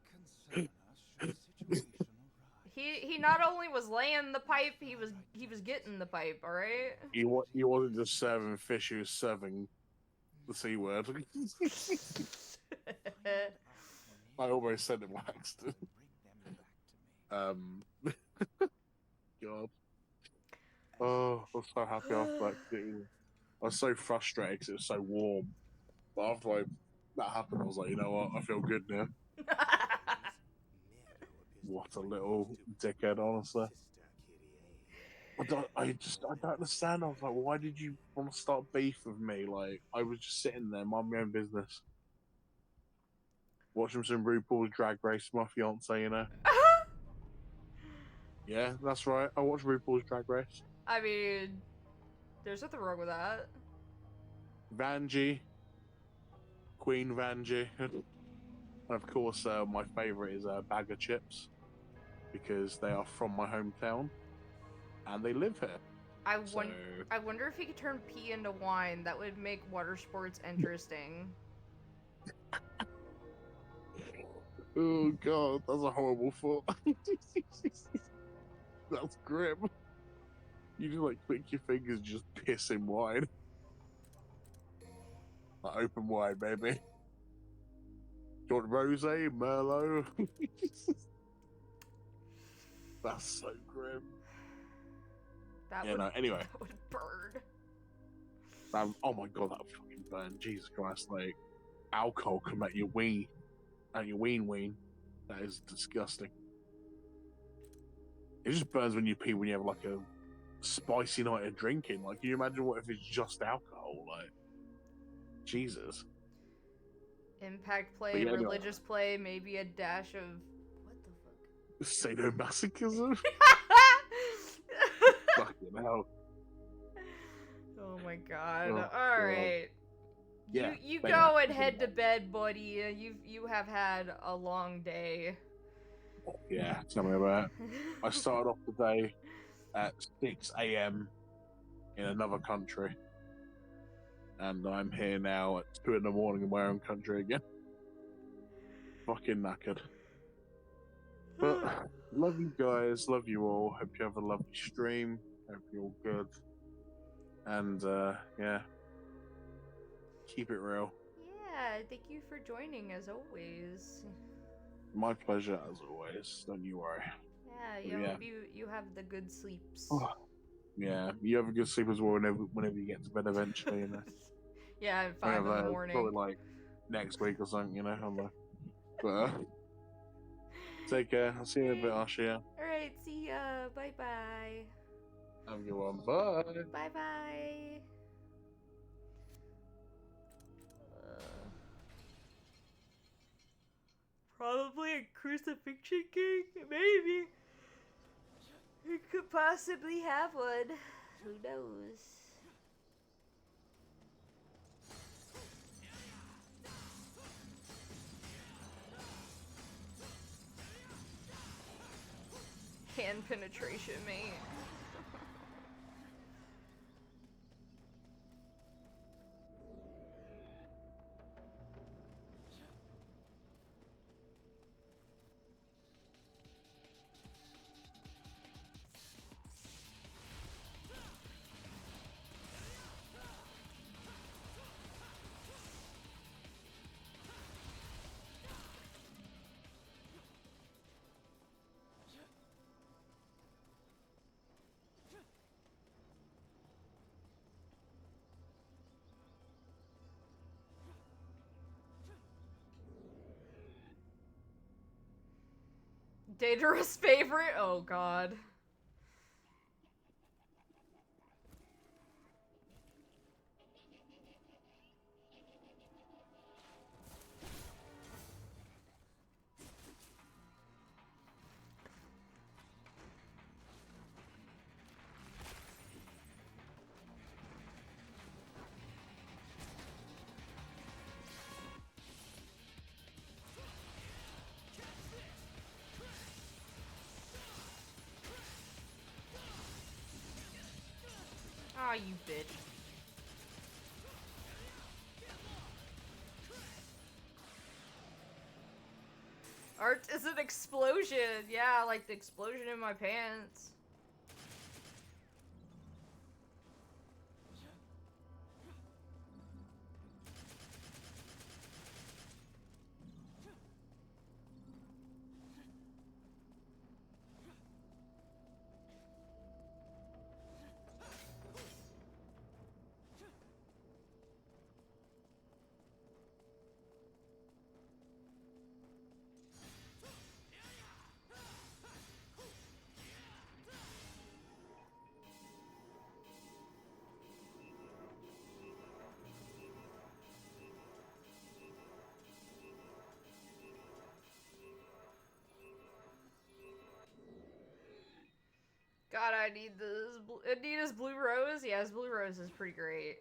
concern us should a situation arise. He not only was laying the pipe, he was getting the pipe, alright? he wasn't just serving fish, he was serving the C word. I almost said it by accident. God. Oh, I was so happy after that. I was so frustrated because it was so warm. But after that happened, I was like, you know what? I feel good now. What a little dickhead, honestly. I don't understand. I was like, why did you want to start beef with me? Like, I was just sitting there, minding my own business. Watching some RuPaul's Drag Race, my fiance, you know. Yeah, that's right. I watch RuPaul's Drag Race. I mean, there's nothing wrong with that. Vanjie. Queen Vanjie. And of course, my favourite is Bag of Chips. Because they are from my hometown. And they live here. I wonder if he could turn pee into wine. That would make water sports interesting. Oh God, that's a horrible thought. That's grim. You just like click your fingers, just piss in wine. Like, open wide, baby. Do you want rosé, Merlot? That's so grim. That Yeah, would, no, anyway. that would burn. Oh my God, that would fucking burn. Jesus Christ, like, alcohol can make you ween. And you ween. That is disgusting. It just burns when you pee when you have like a spicy night of drinking. Like, can you imagine what if it's just alcohol? Like, Jesus. Impact play, But yeah, anyway. religious play, maybe a dash of what the fuck? Sadomasochism? Fucking hell. Oh my God! Oh, all right. Yeah, you but go yeah. and head to bed, buddy. You have had a long day. Yeah, tell me about it. I started off the day at 6 a.m. in another country. And I'm here now at 2 in the morning in my own country again. Fucking knackered. But love you guys, love you all. Hope you have a lovely stream. Hope you're all good. And yeah. Keep it real. Yeah, thank you for joining as always. My pleasure as always. Don't you worry. Yeah, Yeah. hope you have the good sleeps. Yeah, you have a good sleep as well whenever you get to bed eventually, you know. Yeah, at 5 in the morning. Probably like next week or something, you know. I'm like, but take care. I'll see you in a bit, Asha. Alright, see ya. Bye bye. Have a good one. Bye. Bye bye. Probably a crucifixion king? Maybe. You could possibly have one. Who knows? Hand penetration, mate. Dangerous favorite? Oh god. Ah, you bitch. Art is an explosion. Yeah, like the explosion in my pants. God, I need this. Anita's Blue Rose? Yes, Blue Rose is pretty great.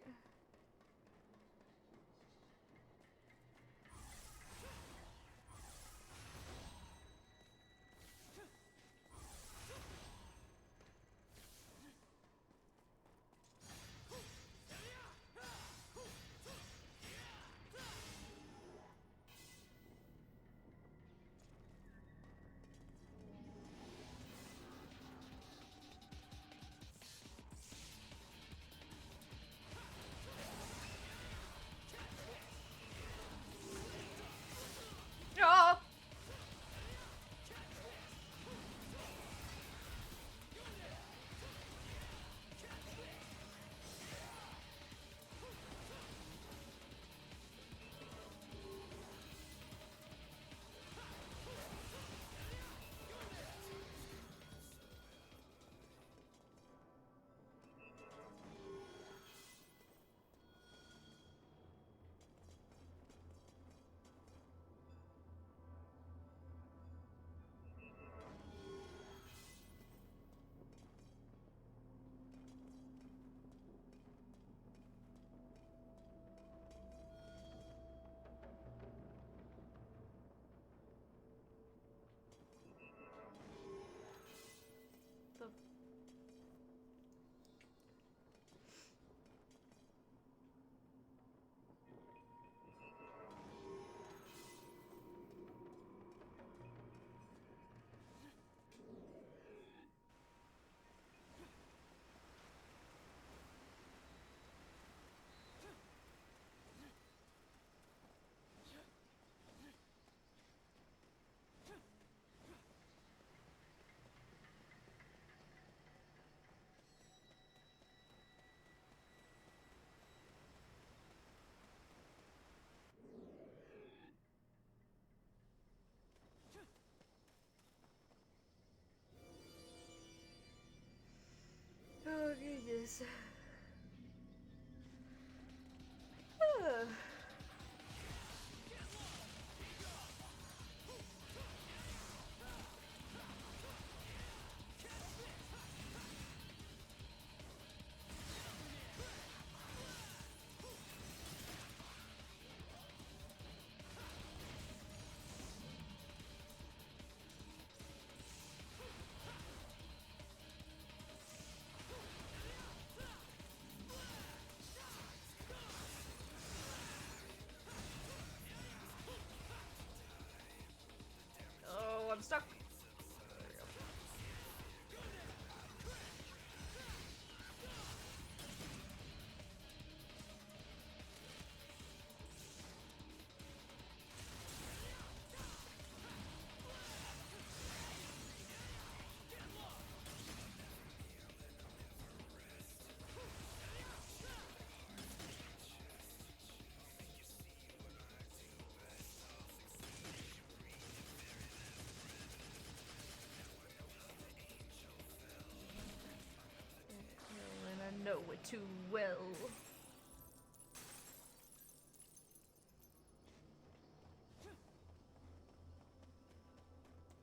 know it too well.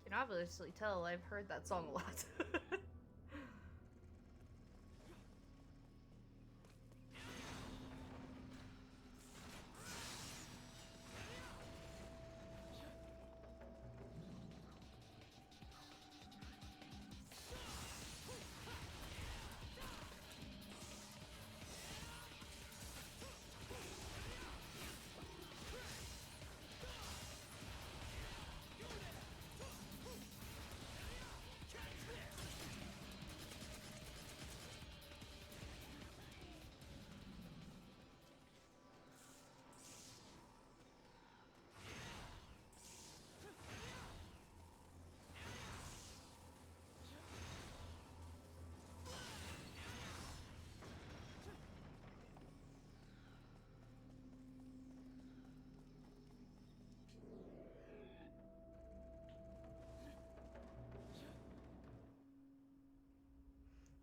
You can obviously tell I've heard that song a lot.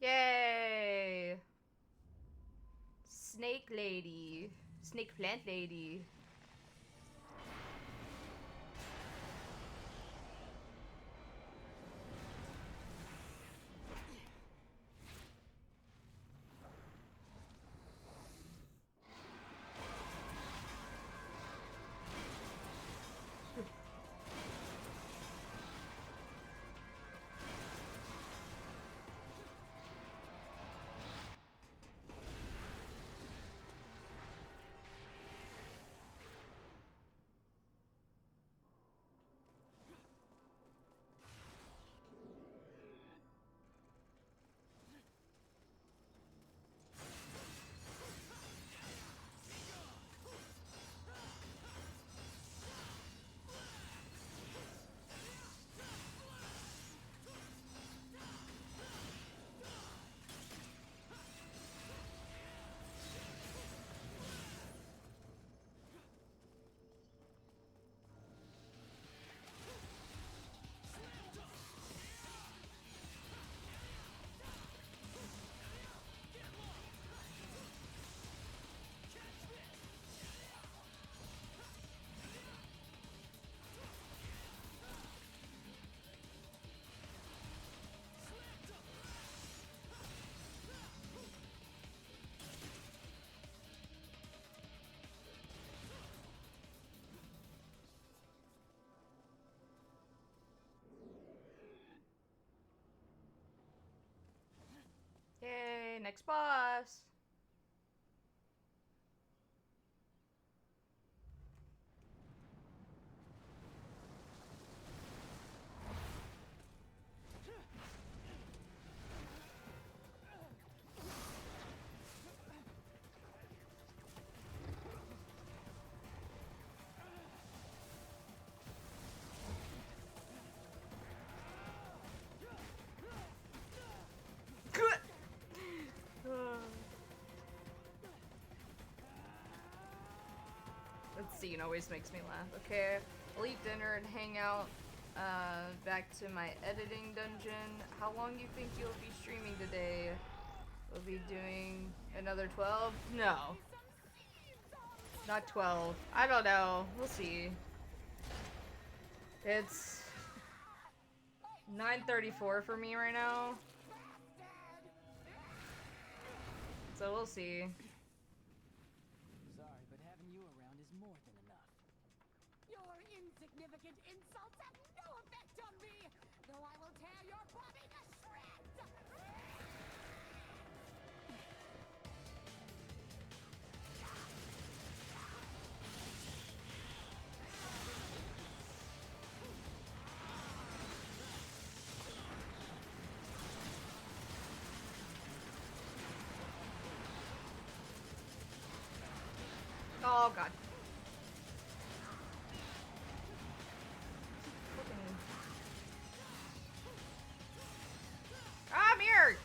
Yay! Snake lady. Snake plant lady. Yay, next boss. That scene always makes me laugh. Okay, I'll eat dinner and hang out. Back to my editing dungeon. How long do you think you'll be streaming today? We'll be doing another 12? No. Not 12. I don't know. We'll see. It's 9:34 for me right now. So we'll see. Sorry, but having you around is more than enough. Your insignificant insults have no effect on me, though I will tear your body to shreds! Oh god. Come here!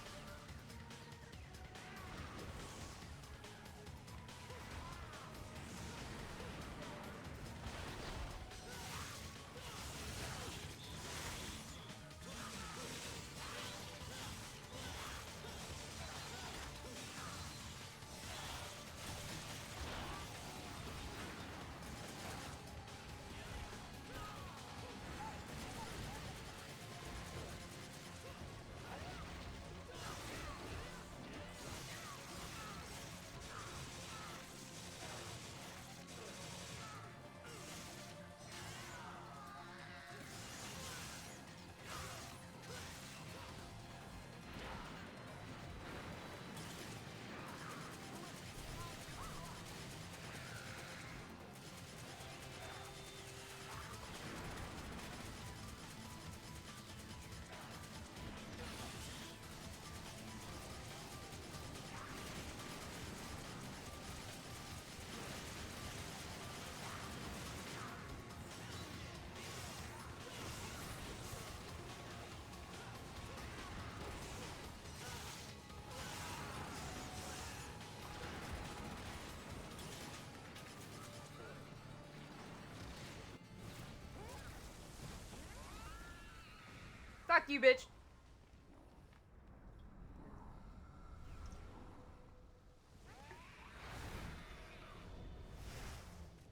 Fuck you, bitch.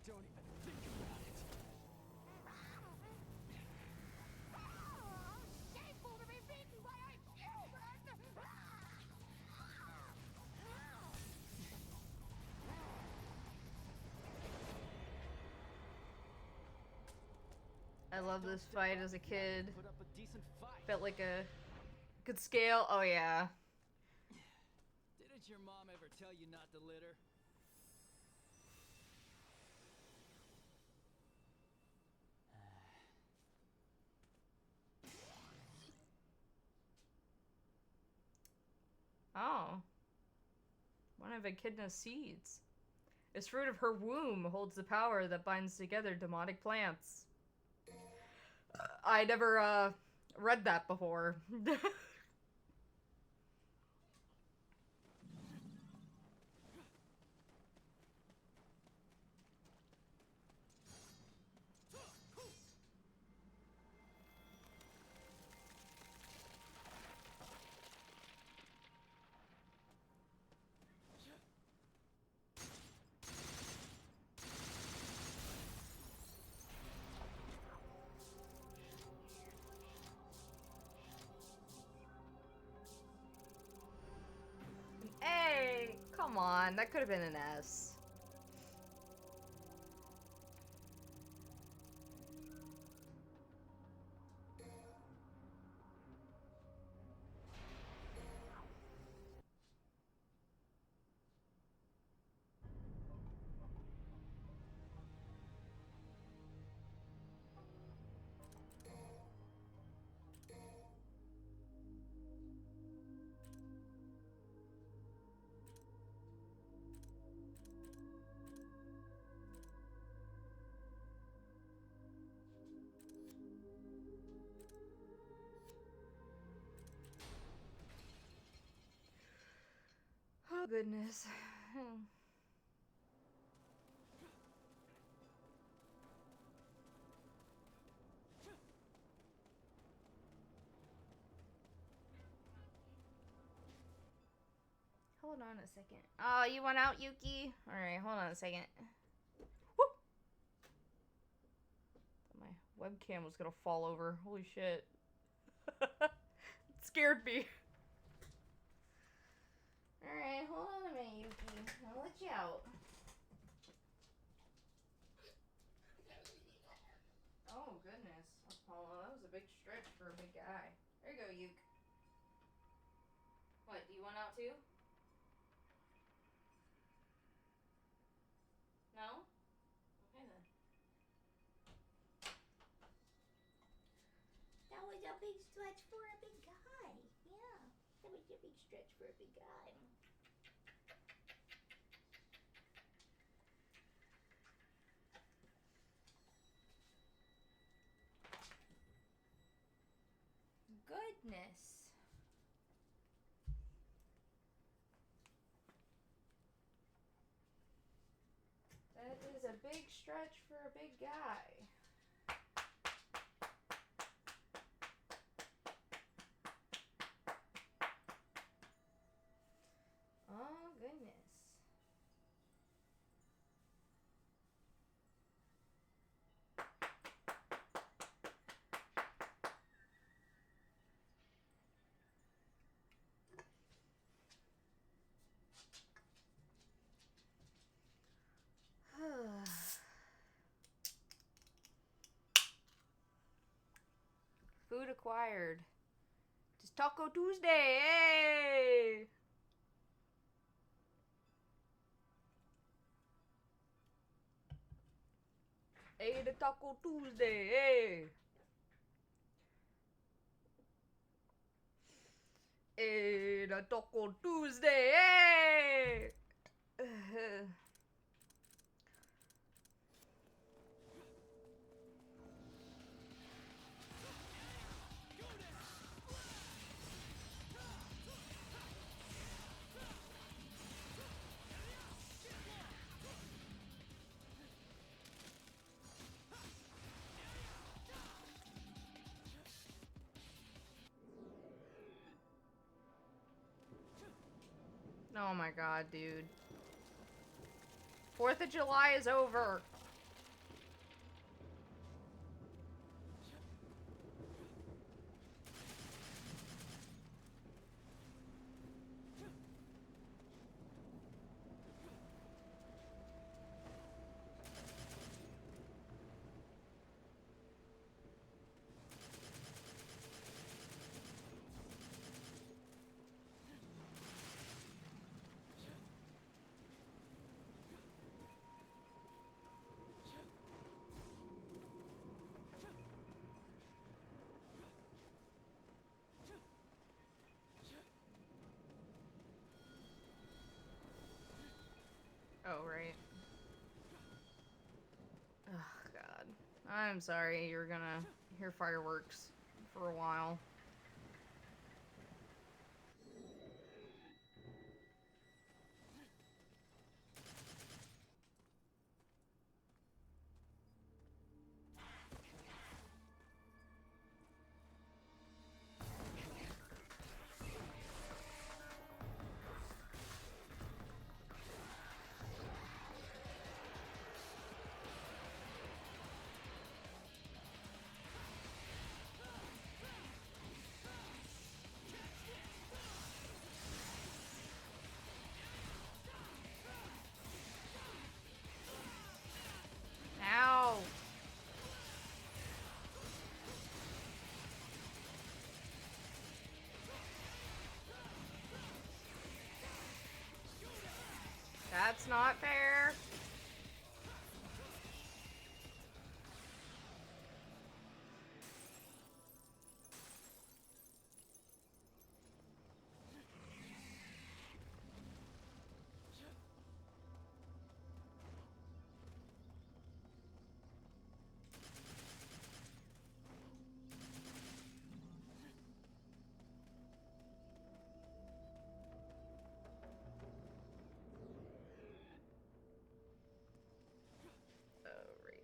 Don't even think about it. Shameful to be beaten by a human! I love this fight as a kid. Put up a decent fight. Felt like a good scale. Oh yeah. Didn't your mom ever tell you not to litter? Oh. One of Echidna's seeds. Its fruit of her womb holds the power that binds together demonic plants. I never, read that before. Hey, come on, that could have been an S. Oh goodness. Hold on a second. Oh, you went out, Yuki? Alright, hold on a second. Woo! My webcam was gonna fall over. Holy shit. It scared me. Alright, hold on a minute, Yuki. I'll let you out. Oh, goodness. Apollo, that was a big stretch for a big guy. There you go, Yuke. What, do you want out too? No? Okay then. That was a big stretch for a big guy. Yeah, that was a big stretch for a big guy. Goodness. That is a big stretch for a big guy. Oh, goodness. Food acquired. Just Taco Tuesday, hey! Hey, the Taco Tuesday, hey! Hey, the Taco Tuesday, hey! Oh my god, dude. 4th of July is over. Oh, right. Oh, God. I'm sorry you're gonna hear fireworks for a while. Ow! That's not fair. Oh, right.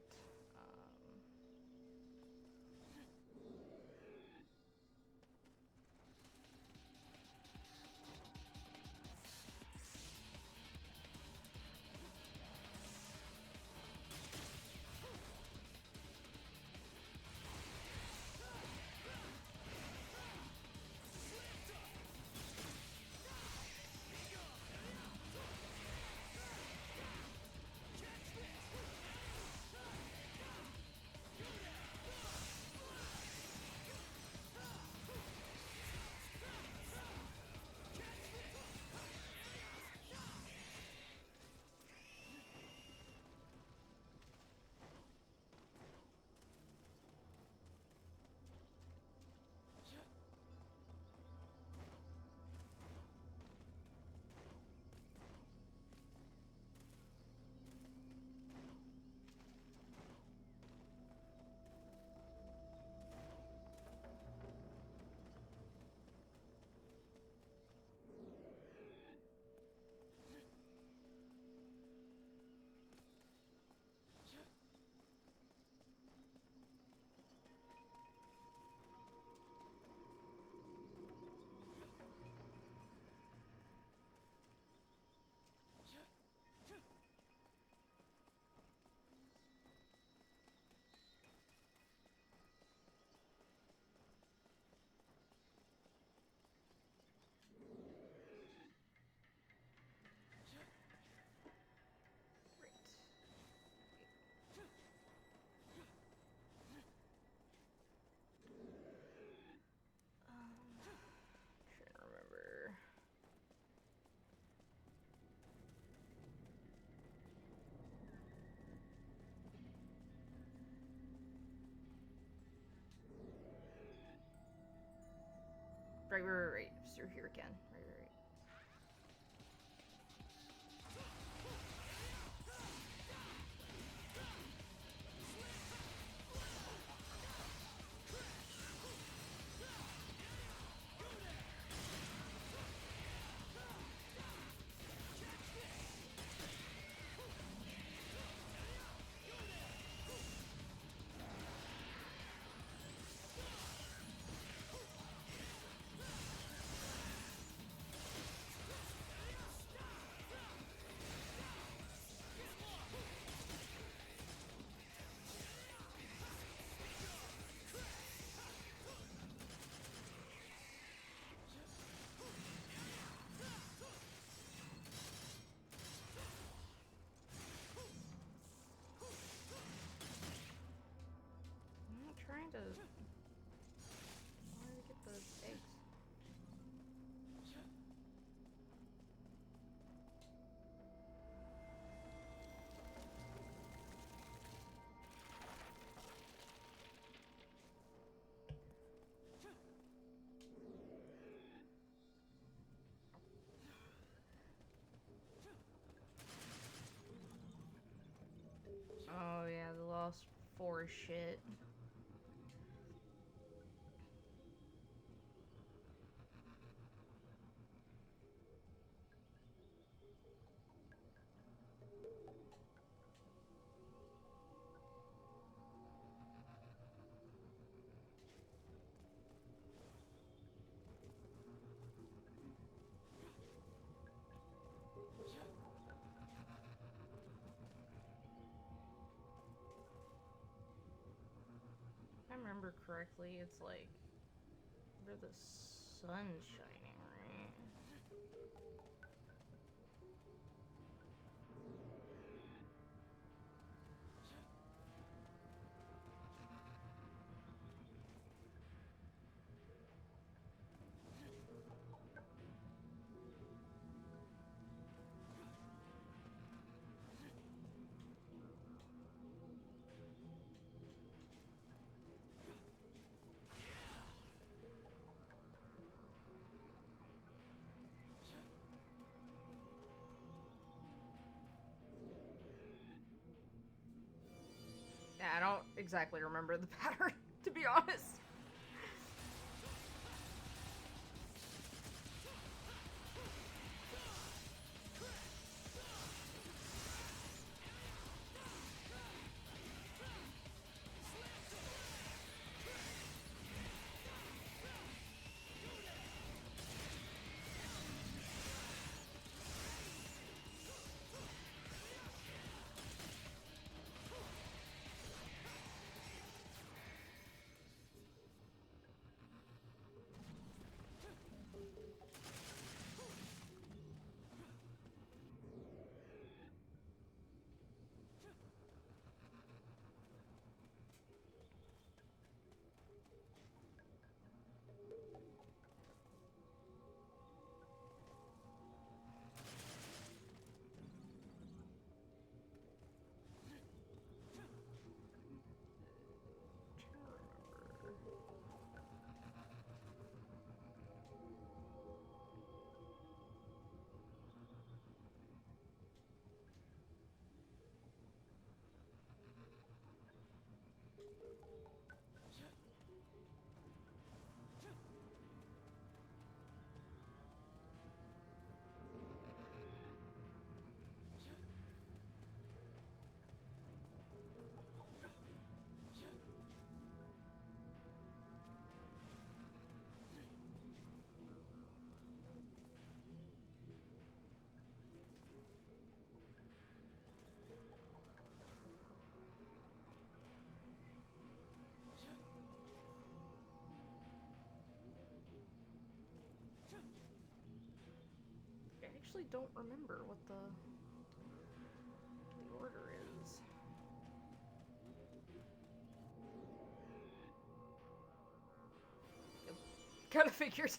Trying to remember. Right. It's through here again. Right. for shit. If I remember correctly, it's like where the sun's shining, right? Yeah, I don't exactly remember the pattern, to be honest. I actually don't remember what the order is. Kind of figures.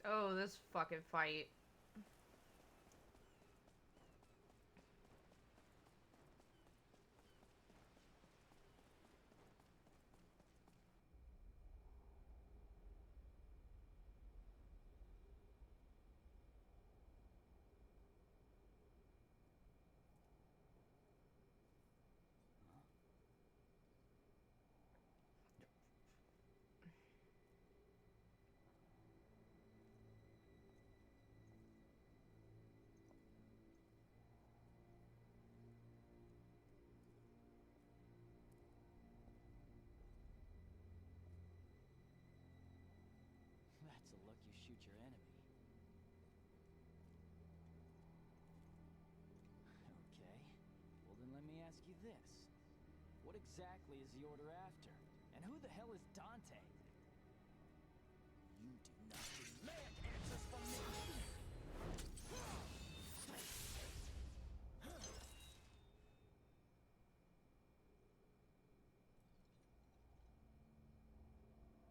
Oh, this fucking fight. That's a look you shoot your enemy. Okay. Well, then let me ask you this. What exactly is the Order after? And who the hell is Dante? You do not demand answers from me!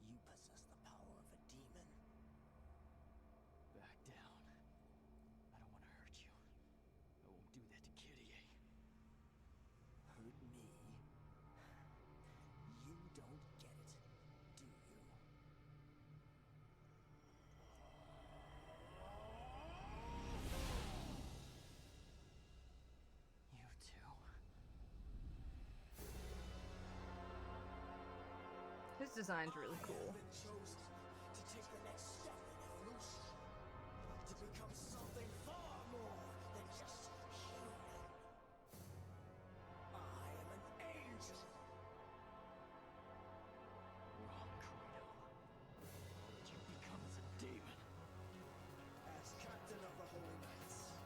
You possess the power of a demon. Back down. I don't want to hurt you. I won't do that to Kitty. Hurt me? You don't get it, do you? You too. His design's really cool. I have been chosen to take the next step in evolution. To become something far more than just human. I am an angel. Wrong, Credo. All that you become is a demon. As captain of the Holy Knights,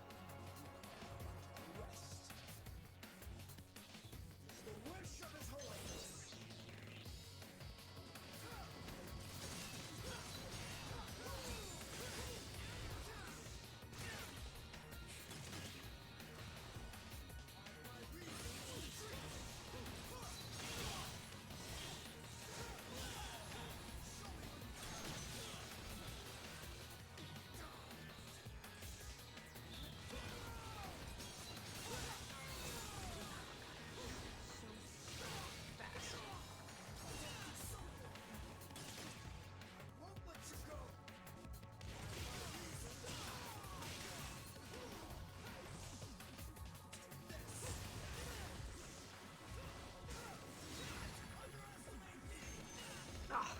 rest is the wish of His Holiness. Won't let you go. Ah,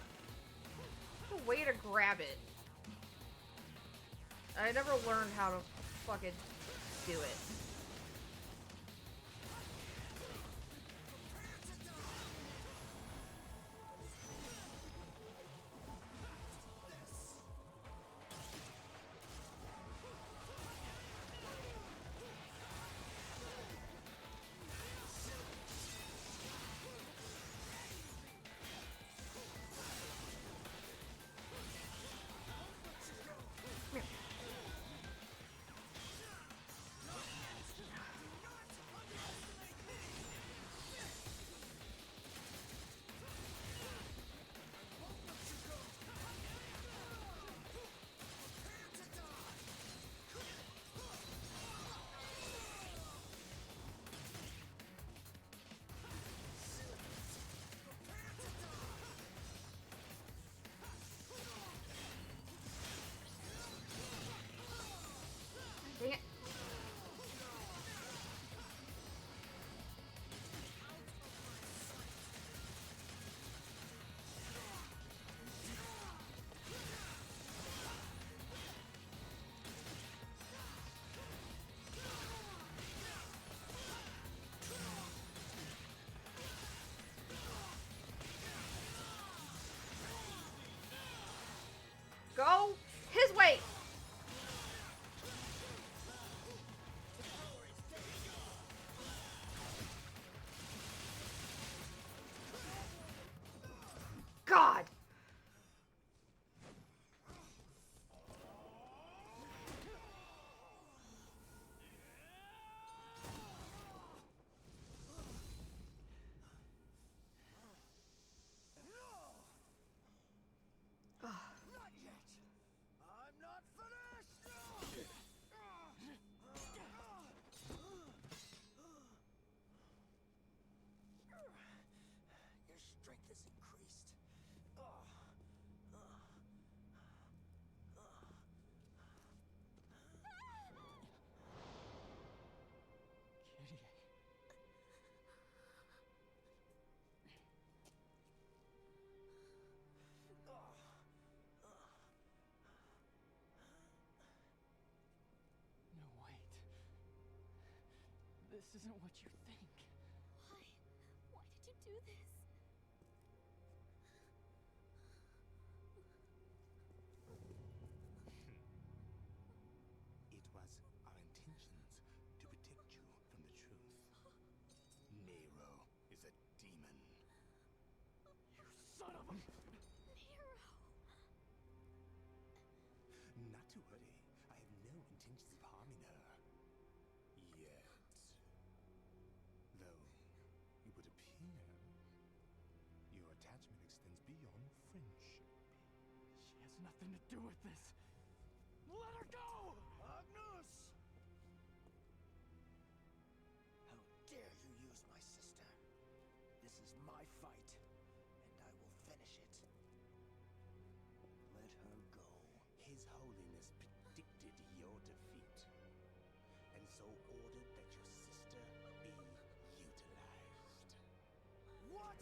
what a way to grab it. I never learned how to fucking do it. This isn't what you think. Why? Why did you do this? It was our intentions to protect you from the truth. Nero is a demon. You son of a... Nero! Not to worry, I have no intentions of harming her. Yet. Though, it would appear your attachment extends beyond friendship. She has nothing to do with this. Let her go! Agnus! How dare you use my sister? This is my fight, and I will finish it. Let her go. His Holiness predicted your defeat, and so ordered that your sister be utilized. What?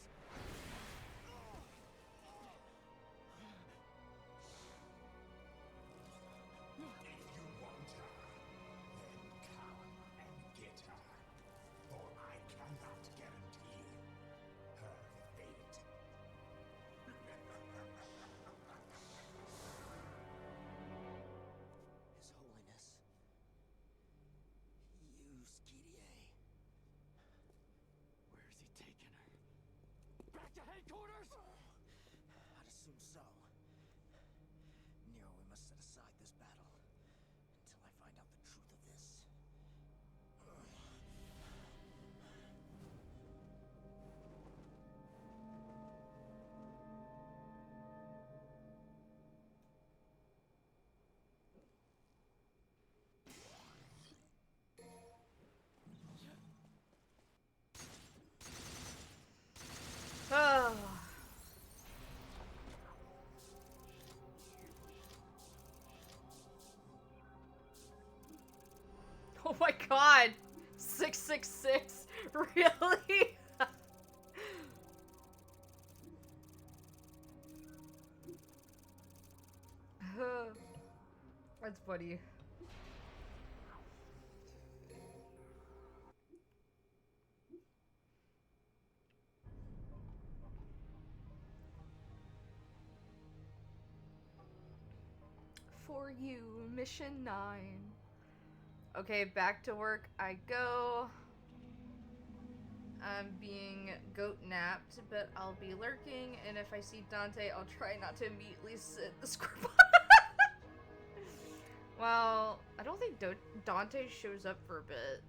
If you want her, then come and get her. For I cannot guarantee her fate. His Holiness. Use Kyrie. Where is he taking her? Back to headquarters? I'd assume so. Nero, we must set aside this battle until I find out the truth of this. Oh. Oh my god! 666? Really? That's funny. For you, mission 9. Okay, back to work I go. I'm being goat napped, but I'll be lurking, and if I see Dante, I'll try not to immediately sit the script. Well, I don't think Dante shows up for a bit.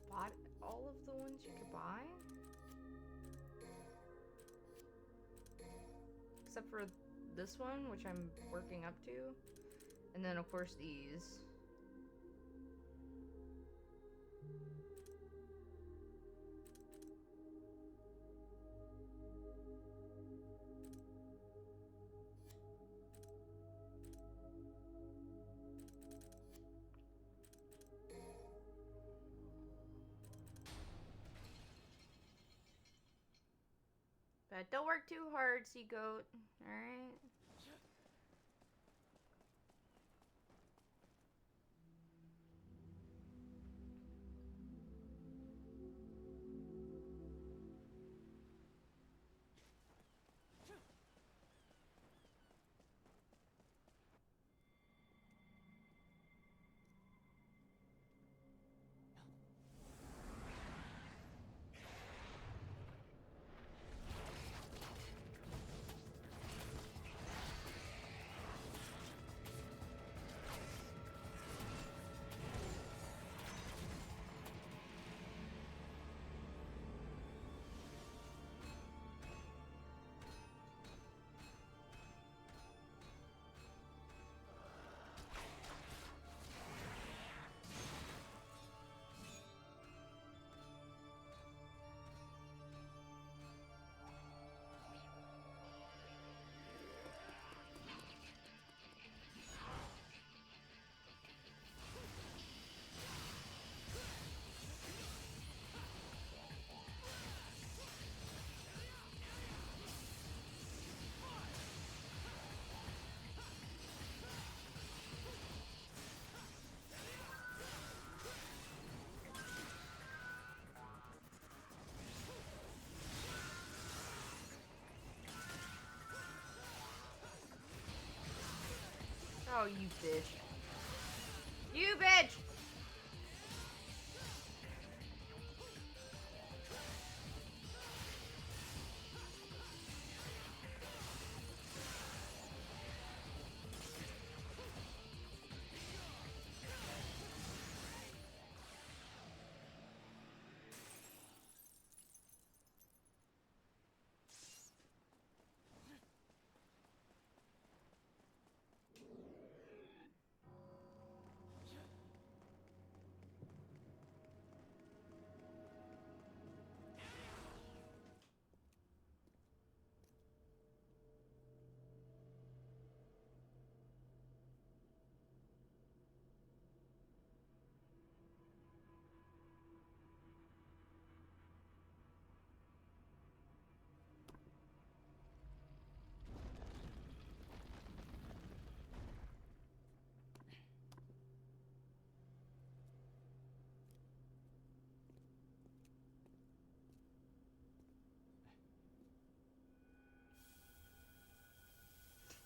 Bought all of the ones you could buy? Except for this one, which I'm working up to. And then, of course, these. But don't work too hard, sea goat. Alright? Oh, you bitch. You bitch!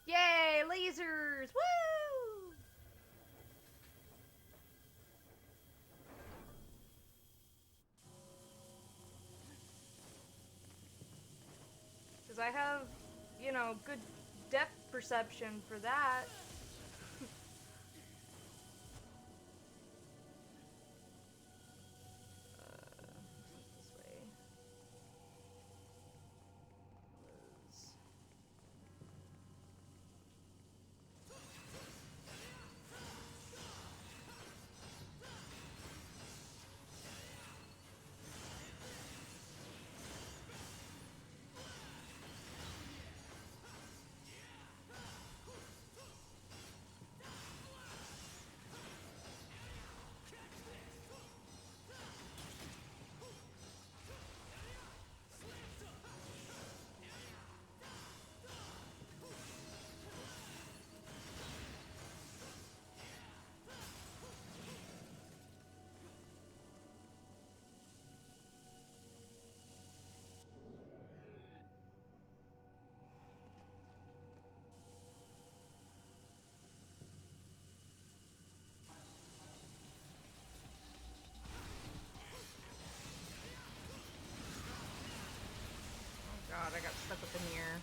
Yay, lasers! Woo! Because I have, you know, good depth perception for that. This way. Was- God, I got stuck up in here.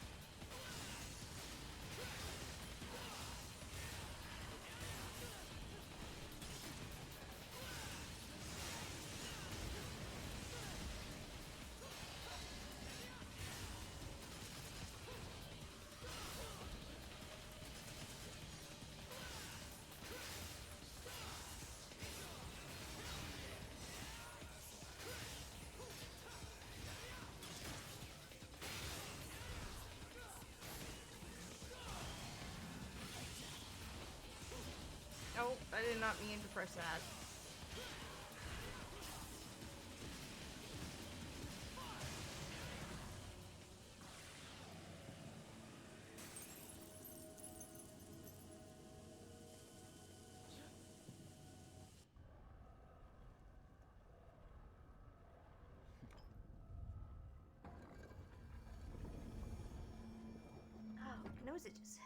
Oh, I did not mean to press that. Oh, nose itches.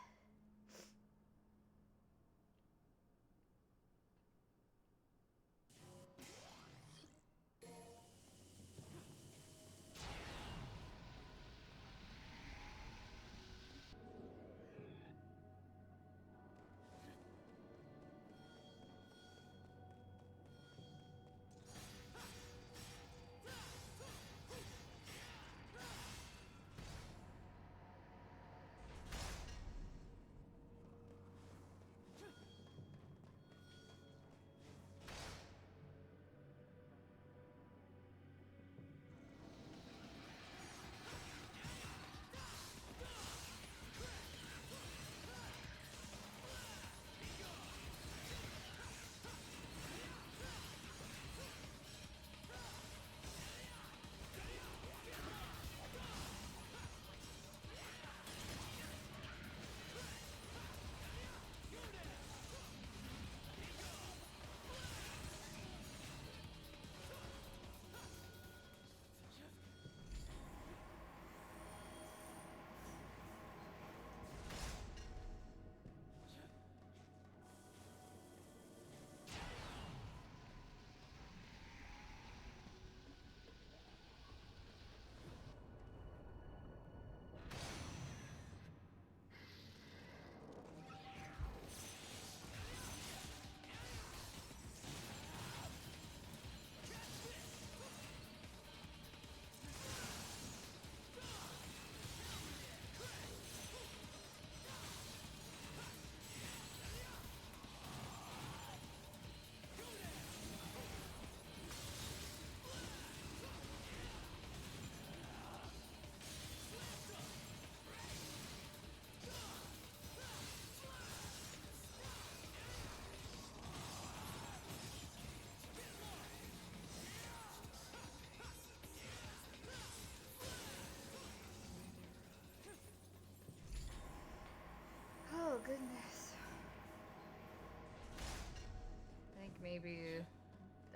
maybe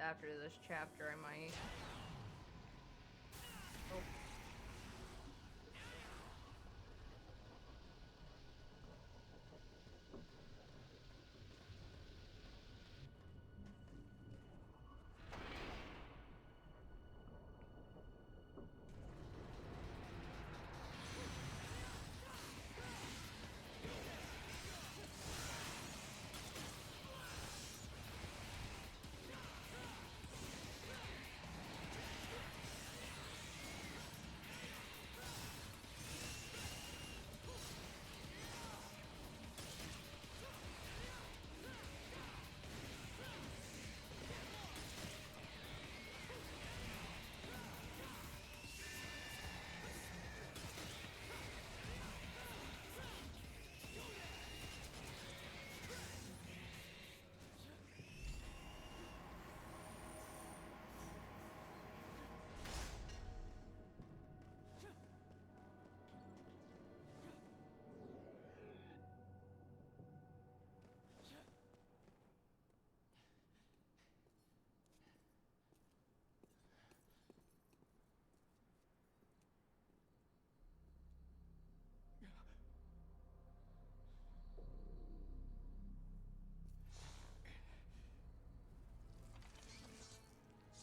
after this chapter I might. Oh.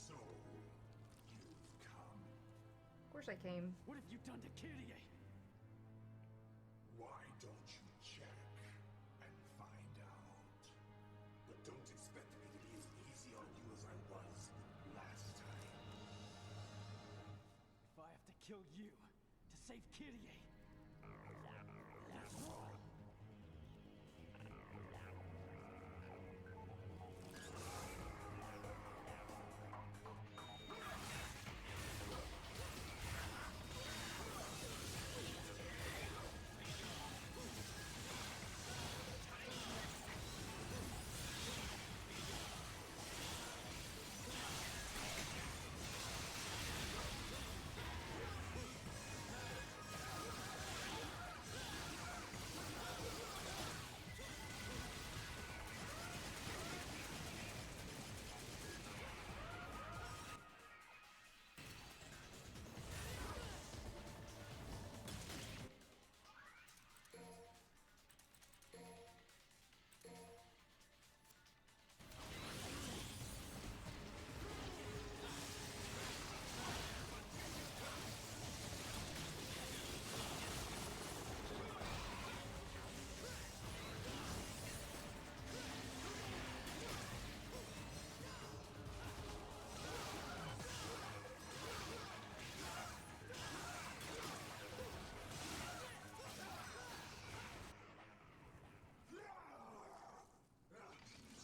So, you've come. Of course I came. What have you done to Kyrie? Why don't you check and find out? But don't expect me to be as easy on you as I was last time. If I have to kill you to save Kyrie,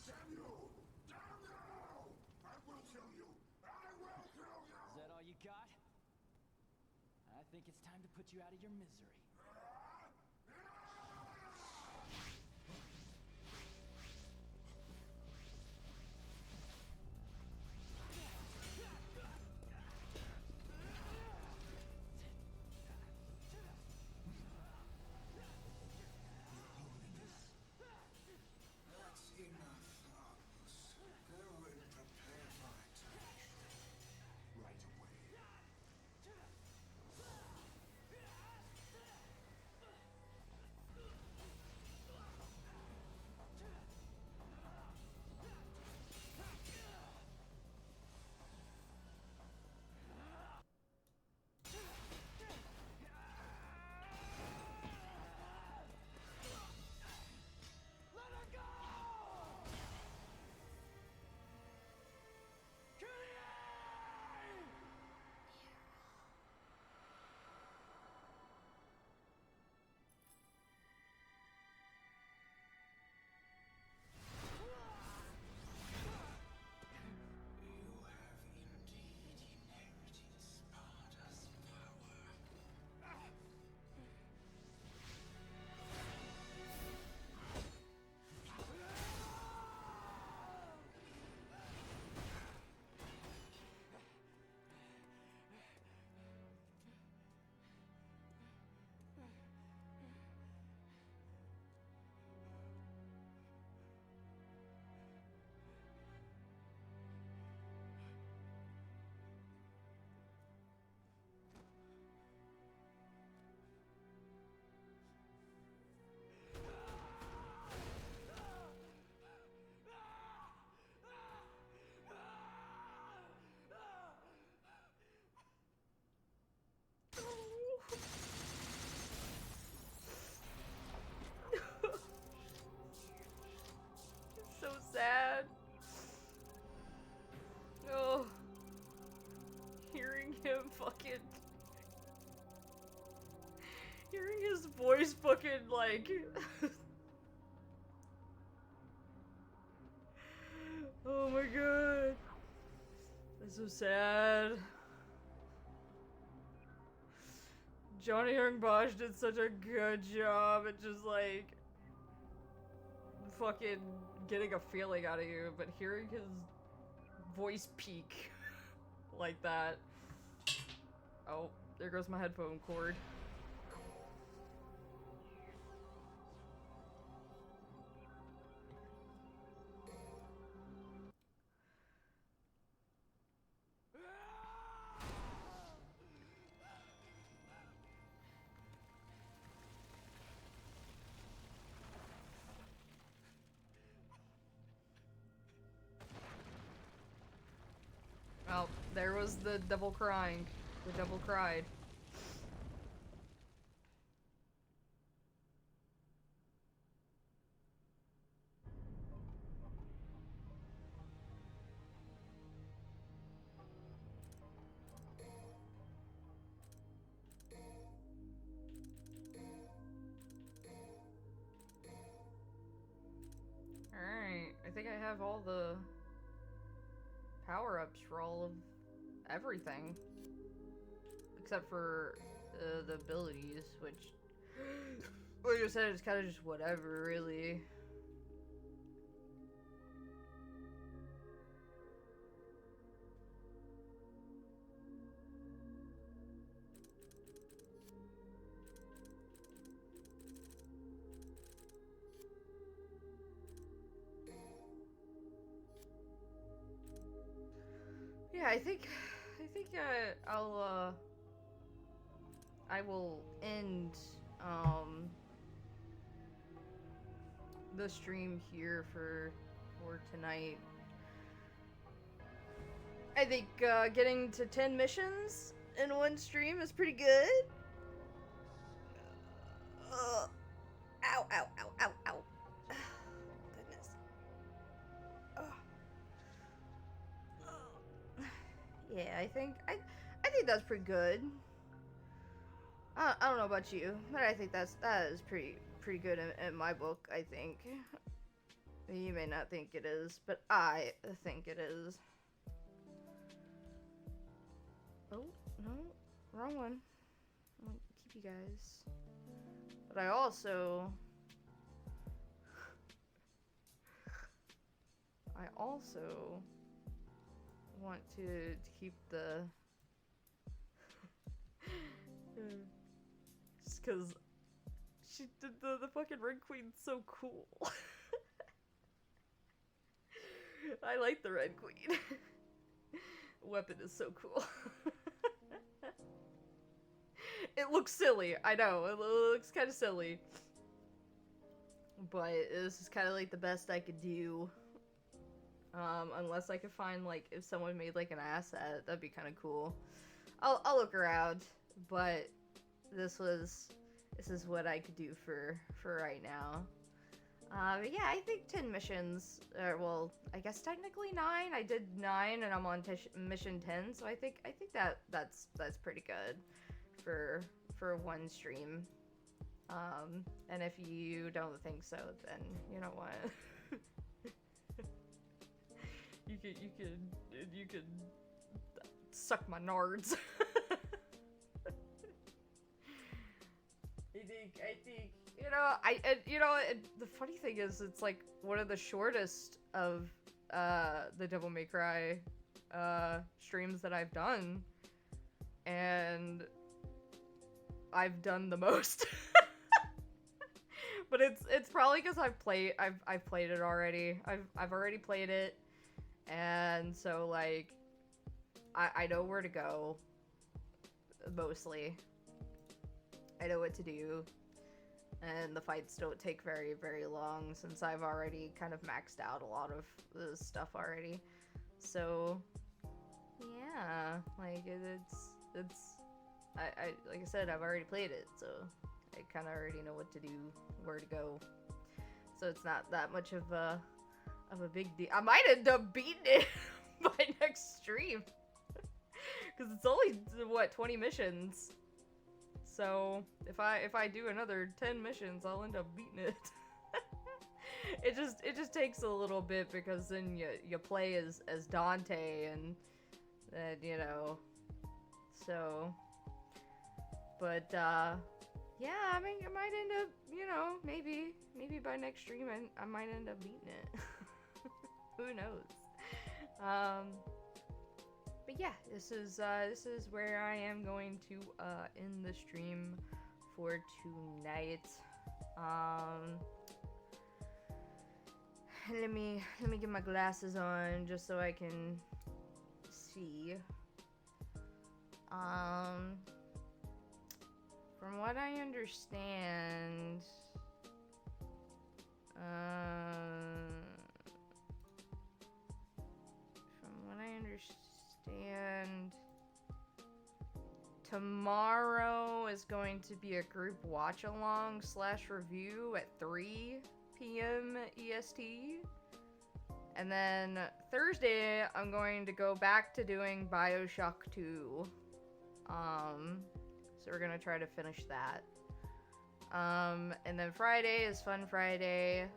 Samuel! Down now! I will kill you! I will kill you! is that all you got? I think it's time to put you out of your misery. That's enough, Argus. Go and prepare for attack. Right away. sad. Oh, hearing him fucking, hearing his voice fucking like. Oh my god, that's so sad. Johnny Young Bosch did such a good job at just like fucking getting a feeling out of you, but hearing his voice peak like that. Oh, there goes my headphone cord. Oh, there was the double crying. The double cried. Alright, I think I have all the power-ups for all of everything. Except for the abilities, which, like I said, it's kind of just whatever, really. Yeah, I think I will end the stream here for tonight. I think getting to 10 missions in one stream is pretty good. Ow, ow, ow, ow, ow. Goodness. Yeah, I think that's pretty good. I don't know about you, but I think that is pretty good in my book, I think. You may not think it is, but I think it is. Oh, no, wrong one. I want to keep you guys. But I also want to keep the just because she did the fucking Red Queen's so cool. I like the Red Queen. Weapon is so cool. It looks silly, I know, it looks kind of silly. But this is kind of like the best I could do. Unless I could find, like, if someone made, like, an asset, that'd be kind of cool. I'll look around, but this is what I could do for right now. But yeah, I think 10 missions, well, I guess technically 9. I did 9 and I'm on mission 10, so I think that's pretty good for one stream. And if you don't think so, then you know what? you could suck my nards. I think the funny thing is, it's like one of the shortest of the Devil May Cry streams that I've done, and I've done the most. But it's probably because I've played it already. I've already played it, and so like I know where to go. Mostly, I know what to do, and the fights don't take very, very long since I've already kind of maxed out a lot of the stuff already. So yeah, like it's I like I said, I've already played it, so I kind of already know what to do, where to go. So it's not that much of a of a big deal. I might end up beating it by next stream. Because it's only, what, 20 missions. So, if I do another 10 missions, I'll end up beating it. It just takes a little bit because then you play as Dante and then, you know, so, but, yeah, I mean, I might end up, you know, maybe by next stream I might end up beating it. Who knows? But yeah, this is where I am going to end the stream for tonight. Let me get my glasses on just so I can see. From what I understand, tomorrow is going to be a group watch along / review at 3 p.m. EST. And then Thursday, I'm going to go back to doing BioShock 2. So we're gonna try to finish that. And then Friday is Fun Friday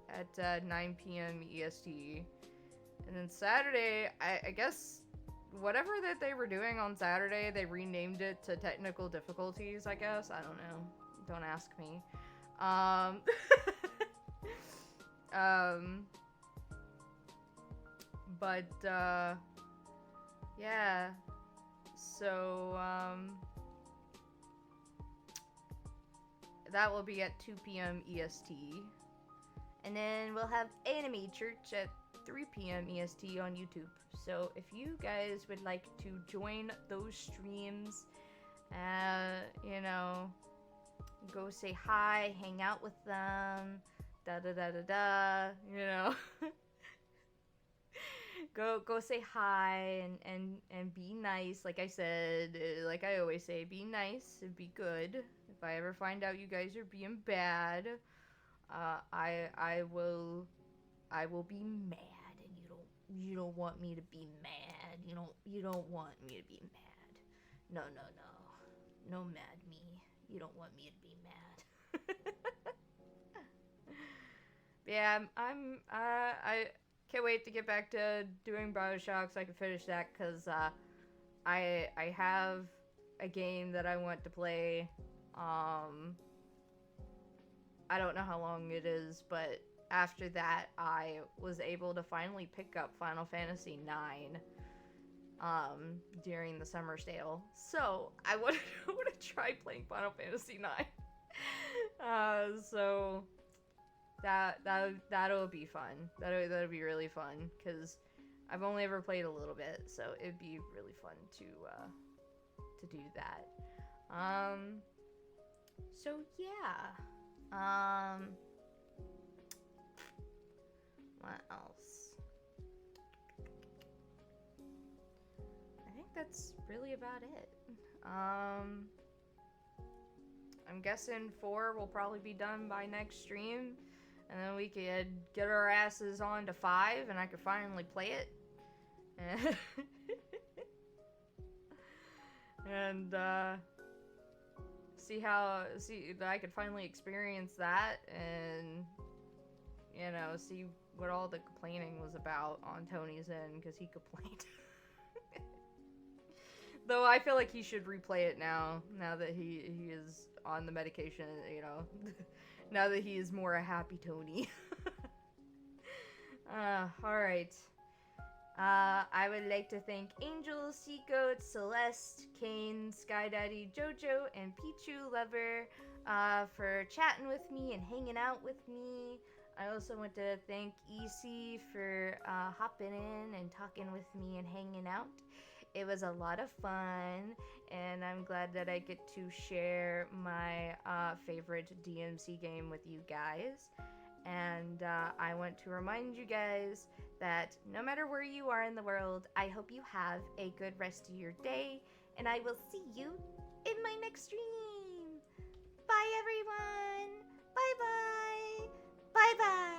at 9 p.m. EST. And then Saturday, I guess whatever that they were doing on Saturday, they renamed it to technical difficulties, I guess. I don't know. Don't ask me. But, yeah. So, that will be at 2 p.m. EST. And then we'll have Anime Church at 3 p.m. EST on YouTube. So if you guys would like to join those streams, you know, go say hi, hang out with them, you know. Go say hi and be nice. Like I said, like I always say, be nice and be good. If I ever find out you guys are being bad, I will be mad, and you don't want me to be mad. You don't want me to be mad. No mad me. You don't want me to be mad. Yeah, I can't wait to get back to doing BioShock so I can finish that, because I have a game that I want to play. I don't know how long it is, but after that I was able to finally pick up Final Fantasy IX during the summer sale. So I want to try playing Final Fantasy IX. So that'll be fun. That'll be really fun, because I've only ever played a little bit, so it'd be really fun to do that. So yeah. What else? I think that's really about it. I'm guessing 4 will probably be done by next stream, and then we could get our asses on to 5, and I could finally play it. And see I could finally experience that, and you know, see what all the complaining was about on Tony's end, because he complained. Though I feel like he should replay it now that he is on the medication, you know. Now that he is more a happy Tony. Alright. I would like to thank Angel, Seagoat, Celeste, Kane, Skydaddy, Jojo, and Pichu Lover for chatting with me and hanging out with me. I also want to thank EC for hopping in and talking with me and hanging out. It was a lot of fun, and I'm glad that I get to share my favorite DMC game with you guys. And I want to remind you guys that no matter where you are in the world, I hope you have a good rest of your day, and I will see you in my next stream. Bye, everyone. Bye-bye. Bye-bye.